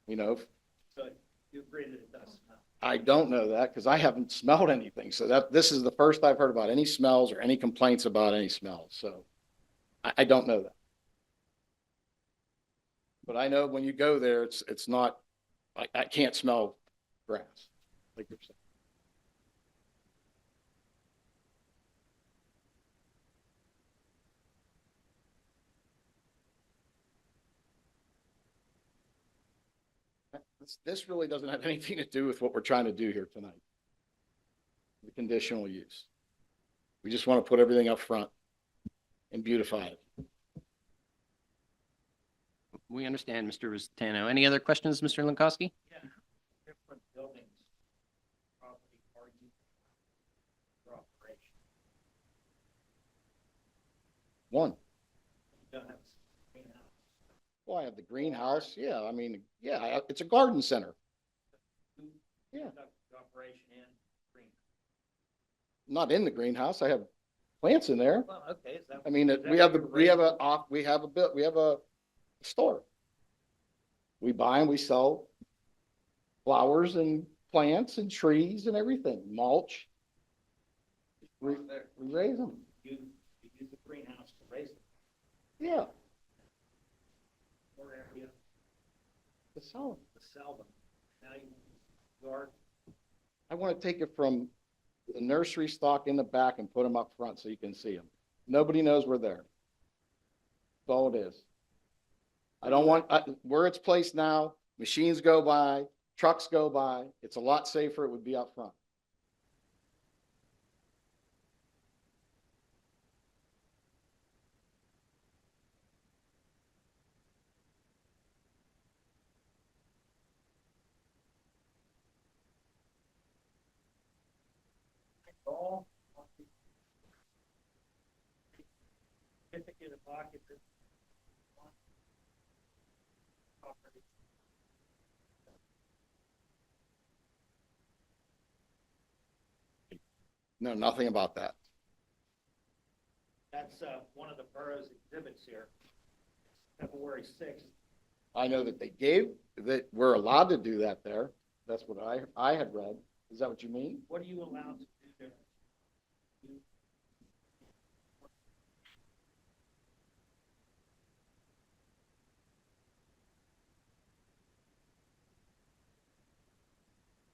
L: you know,
R: So you agree that it does smell?
L: I don't know that because I haven't smelled anything. So this is the first I've heard about any smells or any complaints about any smells. So I don't know that. But I know when you go there, it's not, I can't smell grass like you're saying. This really doesn't have anything to do with what we're trying to do here tonight. The conditional use. We just want to put everything up front and beautify it.
C: We understand, Mr. Rustano. Any other questions, Mr. Lankowski?
R: Yeah. Different buildings, property, are you for operation?
L: One.
R: You don't have a greenhouse.
L: Well, I have the greenhouse. Yeah, I mean, yeah, it's a garden center. Yeah.
R: Conduct the operation in green.
L: Not in the greenhouse. I have plants in there.
R: Well, okay, is that?
L: I mean,
R: is that
L: we have
R: what
L: a store. We buy and we sell flowers and plants and trees and everything, mulch. We raise them.
R: You use the greenhouse to raise them.
L: Yeah,
R: Or area
L: to sell them.
R: to sell them. Now you yard.
L: I want to take it from the nursery stock in the back and put them up front so you can see them. Nobody knows we're there. That's all it is. I don't want, where it's placed now, machines go by, trucks go by. It's a lot safer. It would be up front.
R: All certificate of occupancy. Property.
L: No, nothing about that.
R: That's one of the borough's exhibits here. February 6th.
L: I know that they gave, that we're allowed to do that there. That's what I had read. Is that what you mean?
R: What are you allowed to do there? You-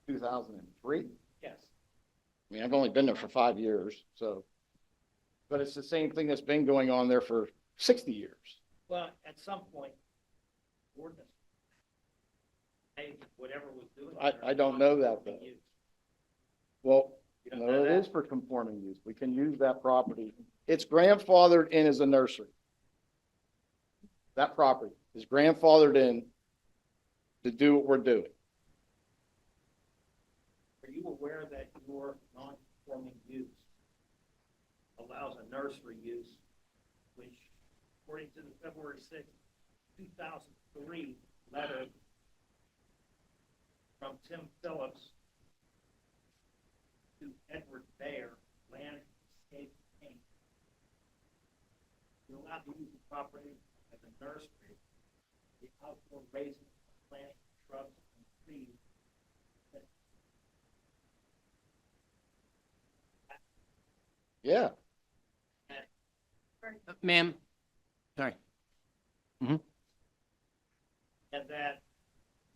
L: 2003.
R: Yes.
L: I mean, I've only been there for 5 years, so, but it's the same thing that's been going on there for 60 years.
R: Well, at some point, ordinance. Hey, whatever was doing.
L: I don't know that, though. Well,
R: You don't
L: no,
R: know
L: it
R: that?
L: is for conforming use. We can use that property. It's grandfathered in as a nursery. That property is grandfathered in to do what we're doing.
R: Are you aware that your non-conforming use allows a nursery use, which according to the February 6th, 2003 letter from Tim Phillips to Edward Bayer, landscape Inc. You're allowed to use the property as a nursery, the outdoor raising, planting shrubs and trees.
L: Yeah.
C: Ma'am, sorry. Mm-hmm.
R: And that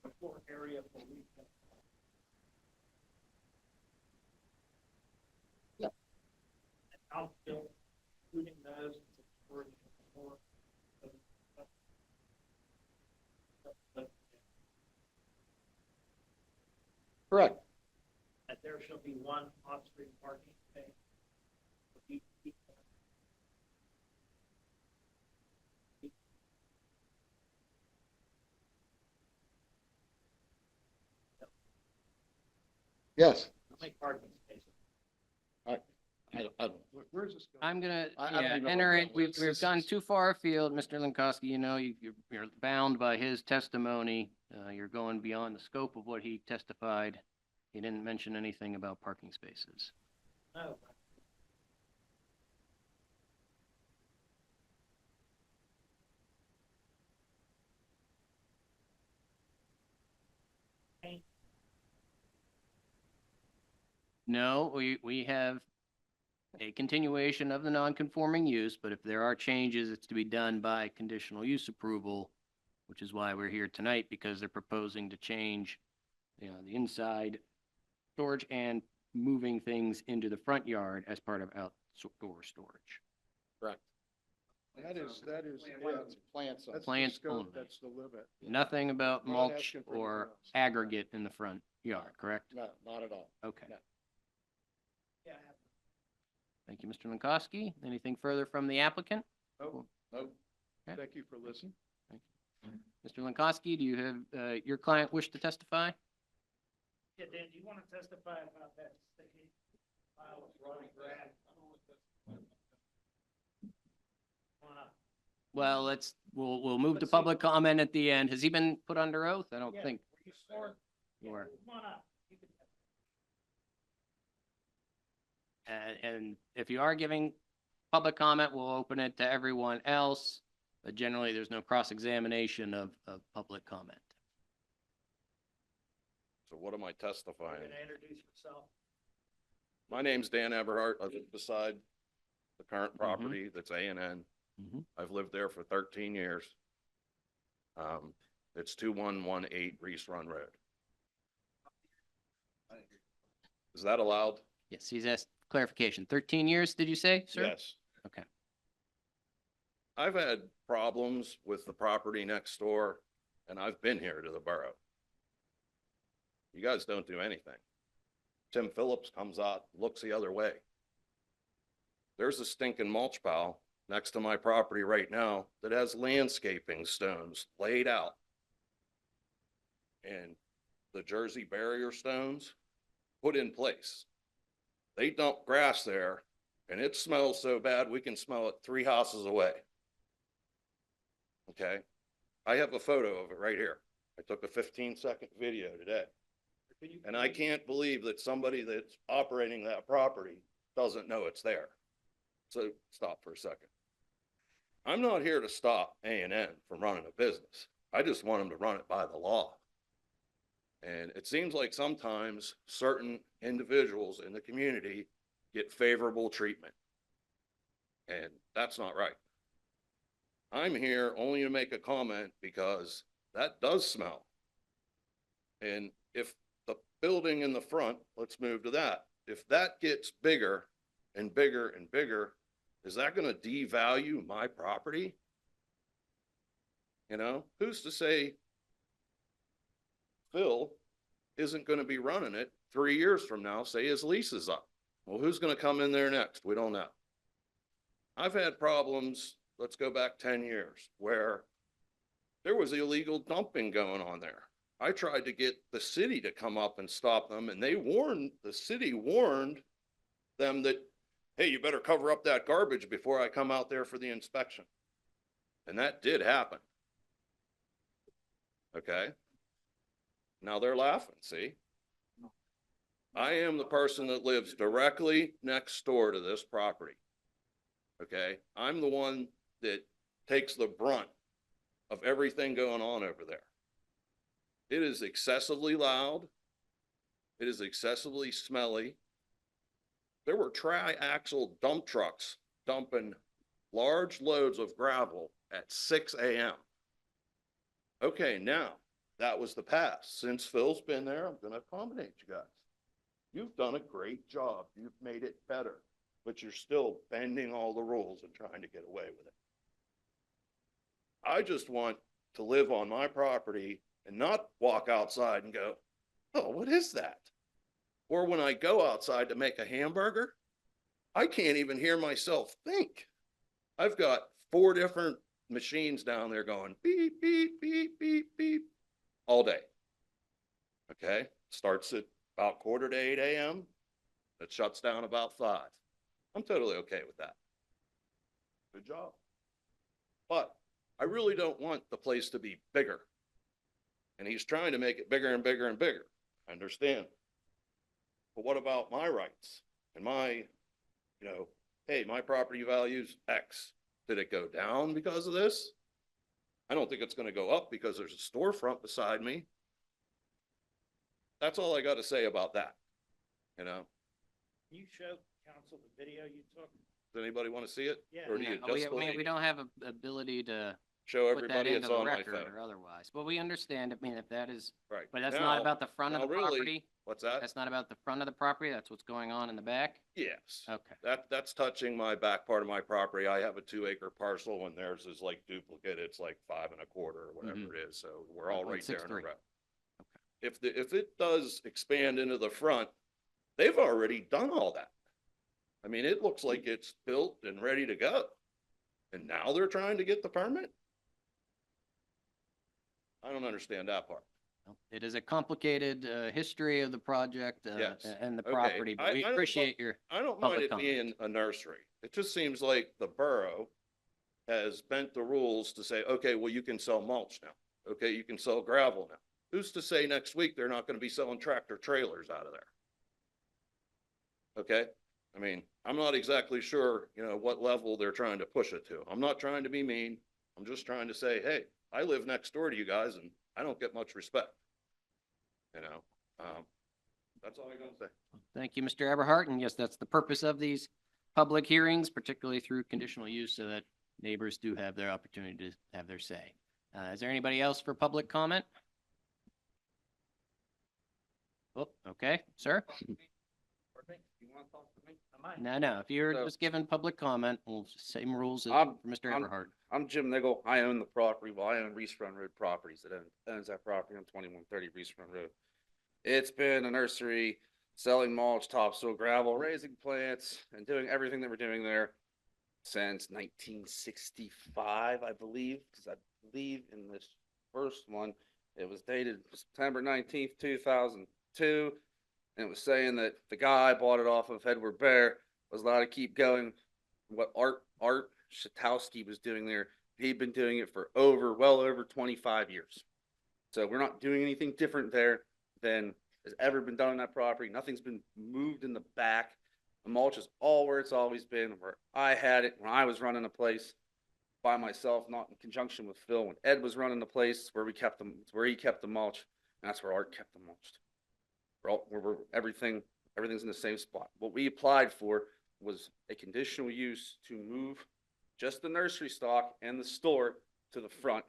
R: the floor area for retail.
L: Yep.
R: And outbuilt, including those for
L: Correct.
R: that there shall be one off-street parking space for each vehicle.
L: Yes.
K: Where's this going?
C: I'm gonna,
L: I don't
C: yeah,
L: even know
C: enter
L: what
C: it.
L: that
C: We've,
L: was.
C: we've gone too far afield, Mr. Lankowski, you know, you're bound by his testimony. You're going beyond the scope of what he testified. He didn't mention anything about parking spaces. No, we have a continuation of the non-conforming use, but if there are changes, it's to be done by conditional use approval, which is why we're here tonight, because they're proposing to change, you know, the inside storage and moving things into the front yard as part of outdoor storage.
L: Correct.
K: That is,
L: Plants.
K: that's the
C: Plants
K: scope,
C: only.
K: that's the limit.
C: Nothing about
K: We're not
C: mulch
K: asking for anything
C: or
K: else.
C: aggregate in the front yard, correct?
L: No, not at all.
C: Okay.
L: No.
C: Thank you, Mr. Lankowski. Anything further from the applicant?
K: Oh,
L: Nope.
C: Okay.
K: thank you for listening.
C: Mr. Lankowski, do you have, your client wish to testify?
R: Yeah, Dan, do you want to testify about that sticky pile of rotting grass?
C: Well, we'll move to public comment at the end. Has he been put under oath? I don't think.
R: You swore?
C: You were.
R: Come on up. You can-
C: And if you are giving public comment, we'll open it to everyone else. But generally, there's no cross-examination of public comment.
N: So what am I testifying?
R: You're gonna introduce yourself.
N: My name's Dan Eberhart. I live beside the current property that's A&N. I've lived there for 13 years. It's 2118 Reis Run Road. Is that allowed?
C: Yes, he's asked clarification. 13 years, did you say, sir?
N: Yes.
C: Okay.
N: I've had problems with the property next door, and I've been here to the borough. You guys don't do anything. Tim Phillips comes out, looks the other way. There's a stinking mulch pile next to my property right now that has landscaping stones laid out. And the Jersey barrier stones put in place. They dump grass there, and it smells so bad we can smell it 3 houses away. Okay? I have a photo of it right here. I took a 15-second video today. And I can't believe that somebody that's operating that property doesn't know it's there. So stop for a second. I'm not here to stop A&N from running a business. I just want them to run it by the law. And it seems like sometimes certain individuals in the community get favorable treatment. And that's not right. I'm here only to make a comment because that does smell. And if the building in the front, let's move to that. If that gets bigger and bigger and bigger, is that going to devalue my property? You know, who's to say Phil isn't going to be running it 3 years from now, say his lease is up? Well, who's going to come in there next? We don't know. I've had problems, let's go back 10 years, where there was illegal dumping going on there. I tried to get the city to come up and stop them, and the city warned them that, hey, you better cover up that garbage before I come out there for the inspection. And that did happen. Okay. Now they're laughing, see? I am the person that lives directly next door to this property. Okay. I'm the one that takes the brunt of everything going on over there. It is excessively loud. It is excessively smelly. There were tri-axle dump trucks dumping large loads of gravel at 6 a.m. Okay, now, that was the past. Since Phil's been there, I'm going to accommodate you guys. You've done a great job. You've made it better, but you're still bending all the rules and trying to get away with it. I just want to live on my property and not walk outside and go, oh, what is that? Or when I go outside to make a hamburger, I can't even hear myself think. I've got 4 different machines down there going beep, beep, beep, beep, beep all day. Okay, starts at about 7:45 a.m. It shuts down about 5. I'm totally okay with that. Good job. But I really don't want the place to be bigger. And he's trying to make it bigger and bigger and bigger. I understand. But what about my rights and my, hey, my property value's X. Did it go down because of this? I don't think it's going to go up because there's a storefront beside me. That's all I got to say about that.
R: Can you show council the video you took?
N: Does anybody want to see it?
R: Yeah.
N: Or do you
C: No,
N: just
C: we don't have a ability to
N: show
C: put that
N: everybody
C: into
N: it's
C: the
N: on my
C: record
N: phone?
C: or otherwise. But we understand, if that is,
N: Right.
C: but that's not
N: Now-
C: about the front of
N: now
C: the
N: really,
C: property?
N: What's that?
C: That's not about the front of the property? That's what's going on in the back?
N: Yes.
C: Okay.
N: That's touching my back part of my property. I have a 2-acre parcel and theirs is like duplicate. It's like 5 1/4 or whatever it is. So we're all right there in a
C: 1.63.
N: row. If it does expand into the front, they've already done all that. I mean, it looks like it's built and ready to go. And now they're trying to get the permit? I don't understand that part.
C: It is a complicated history of the project
N: Yes.
C: and the
N: Okay.
C: property, but we
N: I don't
C: appreciate your
N: I don't mind
C: public
N: it
C: comment.
N: being a nursery. It just seems like the borough has bent the rules to say, okay, well, you can sell mulch now. Okay, you can sell gravel now. Who's to say next week they're not going to be selling tractor trailers out of there? Okay, I mean, I'm not exactly sure, what level they're trying to push it to. I'm not trying to be mean. I'm just trying to say, hey, I live next door to you guys and I don't get much respect. That's all I gotta say.
C: Thank you, Mr. Eberhart. And yes, that's the purpose of these public hearings, particularly through conditional use, so that neighbors do have their opportunity to have their say. Is there anybody else for public comment? Oh, okay, sir?
J: You want to talk to me?
C: No. If you're
O: So-
C: just giving public comment, we'll same rules as
O: I'm-
C: for Mr.
O: I'm-
C: Eberhart.
O: I'm Jim Niggle. I own the property. Well, I own Reis Run Road Properties. It owns that property on 2130 Reis Run Road. It's been a nursery, selling mulch, topsoil, gravel, raising plants, and doing everything that we're doing there since 1965, I believe, because I believe in this first one, it was dated September 19th, 2002. And it was saying that the guy bought it off of Edward Bear was allowed to keep going. What Art Shatowski was doing there, he'd been doing it for well over 25 years. So we're not doing anything different there than has ever been done on that property. Nothing's been moved in the back. The mulch is all where it's always been, where I had it when I was running the place by myself, not in conjunction with Phil. When Ed was running the place, where he kept the mulch, and that's where Art kept the mulch. Everything's in the same spot. What we applied for was a conditional use to move just the nursery stock and the store to the front,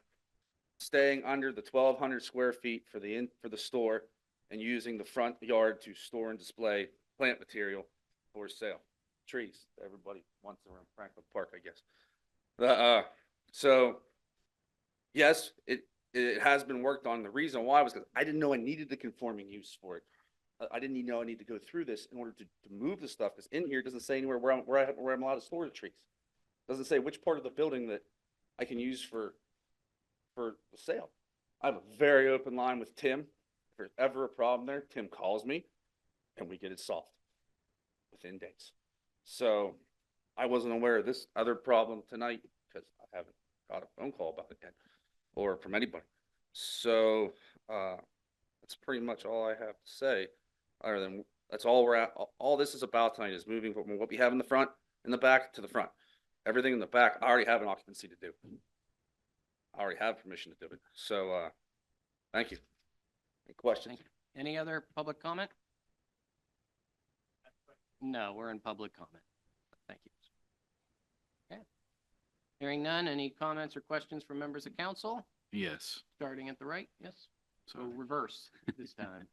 O: staying under the 1,200 square feet for the store, and using the front yard to store and display plant material for sale. Trees, everybody wants around Franklin Park, I guess. So yes, it has been worked on. The reason why was because I didn't know I needed the conforming use for it. I didn't even know I need to go through this in order to move the stuff, because in here it doesn't say anywhere where I'm allowed to store the trees. It doesn't say which part of the building that I can use for sale. I have a very open line with Tim. If there's ever a problem there, Tim calls me and we get it solved within days. So I wasn't aware of this other problem tonight because I haven't got a phone call about it yet, or from anybody. So that's pretty much all I have to say. Other than that's all we're at. All this is about tonight is moving from what we have in the front and the back to the front. Everything in the back, I already have an occupancy to do. I already have permission to do it. So thank you. Any questions?
C: Any other public comment? No, we're in public comment. Thank you. Okay. Hearing none, any comments or questions from members of council?
J: Yes.
C: Starting at the right, yes? So
J: Sorry.
C: reverse this time.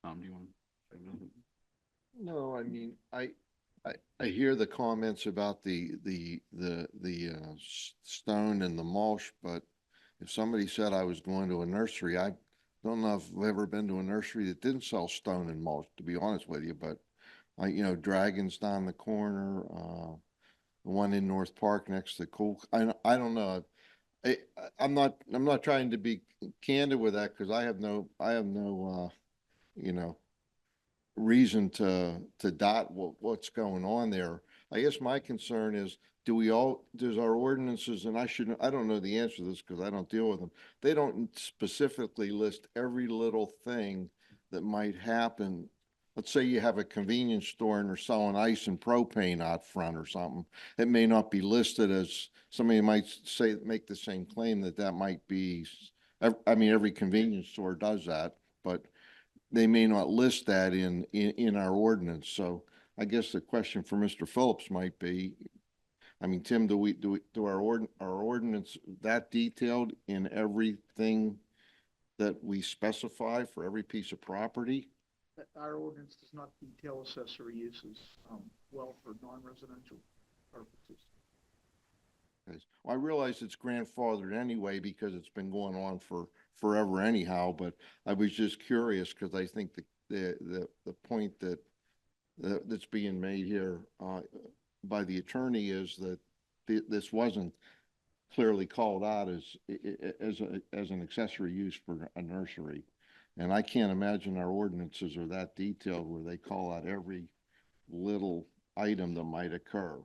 J: Do you want?
F: No, I mean, I hear the comments about the stone and the mulch, but if somebody said I was going to a nursery, I don't know if I've ever been to a nursery that didn't sell stone and mulch, to be honest with you, but Dragons down the corner, the one in North Park next to Cool, I don't know. I'm not trying to be candid with that because I have no reason to dot what's going on there. I guess my concern is, does our ordinances, and I don't know the answer to this because I don't deal with them. They don't specifically list every little thing that might happen. Let's say you have a convenience store and they're selling ice and propane out front or something. It may not be listed as, somebody might say, make the same claim that might be, I mean, every convenience store does that, but they may not list that in our ordinance. So I guess the question for Mr. Phillips might be, I mean, Tim, do our ordinance that detailed in everything that we specify for every piece of property?
M: Our ordinance does not detail accessory uses, well, for non-residential purposes.
F: Well, I realize it's grandfathered anyway because it's been going on for forever anyhow, but I was just curious because I think the point that's being made here by the attorney is that this wasn't clearly called out as an accessory use for a nursery. And I can't imagine our ordinances are that detailed where they call out every little item that might occur.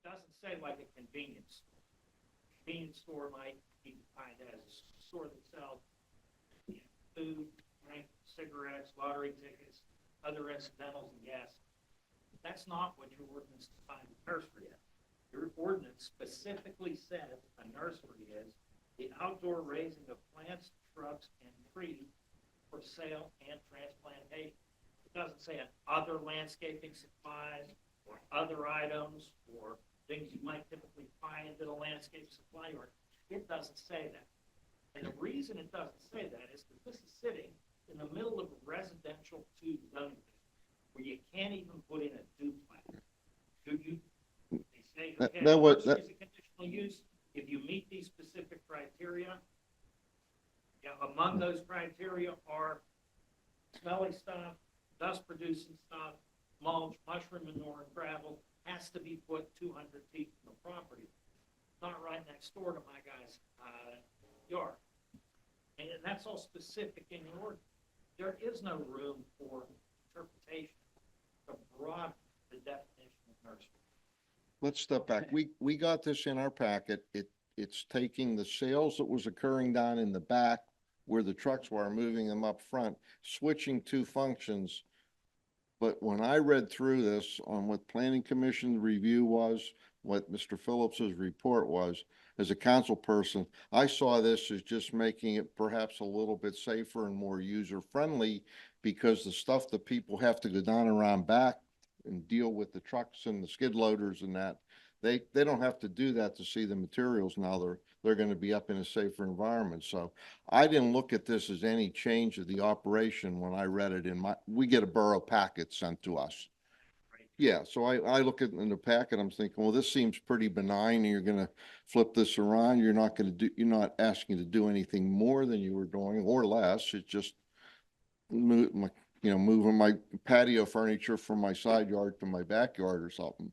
R: Doesn't say like a convenience. Convenience store might be defined as a store that sells food, drink, cigarettes, lottery tickets, other incidentals and gas. That's not what your ordinance defines a nursery as. Your ordinance specifically says a nursery is the outdoor raising of plants, shrubs, and trees for sale and transplantation. It doesn't say other landscaping supplies or other items or things you might typically find at a landscape supply yard. It doesn't say that. And the reason it doesn't say that is because this is sitting in the middle of a residential two zoning where you can't even put in a duplex. Do you? They say, okay, nursery is a conditional use. If you meet these specific criteria, among those criteria are smelly stuff, dust-producing stuff, mulch, mushroom manure, and gravel has to be put 200 feet from the property. Not right next door to my guy's yard. And that's all specific in your ordinance. There is no room for interpretation to broaden the definition of nursery.
F: Let's step back. We got this in our packet. It's taking the sales that was occurring down in the back where the trucks were, moving them up front, switching two functions. But when I read through this on what Planning Commission review was, what Mr. Phillips's report was, as a council person, I saw this as just making it perhaps a little bit safer and more user-friendly because the stuff that people have to go down around back and deal with the trucks and the skid loaders and that, they don't have to do that to see the materials now. They're going to be up in a safer environment. So I didn't look at this as any change of the operation when I read it we get a borough packet sent to us. Yeah, so I look at it in the packet, I'm thinking, well, this seems pretty benign, and you're gonna flip this around, you're not asking to do anything more than you were doing, or less, it's just moving my patio furniture from my side yard to my backyard or something.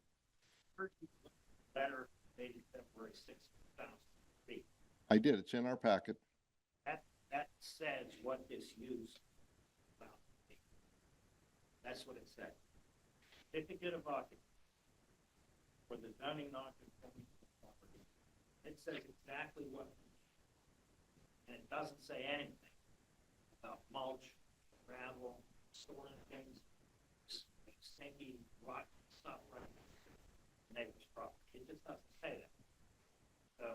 R: Letter dated February 6th, 2003.
F: I did, it's in our packet.
R: That says what this use about. That's what it said. Certificate of occupancy for the zoning non-conforming property. It says exactly what, and it doesn't say anything about mulch, gravel, storing things, stinky, rotten stuff right next to the neighbor's property. It just doesn't say that. So.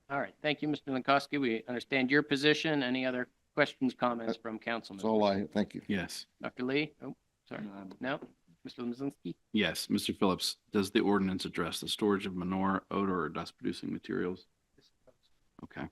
C: All right. Thank you, Mr. Lankowski. We understand your position. Any other questions, comments from council members?
F: That's all thank you.
J: Yes.
C: Dr. Lee? Oh, sorry. No? Mr. Lemzinski?
J: Yes. Mr. Phillips, does the ordinance address the storage of manure, odor, or dust-producing materials? Okay.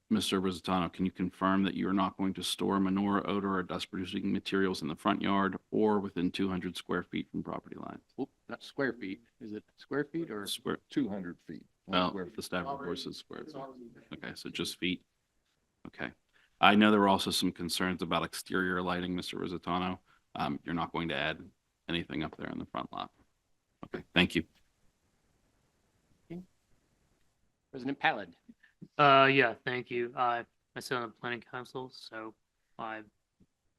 J: Mr. Rositano, can you confirm that you are not going to store manure, odor, or dust-producing materials in the front yard or within 200 square feet from property lines?
C: Oh, not square feet. Is it square feet or?
J: Square.
F: 200 feet.
J: Well, the staff report says square feet. Okay, so just feet. Okay. I know there were also some concerns about exterior lighting, Mr. Rositano. You're not going to add anything up there in the front lot. Okay, thank you.
C: President Pallad.
P: Yeah, thank you. I sit on the planning council, so I've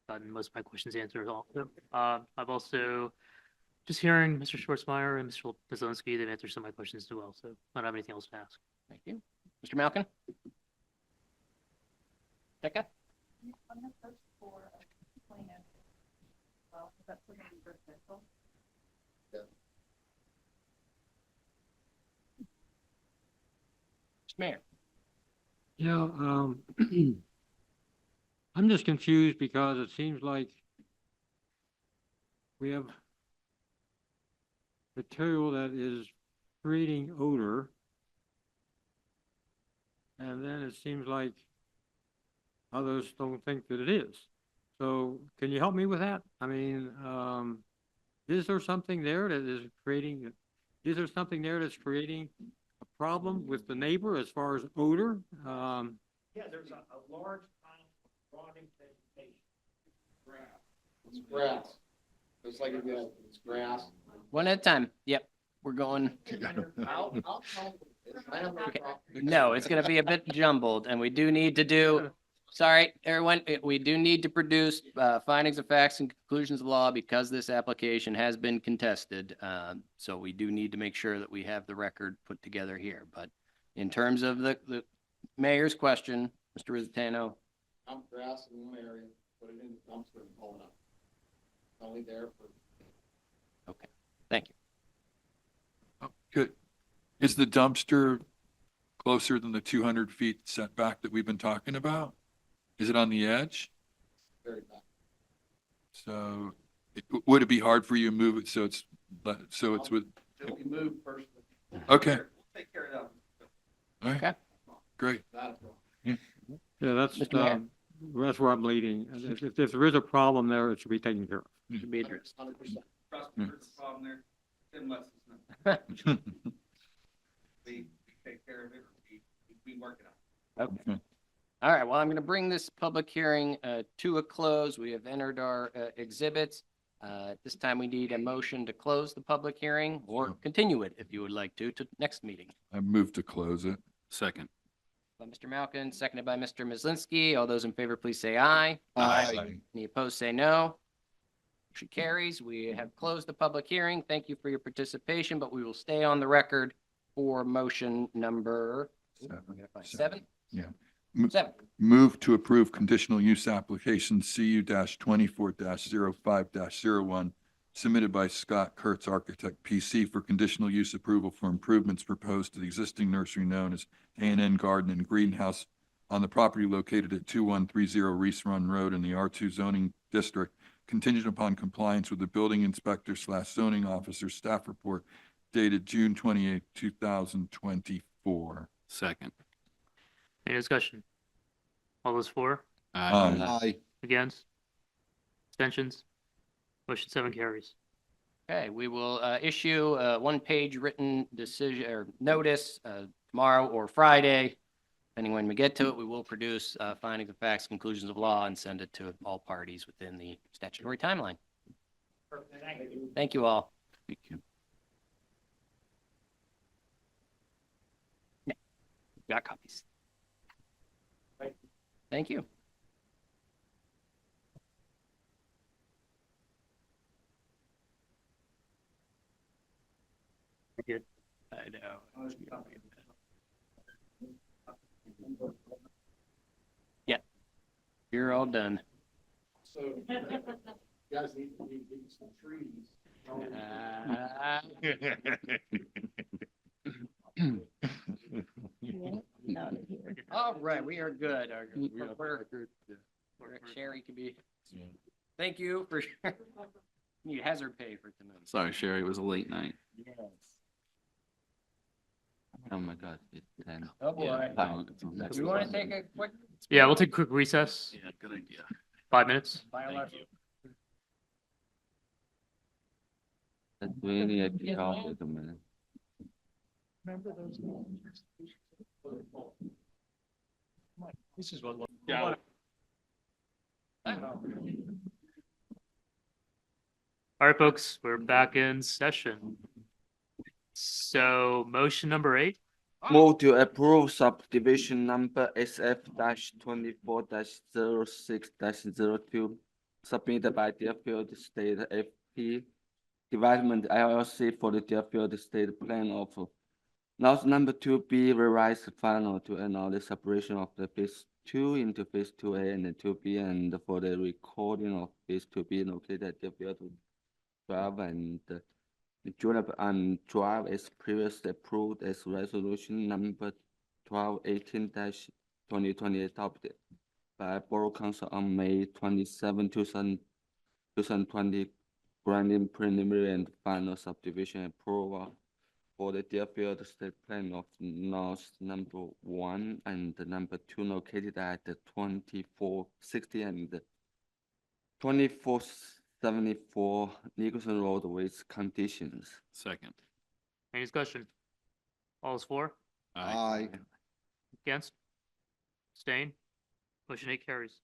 P: gotten most of my questions answered also. I've also, just hearing Mr. Schwartzmeyer and Mr. Zelinski, they've answered some of my questions as well, so I don't have anything else to ask.
C: Thank you. Mr. Malkin? Becca? Mr. Mayor?
Q: Yeah, I'm just confused because it seems like we have material that is creating odor. And then it seems like others don't think that it is. So can you help me with that? I mean, is there something there that is creating, is there something there that's creating a problem with the neighbor as far as odor?
R: Yeah, there's a large pile of rotting vegetation.
L: It's grass. It's like, it's grass.
C: One at a time. Yep, we're going.
L: I'll tell you. I have no
C: Okay.
L: problem.
C: No, it's gonna be a bit jumbled, and we do need to do, sorry, everyone, we do need to produce findings of facts and conclusions of law because this application has been contested. So we do need to make sure that we have the record put together here. But in terms of the mayor's question, Mr. Rizzatano.
L: Dump grass in one area, put it in the dumpster and pull it up. Only there for.
C: Okay, thank you.
A: Oh, good. Is the dumpster closer than the 200 feet setback that we've been talking about? Is it on the edge?
L: Very bad.
A: So would it be hard for you to move it so it's with?
L: It'll be moved first.
A: Okay.
L: Take care of that.
A: All right.
C: Okay.
A: Great.
Q: Yeah, that's,
C: Mr. Mayor.
Q: that's where I'm leading. If there is a problem there, it should be taken care of.
C: Should be addressed.
L: 100%.
T: Trust me, there's a problem there. Tim lets us know. We take care of it, we work it out.
C: Okay. All right, well, I'm gonna bring this public hearing to a close. We have entered our exhibits. This time we need a motion to close the public hearing or continue it if you would like to next meeting.
A: I move to close it.
J: Second.
C: By Mr. Malkin, seconded by Mr. Myslinski. All those in favor, please say aye.
A: Aye.
C: Any opposed, say no. Motion carries. We have closed the public hearing. Thank you for your participation, but we will stay on the record for motion number seven.
A: Yeah.
C: 7.
A: Move to approve conditional use application CU-24-05-01 submitted by Scott Kurtz Architect PC for conditional use approval for improvements proposed to the existing nursery known as A&N Garden and Greenhouse on the property located at 2130 Reis Run Road in the R2 zoning district, contingent upon compliance with the building inspector / zoning officer staff report dated June 28, 2024.
J: Second.
P: Any discussion? All those for?
A: Aye.
P: Against? Abstentions? Motion 7 carries.
C: Okay, we will issue a one-page written decision or notice tomorrow or Friday. Depending when we get to it, we will produce findings of facts, conclusions of law, and send it to all parties within the statutory timeline. Thank you all.
J: Thank you.
C: Yeah, got copies. Thank you.
P: Good.
C: I know. Yeah, you're all done.
L: So you guys need to leave some trees.
C: All right, we are good. Sherry can be. Thank you for. Need hazard pay for tonight.
J: Sorry, Sherry, it was a late night.
C: Yes.
J: Oh my God. It's 10.
C: Oh boy.
J: Yeah.
C: We want to take a quick.
P: Yeah, we'll take a quick recess.
J: Yeah, good idea.
P: 5 minutes.
C: Thank you.
J: That's really a big office a minute.
M: Remember those?
R: This is what.
P: Yeah. All right, folks, we're back in session. So motion number 8,
O: Move to approve subdivision number SF-24-06-02 submitted by Deerfield State FP Development LLC for the Deerfield State Plan of Lot number 2B revised final to allow the separation of the phase 2 into phase 2A and 2B, and for the recording of phase 2B located at Deerfield 12 and Julep and Drive is previously approved as resolution number 1218-2020 adopted by Borough Council on May 27, 2020, granting preliminary and final subdivision approval for the Deerfield State Plan of North number 1 and number 2 located at the 2460 and 2474 Nicholson Road with conditions.
J: Second.
P: Any discussion? All is for?
F: Aye.
P: Against? Abstain? Motion 8 carries.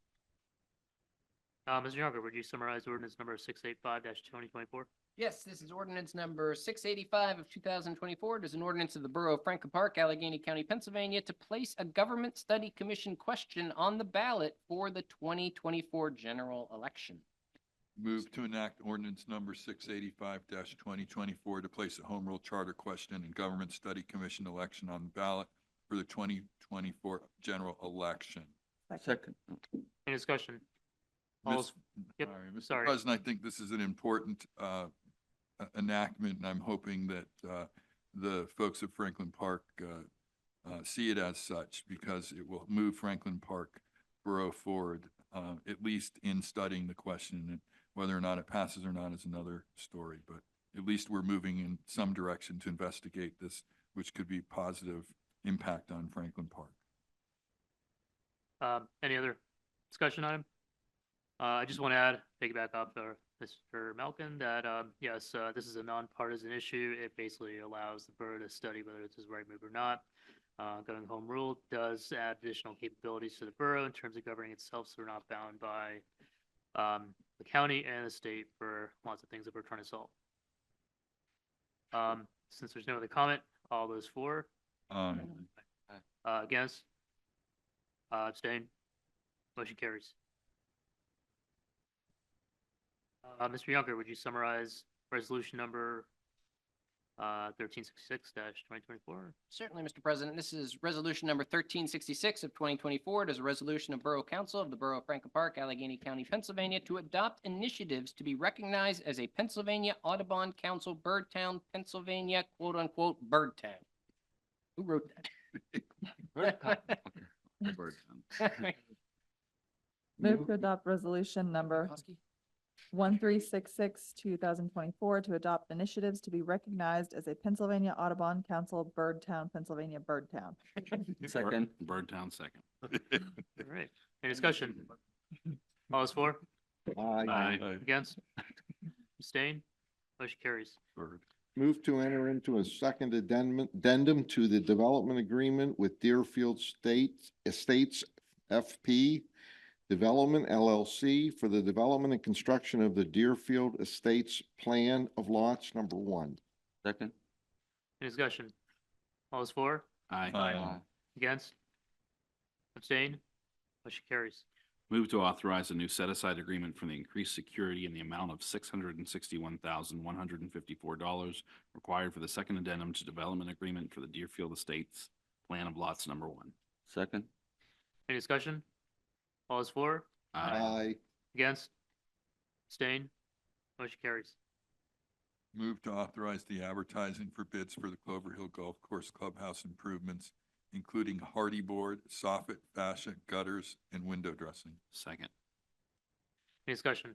P: Mr. Younger, would you summarize ordinance number 685-2024?
C: Yes, this is ordinance number 685 of 2024. It is an ordinance of the Borough of Franklin Park, Allegheny County, Pennsylvania, to place a government study commission question on the ballot for the 2024 general election.
A: Move to enact ordinance number 685-2024 to place a home rule charter question and government study commission election on the ballot for the 2024 general election.
O: Second.
P: Any discussion? All
A: Miss-
P: is, yep,
A: Mr.
P: sorry.
A: President, I think this is an important enactment, and I'm hoping that the folks of Franklin Park see it as such, because it will move Franklin Park Borough forward, at least in studying the question. And whether or not it passes or not is another story, but at least we're moving in some direction to investigate this, which could be positive impact on Franklin Park.
P: Any other discussion item? I just want to add, piggyback off Mr. Malkin, that, yes, this is a nonpartisan issue. It basically allows the borough to study whether it's the right move or not. Going home rule does add additional capabilities to the borough in terms of governing itself, so we're not bound by the county and the state for lots of things that we're trying to solve. Since there's no other comment, all those for? Against? Abstain? Motion carries. Mr. Younger, would you summarize resolution number 1366-2024?
C: Certainly, Mr. President. This is resolution number 1366 of 2024. It is a resolution of Borough Council of the Borough of Franklin Park, Allegheny County, Pennsylvania, to adopt initiatives to be recognized as a Pennsylvania Audubon Council Bird Town, Pennsylvania, quote unquote, Bird Town. Who wrote that?
B: Move to adopt resolution number 1366-2024 to adopt initiatives to be recognized as a Pennsylvania Audubon Council Bird Town, Pennsylvania Bird Town.
O: Second.
J: Birdtown, second.
P: All right. Any discussion? All is for?
F: Aye.
P: Against? Abstain? Motion carries.
F: Move to enter into a second addendum to the development agreement with Deerfield Estates FP Development LLC for the development and construction of the Deerfield Estates Plan of Lots number 1.
O: Second.
P: Any discussion? All is for?
J: Aye.
P: Against? Abstain? Motion carries.
J: Move to authorize a new set-aside agreement for the increased security in the amount of $661,154 required for the second addendum to development agreement for the Deerfield Estates Plan of Lots number 1.
O: Second.
P: Any discussion? All is for?
F: Aye.
P: Against? Abstain? Motion carries.
A: Move to authorize the advertising for bids for the Clover Hill Golf Course Clubhouse improvements, including hardy board, soffit, fascia, gutters, and window dressing.
J: Second.
P: Any discussion?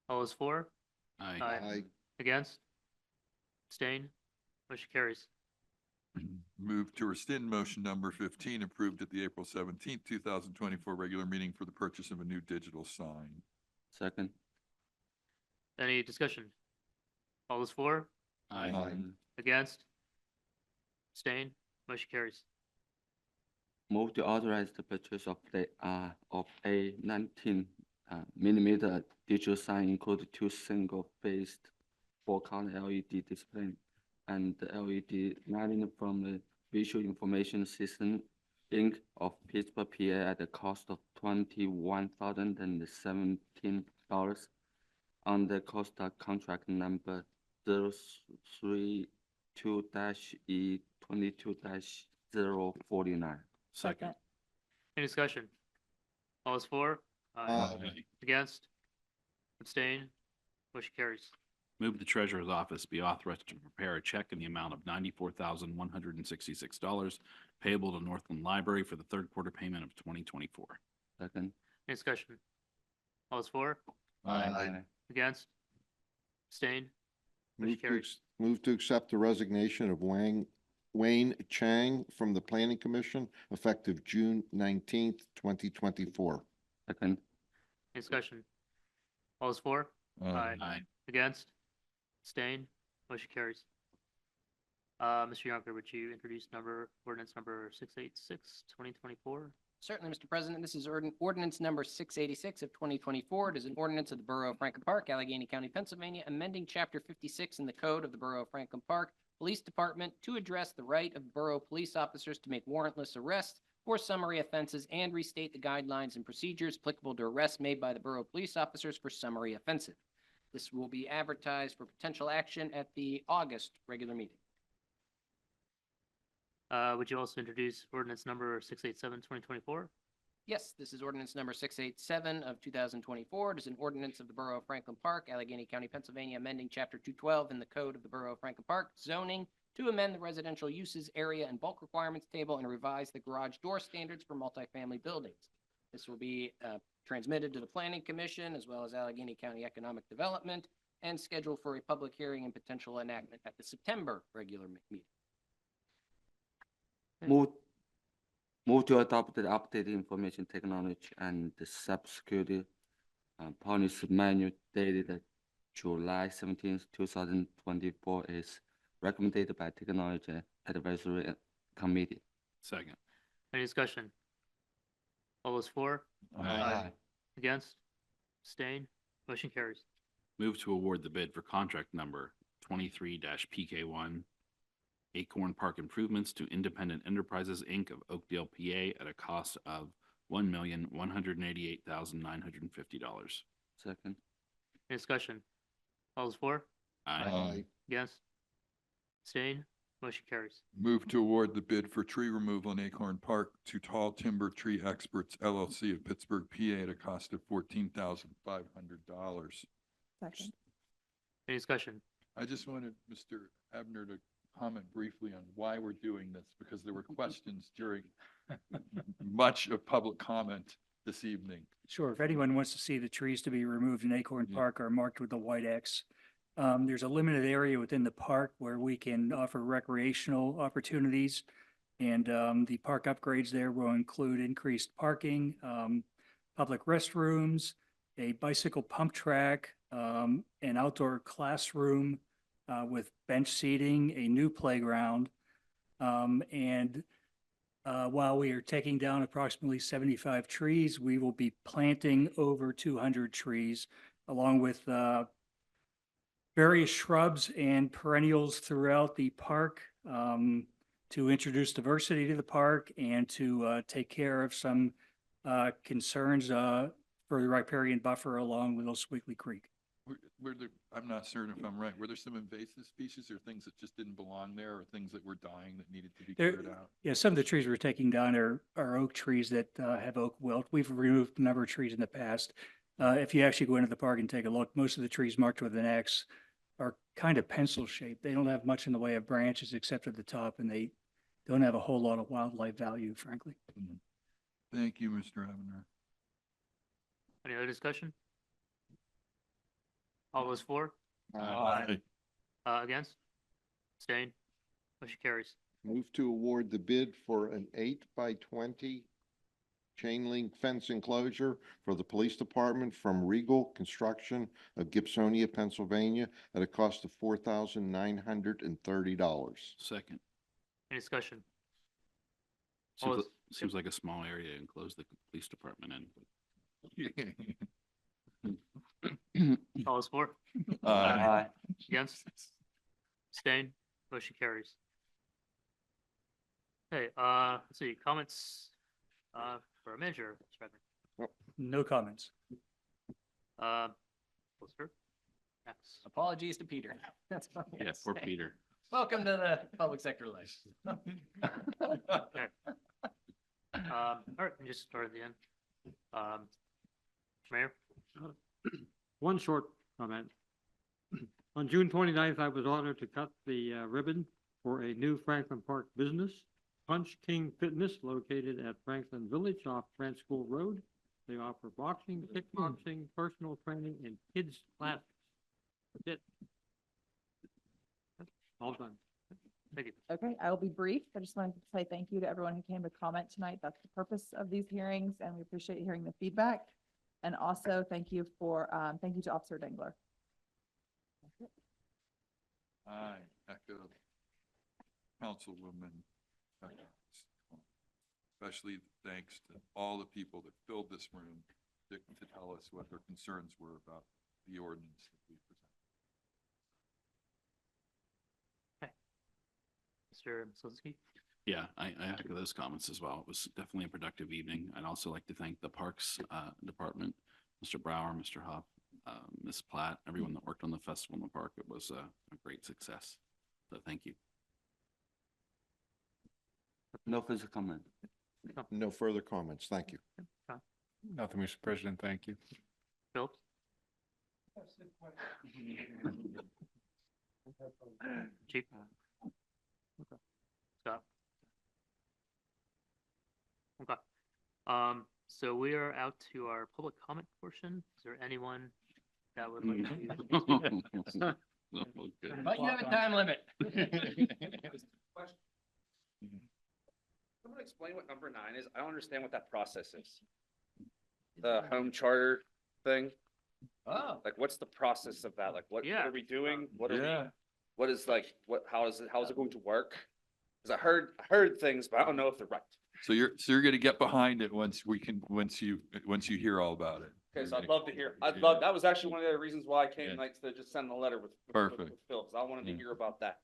P: All is for?
F: Aye.
P: Against? Abstain? Motion carries.
A: Move to rescind motion number 15 approved at the April 17th, 2024 regular meeting for the purchase of a new digital sign.
O: Second.
P: Any discussion? All is for?
F: Aye.
P: Against? Abstain? Motion carries.
O: Move to authorize the purchase of a 19 millimeter digital sign, including 2 single-faced 4-color LED display and the LED lighting from the
E: Visual Information System, Inc. of Pittsburgh, PA at the cost of $21,017 on the Costa contract number 032-E22-049.
J: Second.
P: Any discussion? All those for? Against? Abstain? Motion carries.
J: Move the treasurer's office be authorized to prepare a check in the amount of $94,166 payable to Northland Library for the third quarter payment of 2024.
E: Second.
P: Any discussion? All those for?
A: Aye.
P: Against? Abstain? Motion
F: Move to,
P: carries.
F: move to accept the resignation of Wayne Chang from the Planning Commission effective June 19th, 2024.
E: Second.
P: Any discussion? All those for?
J: Aye.
P: Against? Abstain? Motion carries. Mr. Yonker, would you introduce ordinance number 686, 2024?
C: Certainly, Mr. President. This is ordinance number 686 of 2024. It is an ordinance of the Borough of Franklin Park, Allegheny County, Pennsylvania, amending Chapter 56 in the Code of the Borough of Franklin Park Police Department to address the right of borough police officers to make warrantless arrests for summary offenses and restate the guidelines and procedures applicable to arrests made by the borough police officers for summary offenses. This will be advertised for potential action at the August regular meeting.
P: Would you also introduce ordinance number 687, 2024?
C: Yes, this is ordinance number 687 of 2024. It is an ordinance of the Borough of Franklin Park, Allegheny County, Pennsylvania, amending Chapter 212 in the Code of the Borough of Franklin Park, zoning to amend the residential uses area and bulk requirements table and revise the garage door standards for multifamily buildings. This will be transmitted to the Planning Commission as well as Allegheny County Economic Development and scheduled for a public hearing and potential enactment at the September regular meeting.
E: Move to adopt the updated information technology and the cybersecurity policy manual dated July 17th, 2024 is recommended by Technology Advisory Committee.
J: Second.
P: Any discussion? All those for?
A: Aye.
P: Against? Abstain? Motion carries.
J: Move to award the bid for contract number 23-PK1 Acorn Park Improvements to Independent Enterprises, Inc. of Oakdale, PA at a cost of $1,188,950.
E: Second.
P: Any discussion? All those for?
A: Aye.
P: Against? Abstain? Motion carries.
A: Move to award the bid for tree removal in Acorn Park to Tall Timber Tree Experts LLC of Pittsburgh, PA at a cost of $14,500.
B: Second.
P: Any discussion?
A: I just wanted Mr. Ebner to comment briefly on why we're doing this, because there were questions during much of public comment this evening.
H: Sure. If anyone wants to see the trees to be removed in Acorn Park are marked with the white X. There's a limited area within the park where we can offer recreational opportunities. And the park upgrades there will include increased parking, public restrooms, a bicycle pump track, an outdoor classroom with bench seating, a new playground. While we are taking down approximately 75 trees, we will be planting over 200 trees along with various shrubs and perennials throughout the park to introduce diversity to the park and to take care of some concerns for the riparian buffer along with Oswego Creek.
A: Were there, I'm not certain if I'm right, were there some invasive species or things that just didn't belong there, or things that were dying that needed to be cleared out?
H: Yeah, some of the trees we're taking down are oak trees that have oak wilt. We've removed a number of trees in the past. If you actually go into the park and take a look, most of the trees marked with an X are kind of pencil shaped. They don't have much in the way of branches except at the top, and they don't have a whole lot of wildlife value, frankly.
A: Thank you, Mr. Ebner.
P: Any other discussion? All those for?
A: Aye.
P: Against? Abstain? Motion carries.
F: Move to award the bid for an 8x20 chain link fence enclosure for the police department from Reagle Construction of Gibsonia, Pennsylvania at a cost of $4,930.
J: Second.
P: Any discussion?
J: Seems like a small area to enclose the police department in.
P: All those for?
A: Aye.
P: Against? Abstain? Motion carries. Hey, let's see, comments, for a manager, Mr. Redmond.
H: No comments.
P: Solicitor? Next.
C: Apologies to Peter. That's what I'm
J: Yeah,
C: gonna
J: poor
C: say.
J: Peter.
C: Welcome to the public sector life.
P: Okay. All right, we just start at the end. Mayor?
Q: One short comment. On June 29th, I was honored to cut the ribbon for a new Franklin Park business, Punch King Fitness, located at Franklin Village off French School Road. They offer boxing, kickboxing, personal training, and kids classes. That's it. All done.
P: Thank you.
B: Okay, I will be brief. I just wanted to say thank you to everyone who came to comment tonight. That's the purpose of these hearings, and we appreciate hearing the feedback. And also, thank you to Officer Dengler.
A: I echo Councilwoman, especially thanks to all the people that filled this room to tell us what their concerns were about the ordinance that we presented.
P: Mr. Solinsky?
J: Yeah, I echo those comments as well. It was definitely a productive evening. I'd also like to thank the Parks Department, Mr. Brower, Mr. Huff, Ms. Platt, everyone that worked on the festival in the park. It was a great success. So thank you.
E: No further comment.
F: No further comments. Thank you.
U: Nothing, Mr. President. Thank you.
P: Phillips? Chief? Okay. Scott? Okay. So we are out to our public comment portion. Is there anyone that would like to?
C: But you have a time limit.
O: Someone explain what number 9 is? I don't understand what that process is. The home charter thing?
C: Oh.
O: Like, what's the process of that? Like, what are we doing? What are
A: Yeah.
O: we, what is like, how is it going to work? Because I heard things, but I don't know if they're right.
A: So you're gonna get behind it once you hear all about it.
O: Okay, so I'd love to hear. That was actually one of the reasons why I came tonight, to just send a letter with
A: Perfect.
O: Phil, because I wanted to hear about that.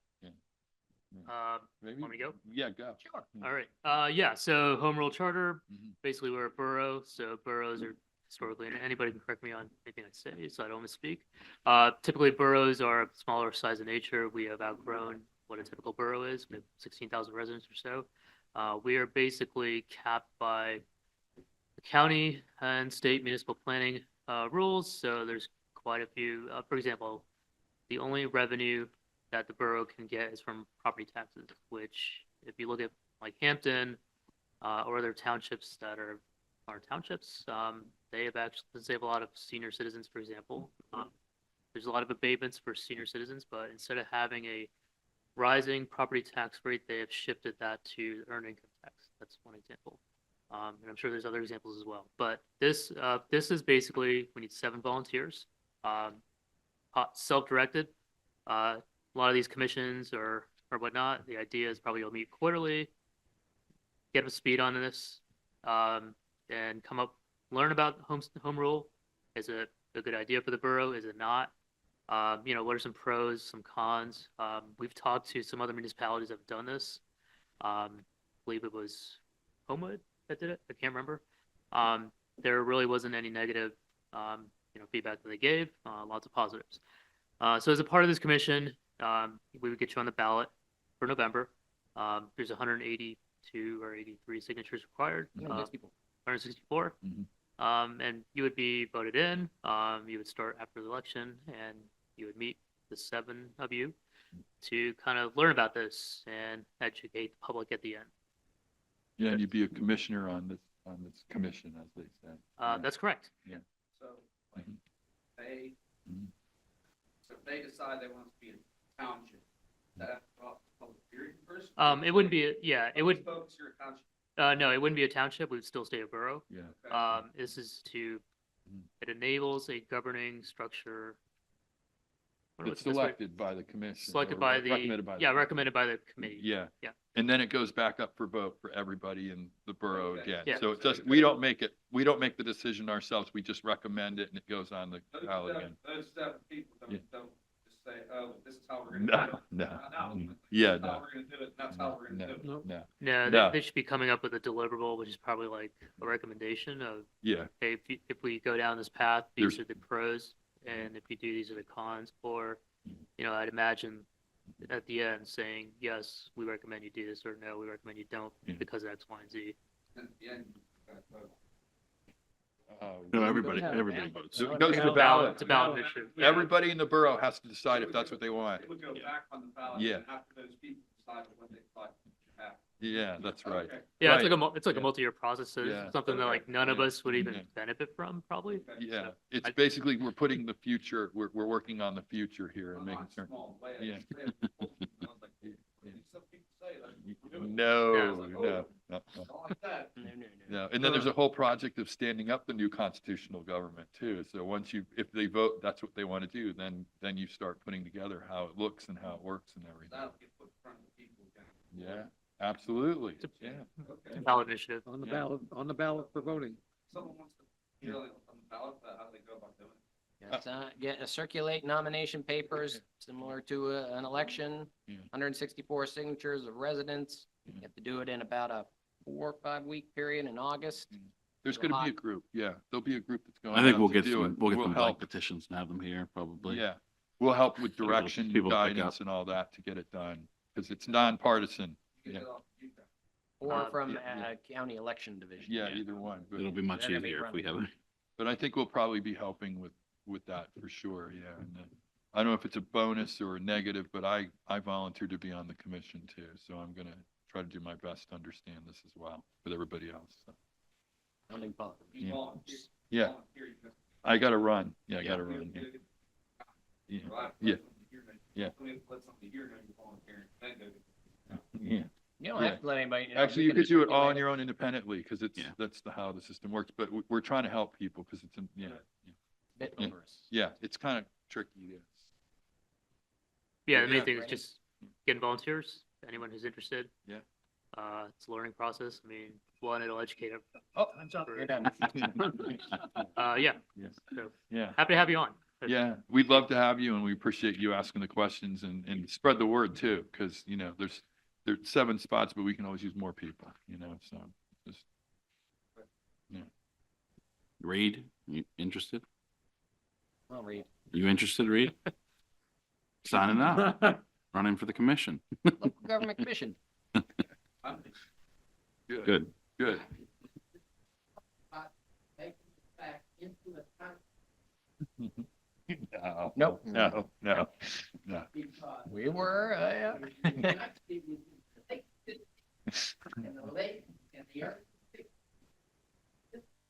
A: Maybe.
P: Want me to go?
A: Yeah, go.
P: Sure. All right. Yeah, so home rule charter, basically we're a borough, so boroughs are historically, and anybody can correct me on anything I say, so I don't misspeak. Typically boroughs are smaller size in nature. We have outgrown what a typical borough is. We have 16,000 residents or so. We are basically capped by the county and state municipal planning rules, so there's quite a few. For example, the only revenue that the borough can get is from property taxes, which if you look at like Hampton or other townships that are townships, they have a lot of senior citizens, for example. There's a lot of abatements for senior citizens, but instead of having a rising property tax rate, they have shifted that to earned income tax. That's one example. And I'm sure there's other examples as well. But this is basically, we need 7 volunteers, self-directed. A lot of these commissions or whatnot, the idea is probably you'll meet quarterly, get up to speed on this, and learn about home rule. Is it a good idea for the borough? Is it not? What are some pros, some cons? We've talked to some other municipalities that have done this. I believe it was Homewood that did it. I can't remember. There really wasn't any negative, feedback that they gave. Lots of positives. So as a part of this commission, we would get you on the ballot for November. There's 182 or 83 signatures required. 164. And you would be voted in. You would start after the election, and you would meet the 7 of you to kind of learn about this and educate the public at the end.
A: Yeah, and you'd be a commissioner on this commission, as they say.
P: That's correct.
A: Yeah.
T: So, like, so if they decide they want to be a township, that have to go out to public hearing first?
P: It wouldn't be, it would.
T: Folks, you're a township.
P: No, it wouldn't be a township. We would still stay a borough.
A: Yeah.
P: This is it enables a governing structure.
A: It's selected by the commission.
P: Selected
A: or
P: by the, recommended by the committee.
A: Yeah.
P: Yeah.
A: And then it goes back up for vote for everybody in the borough again.
P: Yeah.
A: So it does, we don't make the decision ourselves. We just recommend it and it goes on the ballot again.
T: Those 7 people don't say, oh, this is how we're gonna do it.
A: No,
T: Announcement.
A: yeah,
T: This is how
A: no.
T: we're gonna do it, and that's how we're gonna do it.
A: No,
P: No,
A: No.
P: they should be coming up with a deliverable, which is probably like a recommendation of,
A: Yeah,
P: hey, if we go down this path,
A: There's-
P: these are the pros, and if you do, these are the cons, or, I'd imagine at the end saying, yes, we recommend you do this, or no, we recommend you don't,
A: Yeah.
P: because of X, Y, and Z.
T: And at the end, you gotta vote.
J: No, everybody
C: Yeah.
J: votes.
A: So it goes to the
P: It's
A: ballot.
P: a ballot issue.
A: Everybody in the borough has to decide if that's what they want.
T: It would go back on the ballot.
A: Yeah.
T: and after those people decide what they thought should happen.
A: Yeah, that's right.
T: Okay.
P: Yeah,
A: Right.
P: it's like a
A: Yeah.
P: multi-year process, so
A: Yeah.
P: it's something that like none of
A: Yeah.
P: us would even
A: Yeah.
P: benefit from, probably.
A: Yeah,
P: So,
A: it's
P: I-
A: basically, we're putting the future, we're working on the future here and
T: Well,
A: making
T: not
A: sure.
T: small, way
A: Yeah.
T: I was like, some people say that. We're doing it.
A: No,
P: Yeah.
A: no, no, no.
T: Not like that.
A: No, and then there's a whole project of standing up the new constitutional government too. So if they vote, that's what they want to do, then you start putting together how it looks and how it works and everything.
T: That'll get put in front of the people again.
A: Yeah, absolutely. Yeah.
T: Okay.
P: Ballot initiative.
Q: On the ballot for voting.
T: Someone wants to, on the ballot, how do they go about doing it?
C: Circulate nomination papers, similar to an election,
A: Yeah.
C: 164 signatures of residents. You have to do it in about a 4 or 5 week period in August.
A: There's going to be a group, yeah. There'll be a group that's going
J: I think
A: out
J: we'll
A: to
J: get
A: do
J: some,
A: it.
J: we'll get
A: We'll
J: some blank
A: help.
J: petitions and have them here, probably.
A: Yeah, we'll help with
J: People-
A: direction,
J: people to pick
A: guidance
J: up.
A: and all that to get it done, because it's nonpartisan.
T: You
A: Yeah,
T: get it off YouTube.
C: Or from
A: yeah.
C: county election division.
A: yeah, either one. But-
J: It'll be much
C: They're gonna be
J: easier if we have
C: running.
J: it.
A: But I think we'll probably be helping with that for sure, yeah. And I don't know if it's a bonus or a negative, but I volunteered to be on the commission too. So I'm gonna try to do my best to understand this as well with everybody else. So,
C: Founding fathers.
T: You
A: Yeah.
T: volunteer.
A: Yeah,
T: Volunteer, you just-
A: I gotta run. Yeah, I gotta
T: You-
A: run.
T: you-
A: Yeah,
T: Well, I've
A: yeah,
T: let somebody hear that.
A: Yeah.
T: Let me let somebody hear that you're volunteering, then go.
A: yeah.
C: You don't have to let anybody know.
A: Actually, you
C: can
A: could do it all on
C: circulate
A: your own independently because
J: Yeah.
A: that's how the system works. But we're trying to help people because it's, yeah,
C: Bit
A: Yeah.
C: onerous.
A: yeah, it's kind of tricky. Yes.
P: Yeah, the
A: Yeah.
P: main thing is just getting volunteers, anyone who's interested.
A: Yeah.
P: It's a learning process. I mean, one, it'll educate.
C: Oh, time's up. You're done.
P: Yeah,
A: Yes.
P: so
A: Yeah.
P: happy to have you on.
A: Yeah, we'd love to have you and we appreciate you asking the questions and spread the word too, because, there's 7 spots, but we can always use more people, so just,
J: Reed, you interested?
C: I'll read.
J: You interested, Reed? Signing up, running for the commission.
C: Local government commission.
A: good, good. No,
C: Nope.
A: no, no.
C: We were,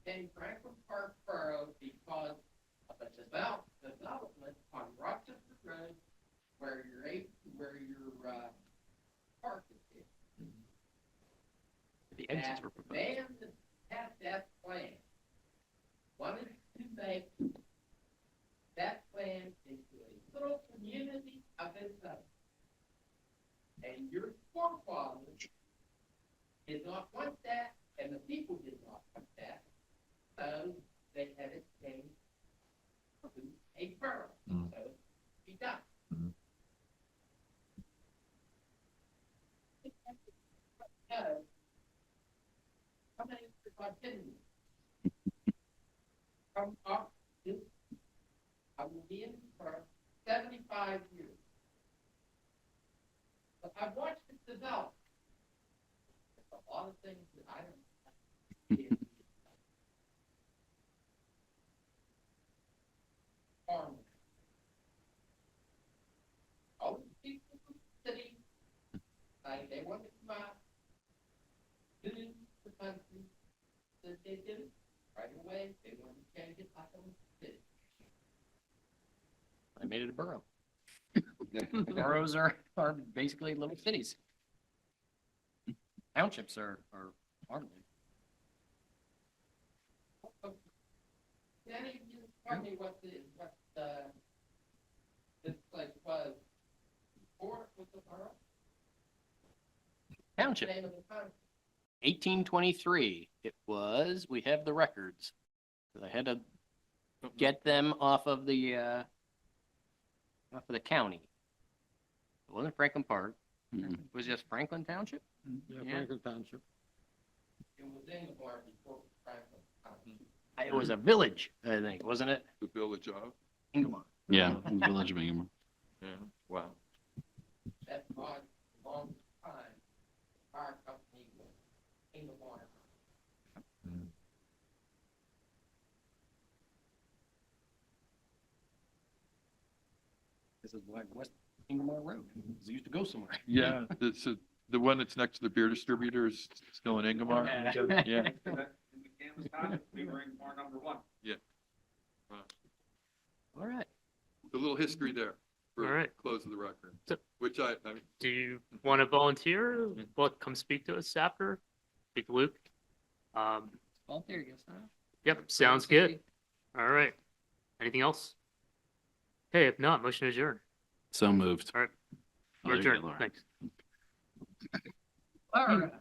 D: in Franklin Park Borough because of a development on Rochester Road where your park is.
C: The exits were
D: And
C: proposed.
D: man that had that plan wanted to make that plan into a little community of its own. And your forefathers did not want that, and the people did not want that. So they had it changed to a borough.
A: Mm.
D: So be done.
A: Mhm.
D: So, how many continue? From up to, I will be in for 75 years. But I've watched it develop. There's a lot of things that I don't see. Farming. All the people from the city, they want to come out, do the country, that they did it right away. They want to change it like a city.
C: I made it a borough. Boroughs are basically little cities. Townships are farmland.
D: Can any of you tell me what this place was before it was a borough?
C: Township.
D: Name of the township.
C: 1823, it was, we have the records. 'Cause I had to get them off of the not for the county. It wasn't Franklin Park.
J: Mm-mm.
C: It was just Franklin Township?
Q: Yeah,
C: Yeah.
Q: Franklin Township.
D: It was Ingomar before Franklin.
C: It was a village, I think, wasn't it?
A: The Village of?
C: Ingomar.
J: Yeah, Village of Ingomar.
A: Yeah, wow.
D: That was a long time. Fire company was Ingomar.
C: This is like West Ingomar Road. It used to go somewhere.
A: Yeah, the one that's next to the beer distributor is still in Ingomar? Yeah.
T: In the Kansas time, we were Ingomar #1.
A: Yeah.
C: All right.
A: A little history there. For
P: All right.
A: Close of the record,
P: So-
A: which I mean,
P: Do you want to volunteer? Well, come speak to us after. Speak to Luke.
C: Volunteer, I guess, huh?
P: Yep, sounds good. All right. Anything else? Okay, if not, motion to adjourn.
J: So moved.
P: All right.
J: Oh,
P: We're
J: there you go,
P: adjourned.
J: Laura.
P: Thanks.
C: All right.